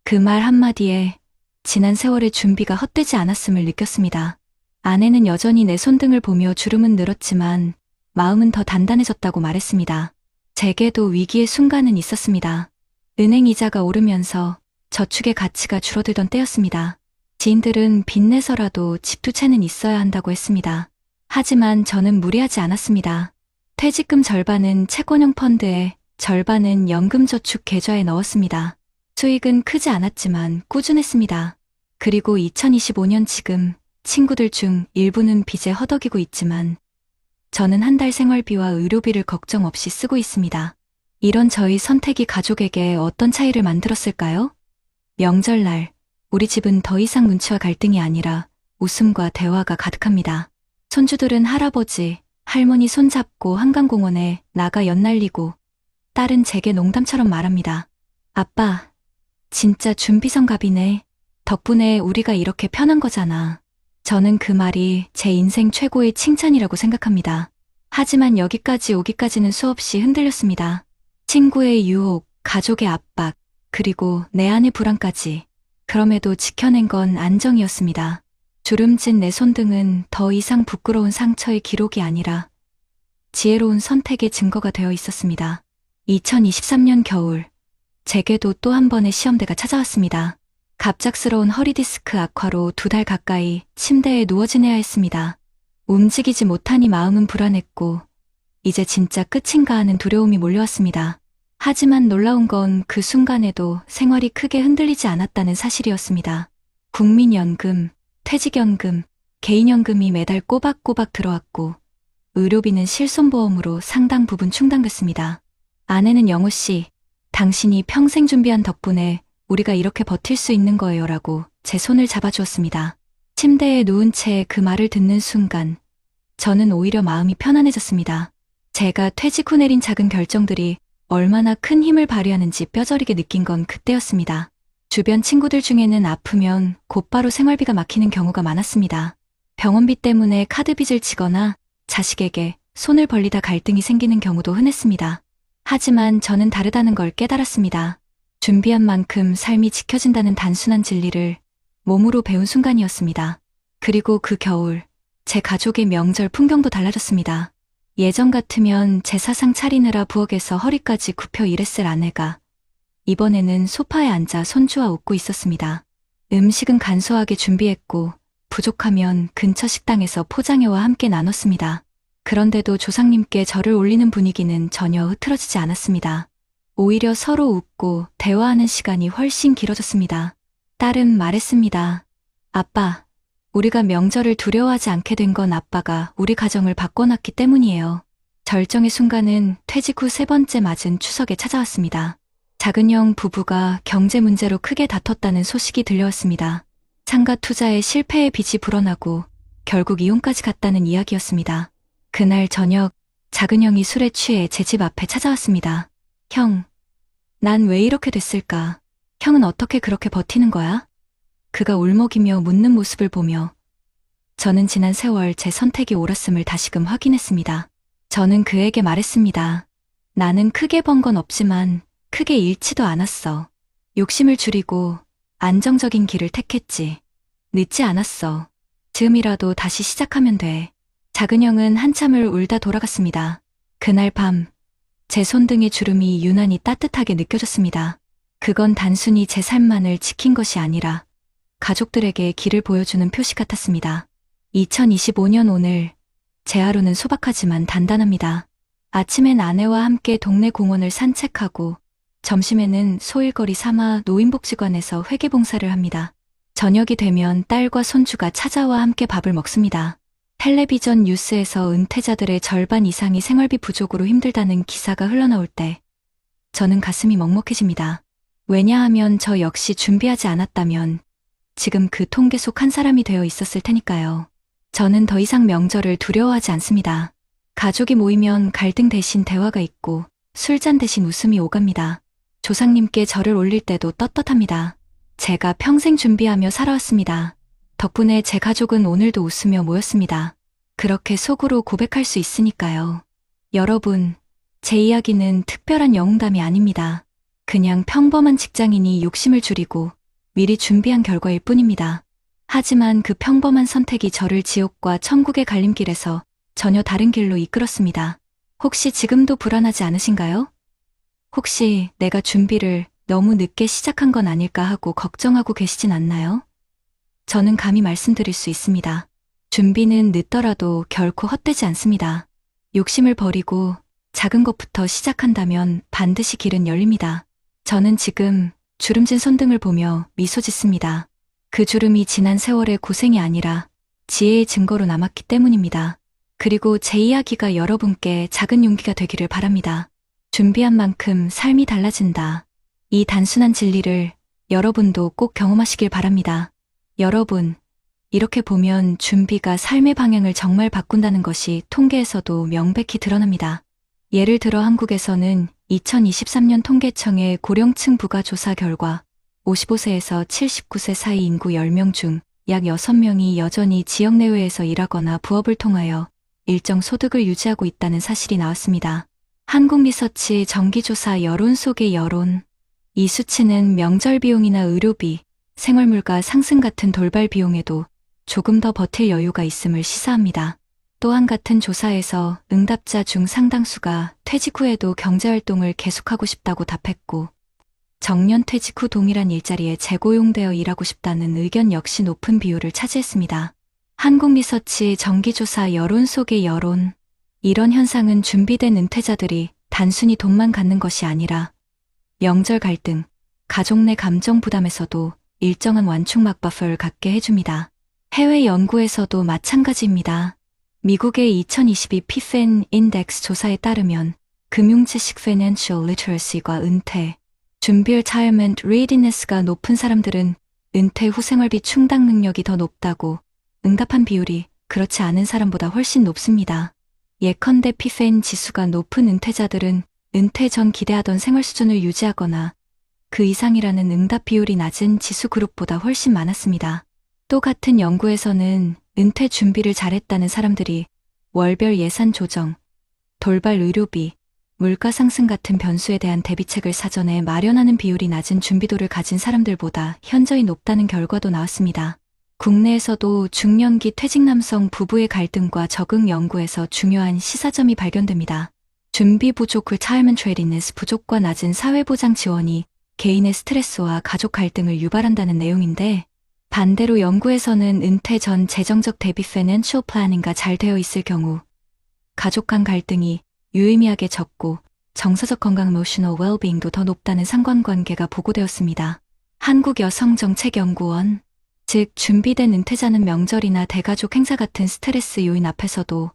그 말 한마디에 지난 세월의 준비가 헛되지 않았음을 느꼈습니다. 아내는 여전히 내 손등을 보며 주름은 늘었지만 마음은 더 단단해졌다고 말했습니다. 제게도 위기의 순간은 있었습니다. 은행 이자가 오르면서 저축의 가치가 줄어들던 때였습니다. 지인들은 빚내서라도 집 두 채는 있어야 한다고 했습니다. 하지만 저는 무리하지 않았습니다. 퇴직금 절반은 채권형 펀드에 절반은 연금저축 계좌에 넣었습니다. 수익은 크지 않았지만 꾸준했습니다. 그리고 2025년 지금 친구들 중 일부는 빚에 허덕이고 있지만 저는 한 달 생활비와 의료비를 걱정 없이 쓰고 있습니다. 이런 저희 선택이 가족에게 어떤 차이를 만들었을까요? 명절날 우리 집은 더 이상 눈치와 갈등이 아니라 웃음과 대화가 가득합니다. 손주들은 할아버지, 할머니 손잡고 한강공원에 나가 연날리고 딸은 제게 농담처럼 말합니다. 아빠, 진짜 준비성갑이네. 덕분에 우리가 이렇게 편한 거잖아. 저는 그 말이 제 인생 최고의 칭찬이라고 생각합니다. 하지만 여기까지 오기까지는 수없이 흔들렸습니다. 친구의 유혹, 가족의 압박, 그리고 내 안의 불안까지. 그럼에도 지켜낸 건 안정이었습니다. 주름진 내 손등은 더 이상 부끄러운 상처의 기록이 아니라 지혜로운 선택의 증거가 되어 있었습니다. 2023년 겨울, 제게도 또 한 번의 시험대가 찾아왔습니다. 갑작스러운 허리디스크 악화로 2달 가까이 침대에 누워 지내야 했습니다. 움직이지 못하니 마음은 불안했고 이제 진짜 끝인가 하는 두려움이 몰려왔습니다. 하지만 놀라운 건 그 순간에도 생활이 크게 흔들리지 않았다는 사실이었습니다. 국민연금, 퇴직연금, 개인연금이 매달 꼬박꼬박 들어왔고 의료비는 실손보험으로 상당 부분 충당됐습니다. 아내는 영호 씨, 당신이 평생 준비한 덕분에 우리가 이렇게 버틸 수 있는 거예요 라고 제 손을 잡아주었습니다. 침대에 누운 채 그 말을 듣는 순간 저는 오히려 마음이 편안해졌습니다. 제가 퇴직 후 내린 작은 결정들이 얼마나 큰 힘을 발휘하는지 뼈저리게 느낀 건 그때였습니다. 주변 친구들 중에는 아프면 곧바로 생활비가 막히는 경우가 많았습니다. 병원비 때문에 카드빚을 지거나 자식에게 손을 벌리다 갈등이 생기는 경우도 흔했습니다. 하지만 저는 다르다는 걸 깨달았습니다. 준비한 만큼 삶이 지켜진다는 단순한 진리를 몸으로 배운 순간이었습니다. 그리고 그 겨울, 제 가족의 명절 풍경도 달라졌습니다. 예전 같으면 제사상 차리느라 부엌에서 허리까지 굽혀 일했을 아내가 이번에는 소파에 앉아 손주와 웃고 있었습니다. 음식은 간소하게 준비했고 부족하면 근처 식당에서 포장해와 함께 나눴습니다. 그런데도 조상님께 절을 올리는 분위기는 전혀 흐트러지지 않았습니다. 오히려 서로 웃고 대화하는 시간이 훨씬 길어졌습니다. 딸은 말했습니다. 아빠, 우리가 명절을 두려워하지 않게 된 건 아빠가 우리 가정을 바꿔놨기 때문이에요. 절정의 순간은 퇴직 후 3번째 맞은 추석에 찾아왔습니다. 작은 형 부부가 경제 문제로 크게 다퉜다는 소식이 들려왔습니다. 상가 투자에 실패의 빚이 불어나고 결국 이혼까지 갔다는 이야기였습니다. 그날 저녁 작은 형이 술에 취해 제 집 앞에 찾아왔습니다. 형, 난 왜 이렇게 됐을까? 형은 어떻게 그렇게 버티는 거야? 그가 울먹이며 묻는 모습을 보며 저는 지난 세월 제 선택이 옳았음을 다시금 확인했습니다. 저는 그에게 말했습니다. 나는 크게 번 건 없지만 크게 잃지도 않았어. 욕심을 줄이고 안정적인 길을 택했지. 늦지 않았어. 즈음이라도 다시 시작하면 돼. 작은 형은 한참을 울다 돌아갔습니다. 그날 밤, 제 손등의 주름이 유난히 따뜻하게 느껴졌습니다. 그건 단순히 제 삶만을 지킨 것이 아니라 가족들에게 길을 보여주는 표시 같았습니다. 2025년 오늘, 제 하루는 소박하지만 단단합니다. 아침엔 아내와 함께 동네 공원을 산책하고 점심에는 소일거리 삼아 노인복지관에서 회계봉사를 합니다. 저녁이 되면 딸과 손주가 찾아와 함께 밥을 먹습니다. 텔레비전 뉴스에서 은퇴자들의 절반 이상이 생활비 부족으로 힘들다는 기사가 흘러나올 때 저는 가슴이 먹먹해집니다. 왜냐하면 저 역시 준비하지 않았다면 지금 그 통계 속 한 사람이 되어 있었을 테니까요. 저는 더 이상 명절을 두려워하지 않습니다. 가족이 모이면 갈등 대신 대화가 있고 술잔 대신 웃음이 오갑니다. 조상님께 절을 올릴 때도 떳떳합니다. 제가 평생 준비하며 살아왔습니다. 덕분에 제 가족은 오늘도 웃으며 모였습니다. 그렇게 속으로 고백할 수 있으니까요. 여러분, 제 이야기는 특별한 영웅담이 아닙니다. 그냥 평범한 직장인이 욕심을 줄이고 미리 준비한 결과일 뿐입니다. 하지만 그 평범한 선택이 저를 지옥과 천국의 갈림길에서 전혀 다른 길로 이끌었습니다. 혹시 지금도 불안하지 않으신가요? 혹시 내가 준비를 너무 늦게 시작한 건 아닐까 하고 걱정하고 계시진 않나요? 저는 감히 말씀드릴 수 있습니다. 준비는 늦더라도 결코 헛되지 않습니다. 욕심을 버리고 작은 것부터 시작한다면 반드시 길은 열립니다. 저는 지금 주름진 손등을 보며 미소 짓습니다. 그 주름이 지난 세월의 고생이 아니라 지혜의 증거로 남았기 때문입니다. 그리고 제 이야기가 여러분께 작은 용기가 되기를 바랍니다. 준비한 만큼 삶이 달라진다. 이 단순한 진리를 여러분도 꼭 경험하시길 바랍니다. 여러분, 이렇게 보면 준비가 삶의 방향을 정말 바꾼다는 것이 통계에서도 명백히 드러납니다. 예를 들어 한국에서는 2023년 통계청의 고령층 부가 조사 결과 55세에서 79세 사이 인구 10명 중 약 6명이 여전히 지역 내외에서 일하거나 부업을 통하여 일정 소득을 유지하고 있다는 사실이 나왔습니다. 한국리서치 정기조사 여론 속의 여론. 이 수치는 명절 비용이나 의료비, 생활물가 상승 같은 돌발 비용에도 조금 더 버틸 여유가 있음을 시사합니다. 또한 같은 조사에서 응답자 중 상당수가 퇴직 후에도 경제활동을 계속하고 싶다고 답했고, 정년 퇴직 후 동일한 일자리에 재고용되어 일하고 싶다는 의견 역시 높은 비율을 차지했습니다. 한국리서치 정기조사 여론 속의 여론. 이런 현상은 준비된 은퇴자들이 단순히 돈만 갖는 것이 아니라 명절 갈등, 가족 내 감정 부담에서도 일정한 완충막 버퍼를 갖게 해줍니다. 해외 연구에서도 마찬가지입니다. 미국의 2022 피펜 인덱스 조사에 따르면 금융지식 Financial Literacy과 은퇴, 준비 Retirement Readiness가 높은 사람들은 은퇴 후 생활비 충당 능력이 더 높다고 응답한 비율이 그렇지 않은 사람보다 훨씬 높습니다. 예컨대 피펜 지수가 높은 은퇴자들은 은퇴 전 기대하던 생활 수준을 유지하거나 그 이상이라는 응답 비율이 낮은 지수 그룹보다 훨씬 많았습니다. 또 같은 연구에서는 은퇴 준비를 잘했다는 사람들이 월별 예산 조정, 돌발 의료비, 물가 상승 같은 변수에 대한 대비책을 사전에 마련하는 비율이 낮은 준비도를 가진 사람들보다 현저히 높다는 결과도 나왔습니다. 국내에서도 중년기 퇴직 남성 부부의 갈등과 적응 연구에서 중요한 시사점이 발견됩니다. 준비 부족 Retirement Readiness 부족과 낮은 사회보장 지원이 개인의 스트레스와 가족 갈등을 유발한다는 내용인데, 반대로 연구에서는 은퇴 전 재정적 대비 Financial Planning가 잘 되어 있을 경우 가족 간 갈등이 유의미하게 적고 정서적 건강 Emotional Well-being도 더 높다는 상관관계가 보고되었습니다. 한국여성정책연구원, 즉 준비된 은퇴자는 명절이나 대가족 행사 같은 스트레스 요인 앞에서도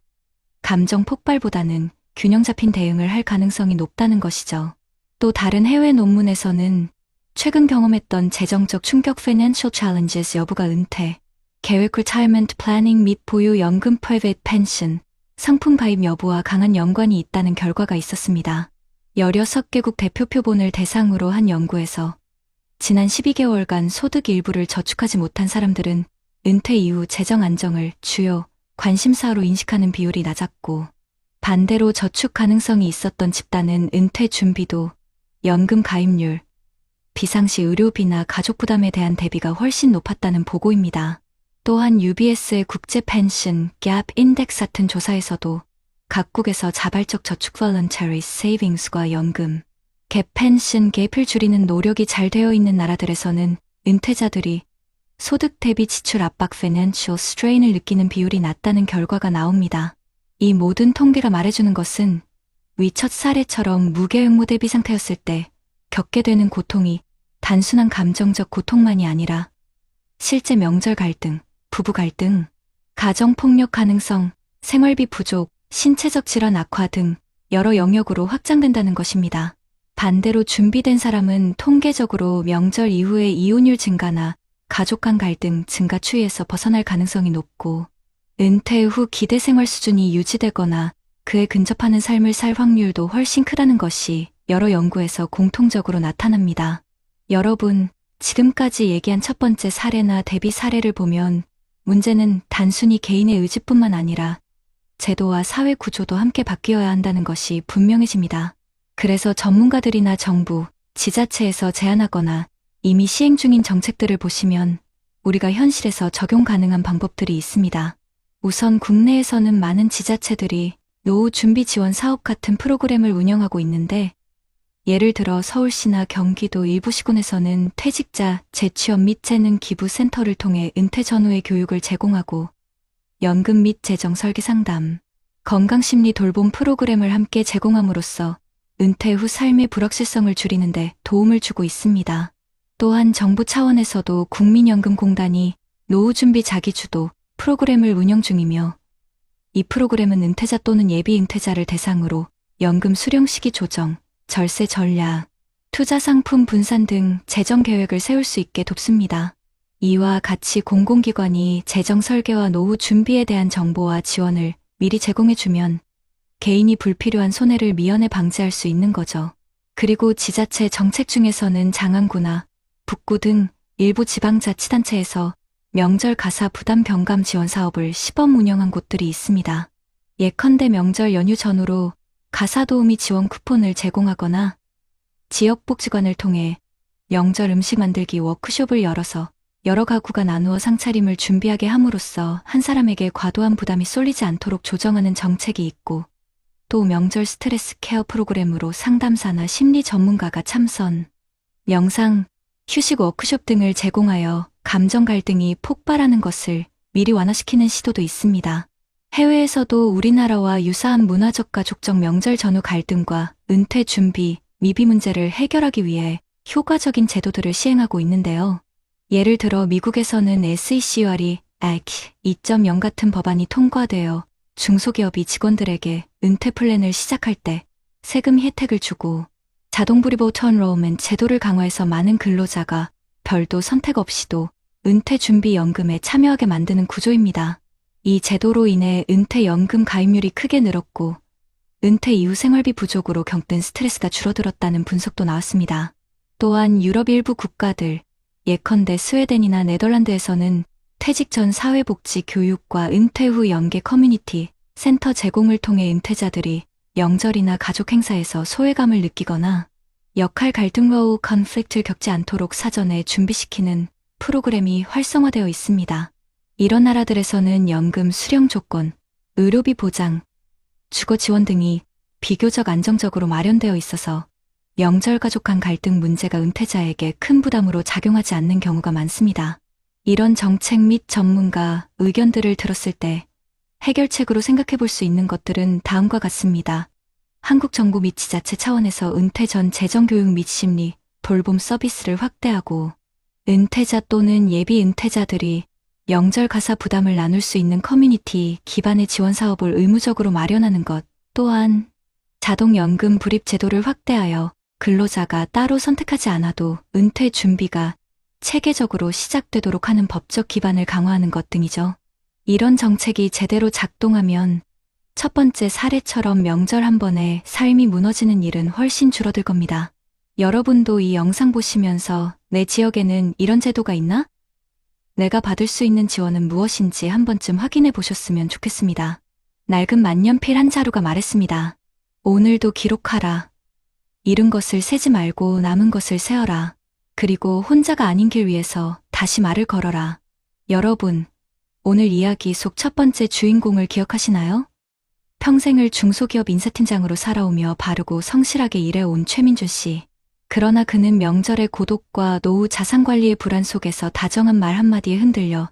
감정 폭발보다는 균형 잡힌 대응을 할 가능성이 높다는 것이죠. 또 다른 해외 논문에서는 최근 경험했던 재정적 충격 Financial Challenges 여부가 은퇴, 계획 Retirement Planning 및 보유 연금 Private Pension, 상품 가입 여부와 강한 연관이 있다는 결과가 있었습니다. 16개국 대표 표본을 대상으로 한 연구에서 지난 12개월간 소득 일부를 저축하지 못한 사람들은 은퇴 이후 재정 안정을 주요 관심사로 인식하는 비율이 낮았고, 반대로 저축 가능성이 있었던 집단은 은퇴 준비도, 연금 가입률, 비상시 의료비나 가족 부담에 대한 대비가 훨씬 높았다는 보고입니다. 또한 UBS의 국제 펜션 갭 인덱스 같은 조사에서도 각국에서 자발적 저축 voluntary savings과 연금, 갭 펜션 갭을 줄이는 노력이 잘 되어 있는 나라들에서는 은퇴자들이 소득 대비 지출 압박 financial strain을 느끼는 비율이 낮다는 결과가 나옵니다. 이 모든 통계가 말해주는 것은 위 첫 사례처럼 무계획무 대비 상태였을 때 겪게 되는 고통이 단순한 감정적 고통만이 아니라 실제 명절 갈등, 부부 갈등, 가정폭력 가능성, 생활비 부족, 신체적 질환 악화 등 여러 영역으로 확장된다는 것입니다. 반대로 준비된 사람은 통계적으로 명절 이후의 이혼율 증가나 가족 간 갈등 증가 추이에서 벗어날 가능성이 높고, 은퇴 후 기대 생활 수준이 유지되거나 그에 근접하는 삶을 살 확률도 훨씬 크다는 것이 여러 연구에서 공통적으로 나타납니다. 여러분, 지금까지 얘기한 첫 번째 사례나 대비 사례를 보면 문제는 단순히 개인의 의지뿐만 아니라 제도와 사회 구조도 함께 바뀌어야 한다는 것이 분명해집니다. 그래서 전문가들이나 정부, 지자체에서 제안하거나 이미 시행 중인 정책들을 보시면 우리가 현실에서 적용 가능한 방법들이 있습니다. 우선 국내에서는 많은 지자체들이 노후 준비 지원 사업 같은 프로그램을 운영하고 있는데, 예를 들어 서울시나 경기도 일부 시군에서는 퇴직자 재취업 및 재능 기부 센터를 통해 은퇴 전후의 교육을 제공하고, 연금 및 재정 설계 상담, 건강심리 돌봄 프로그램을 함께 제공함으로써 은퇴 후 삶의 불확실성을 줄이는 데 도움을 주고 있습니다. 또한 정부 차원에서도 국민연금공단이 노후준비 자기주도 프로그램을 운영 중이며, 이 프로그램은 은퇴자 또는 예비 은퇴자를 대상으로 연금 수령 시기 조정, 절세 전략, 투자 상품 분산 등 재정 계획을 세울 수 있게 돕습니다. 이와 같이 공공기관이 재정 설계와 노후 준비에 대한 정보와 지원을 미리 제공해주면 개인이 불필요한 손해를 미연에 방지할 수 있는 거죠. 그리고 지자체 정책 중에서는 장안구나 북구 등 일부 지방자치단체에서 명절 가사 부담 경감 지원 사업을 시범 운영한 곳들이 있습니다. 예컨대 명절 연휴 전후로 가사 도우미 지원 쿠폰을 제공하거나 지역복지관을 통해 명절 음식 만들기 워크숍을 열어서 여러 가구가 나누어 상차림을 준비하게 함으로써 한 사람에게 과도한 부담이 쏠리지 않도록 조정하는 정책이 있고, 또 명절 스트레스 케어 프로그램으로 상담사나 심리 전문가가 참선, 명상, 휴식 워크숍 등을 제공하여 감정 갈등이 폭발하는 것을 미리 완화시키는 시도도 있습니다. 해외에서도 우리나라와 유사한 문화적 가족적 명절 전후 갈등과 은퇴 준비, 미비 문제를 해결하기 위해 효과적인 제도들을 시행하고 있는데요. 예를 들어 미국에서는 SECUR이 Act 2.0 같은 법안이 통과되어 중소기업이 직원들에게 은퇴 플랜을 시작할 때 세금 혜택을 주고, 자동 브리보트 엔롤먼트 제도를 강화해서 많은 근로자가 별도 선택 없이도 은퇴 준비 연금에 참여하게 만드는 구조입니다. 이 제도로 인해 은퇴 연금 가입률이 크게 늘었고, 은퇴 이후 생활비 부족으로 겪는 스트레스가 줄어들었다는 분석도 나왔습니다. 또한 유럽 일부 국가들, 예컨대 스웨덴이나 네덜란드에서는 퇴직 전 사회복지 교육과 은퇴 후 연계 커뮤니티 센터 제공을 통해 은퇴자들이 명절이나 가족 행사에서 소외감을 느끼거나 역할 갈등 로우 컨플릭트를 겪지 않도록 사전에 준비시키는 프로그램이 활성화되어 있습니다. 이런 나라들에서는 연금 수령 조건, 의료비 보장, 주거 지원 등이 비교적 안정적으로 마련되어 있어서 명절 가족 간 갈등 문제가 은퇴자에게 큰 부담으로 작용하지 않는 경우가 많습니다. 이런 정책 및 전문가 의견들을 들었을 때 해결책으로 생각해 볼 수 있는 것들은 다음과 같습니다. 한국 정부 및 지자체 차원에서 은퇴 전 재정교육 및 심리, 돌봄 서비스를 확대하고, 은퇴자 또는 예비 은퇴자들이 명절 가사 부담을 나눌 수 있는 커뮤니티 기반의 지원 사업을 의무적으로 마련하는 것, 또한 자동연금 불입 제도를 확대하여 근로자가 따로 선택하지 않아도 은퇴 준비가 체계적으로 시작되도록 하는 법적 기반을 강화하는 것 등이죠. 이런 정책이 제대로 작동하면 첫 번째 사례처럼 명절 한 번에 삶이 무너지는 일은 훨씬 줄어들 겁니다. 여러분도 이 영상 보시면서 내 지역에는 이런 제도가 있나? 내가 받을 수 있는 지원은 무엇인지 한 번쯤 확인해 보셨으면 좋겠습니다. 낡은 만년필 한 자루가 말했습니다. 오늘도 기록하라. 잃은 것을 세지 말고 남은 것을 세어라. 그리고 혼자가 아닌 길 위에서 다시 말을 걸어라. 여러분, 오늘 이야기 속 첫 번째 주인공을 기억하시나요? 평생을 중소기업 인사팀장으로 살아오며 바르고 성실하게 일해온 최민준 씨. 그러나 그는 명절의 고독과 노후 자산관리의 불안 속에서 다정한 말 한마디에 흔들려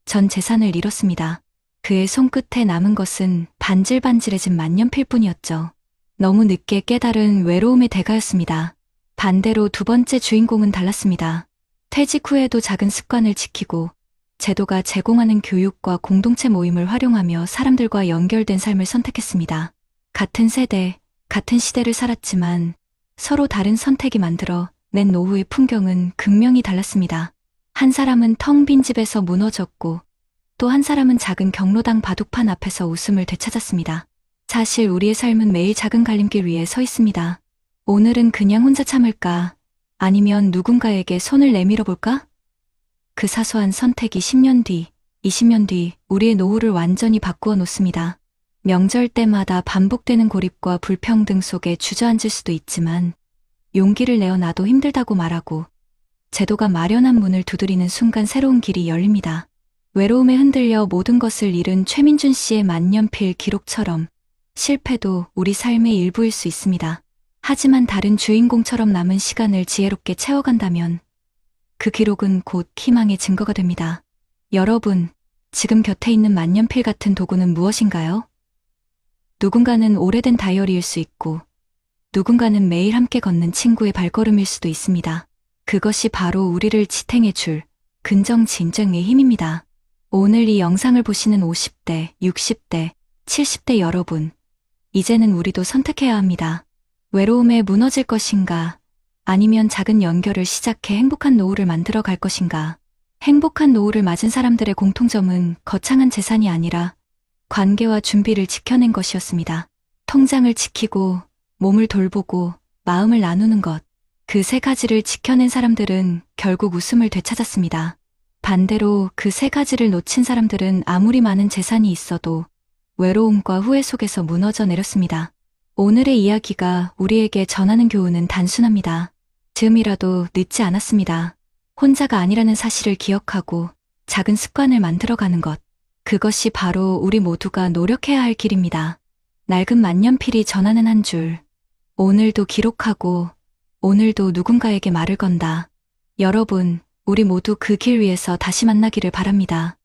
전 재산을 잃었습니다. 그의 손끝에 남은 것은 반질반질해진 만년필뿐이었죠. 너무 늦게 깨달은 외로움의 대가였습니다. 반대로 두 번째 주인공은 달랐습니다. 퇴직 후에도 작은 습관을 지키고 제도가 제공하는 교육과 공동체 모임을 활용하며 사람들과 연결된 삶을 선택했습니다. 같은 세대, 같은 시대를 살았지만 서로 다른 선택이 만들어 낸 노후의 풍경은 극명히 달랐습니다. 한 사람은 텅 빈 집에서 무너졌고 또 한 사람은 작은 경로당 바둑판 앞에서 웃음을 되찾았습니다. 사실 우리의 삶은 매일 작은 갈림길 위에 서 있습니다. 오늘은 그냥 혼자 참을까? 아니면 누군가에게 손을 내밀어 볼까? 그 사소한 선택이 10년 뒤, 20년 뒤 우리의 노후를 완전히 바꾸어 놓습니다. 명절 때마다 반복되는 고립과 불평등 속에 주저앉을 수도 있지만 용기를 내어 나도 힘들다고 말하고 제도가 마련한 문을 두드리는 순간 새로운 길이 열립니다. 외로움에 흔들려 모든 것을 잃은 최민준 씨의 만년필 기록처럼 실패도 우리 삶의 일부일 수 있습니다. 하지만 다른 주인공처럼 남은 시간을 지혜롭게 채워간다면 그 기록은 곧 희망의 증거가 됩니다. 여러분, 지금 곁에 있는 만년필 같은 도구는 무엇인가요? 누군가는 오래된 다이어리일 수 있고 누군가는 매일 함께 걷는 친구의 발걸음일 수도 있습니다. 그것이 바로 우리를 지탱해줄 근정 진정의 힘입니다. 오늘 이 영상을 보시는 50대, 60대, 70대 여러분, 이제는 우리도 선택해야 합니다. 외로움에 무너질 것인가? 아니면 작은 연결을 시작해 행복한 노후를 만들어 갈 것인가? 행복한 노후를 맞은 사람들의 공통점은 거창한 재산이 아니라 관계와 준비를 지켜낸 것이었습니다. 통장을 지키고, 몸을 돌보고, 마음을 나누는 것. 그 세 가지를 지켜낸 사람들은 결국 웃음을 되찾았습니다. 반대로 그 세 가지를 놓친 사람들은 아무리 많은 재산이 있어도 외로움과 후회 속에서 무너져 내렸습니다. 오늘의 이야기가 우리에게 전하는 교훈은 단순합니다. 지금이라도 늦지 않았습니다. 혼자가 아니라는 사실을 기억하고 작은 습관을 만들어가는 것. 그것이 바로 우리 모두가 노력해야 할 길입니다. 낡은 만년필이 전하는 한 줄. 오늘도 기록하고 오늘도 누군가에게 말을 건다. 여러분, 우리 모두 그 길 위에서 다시 만나기를 바랍니다.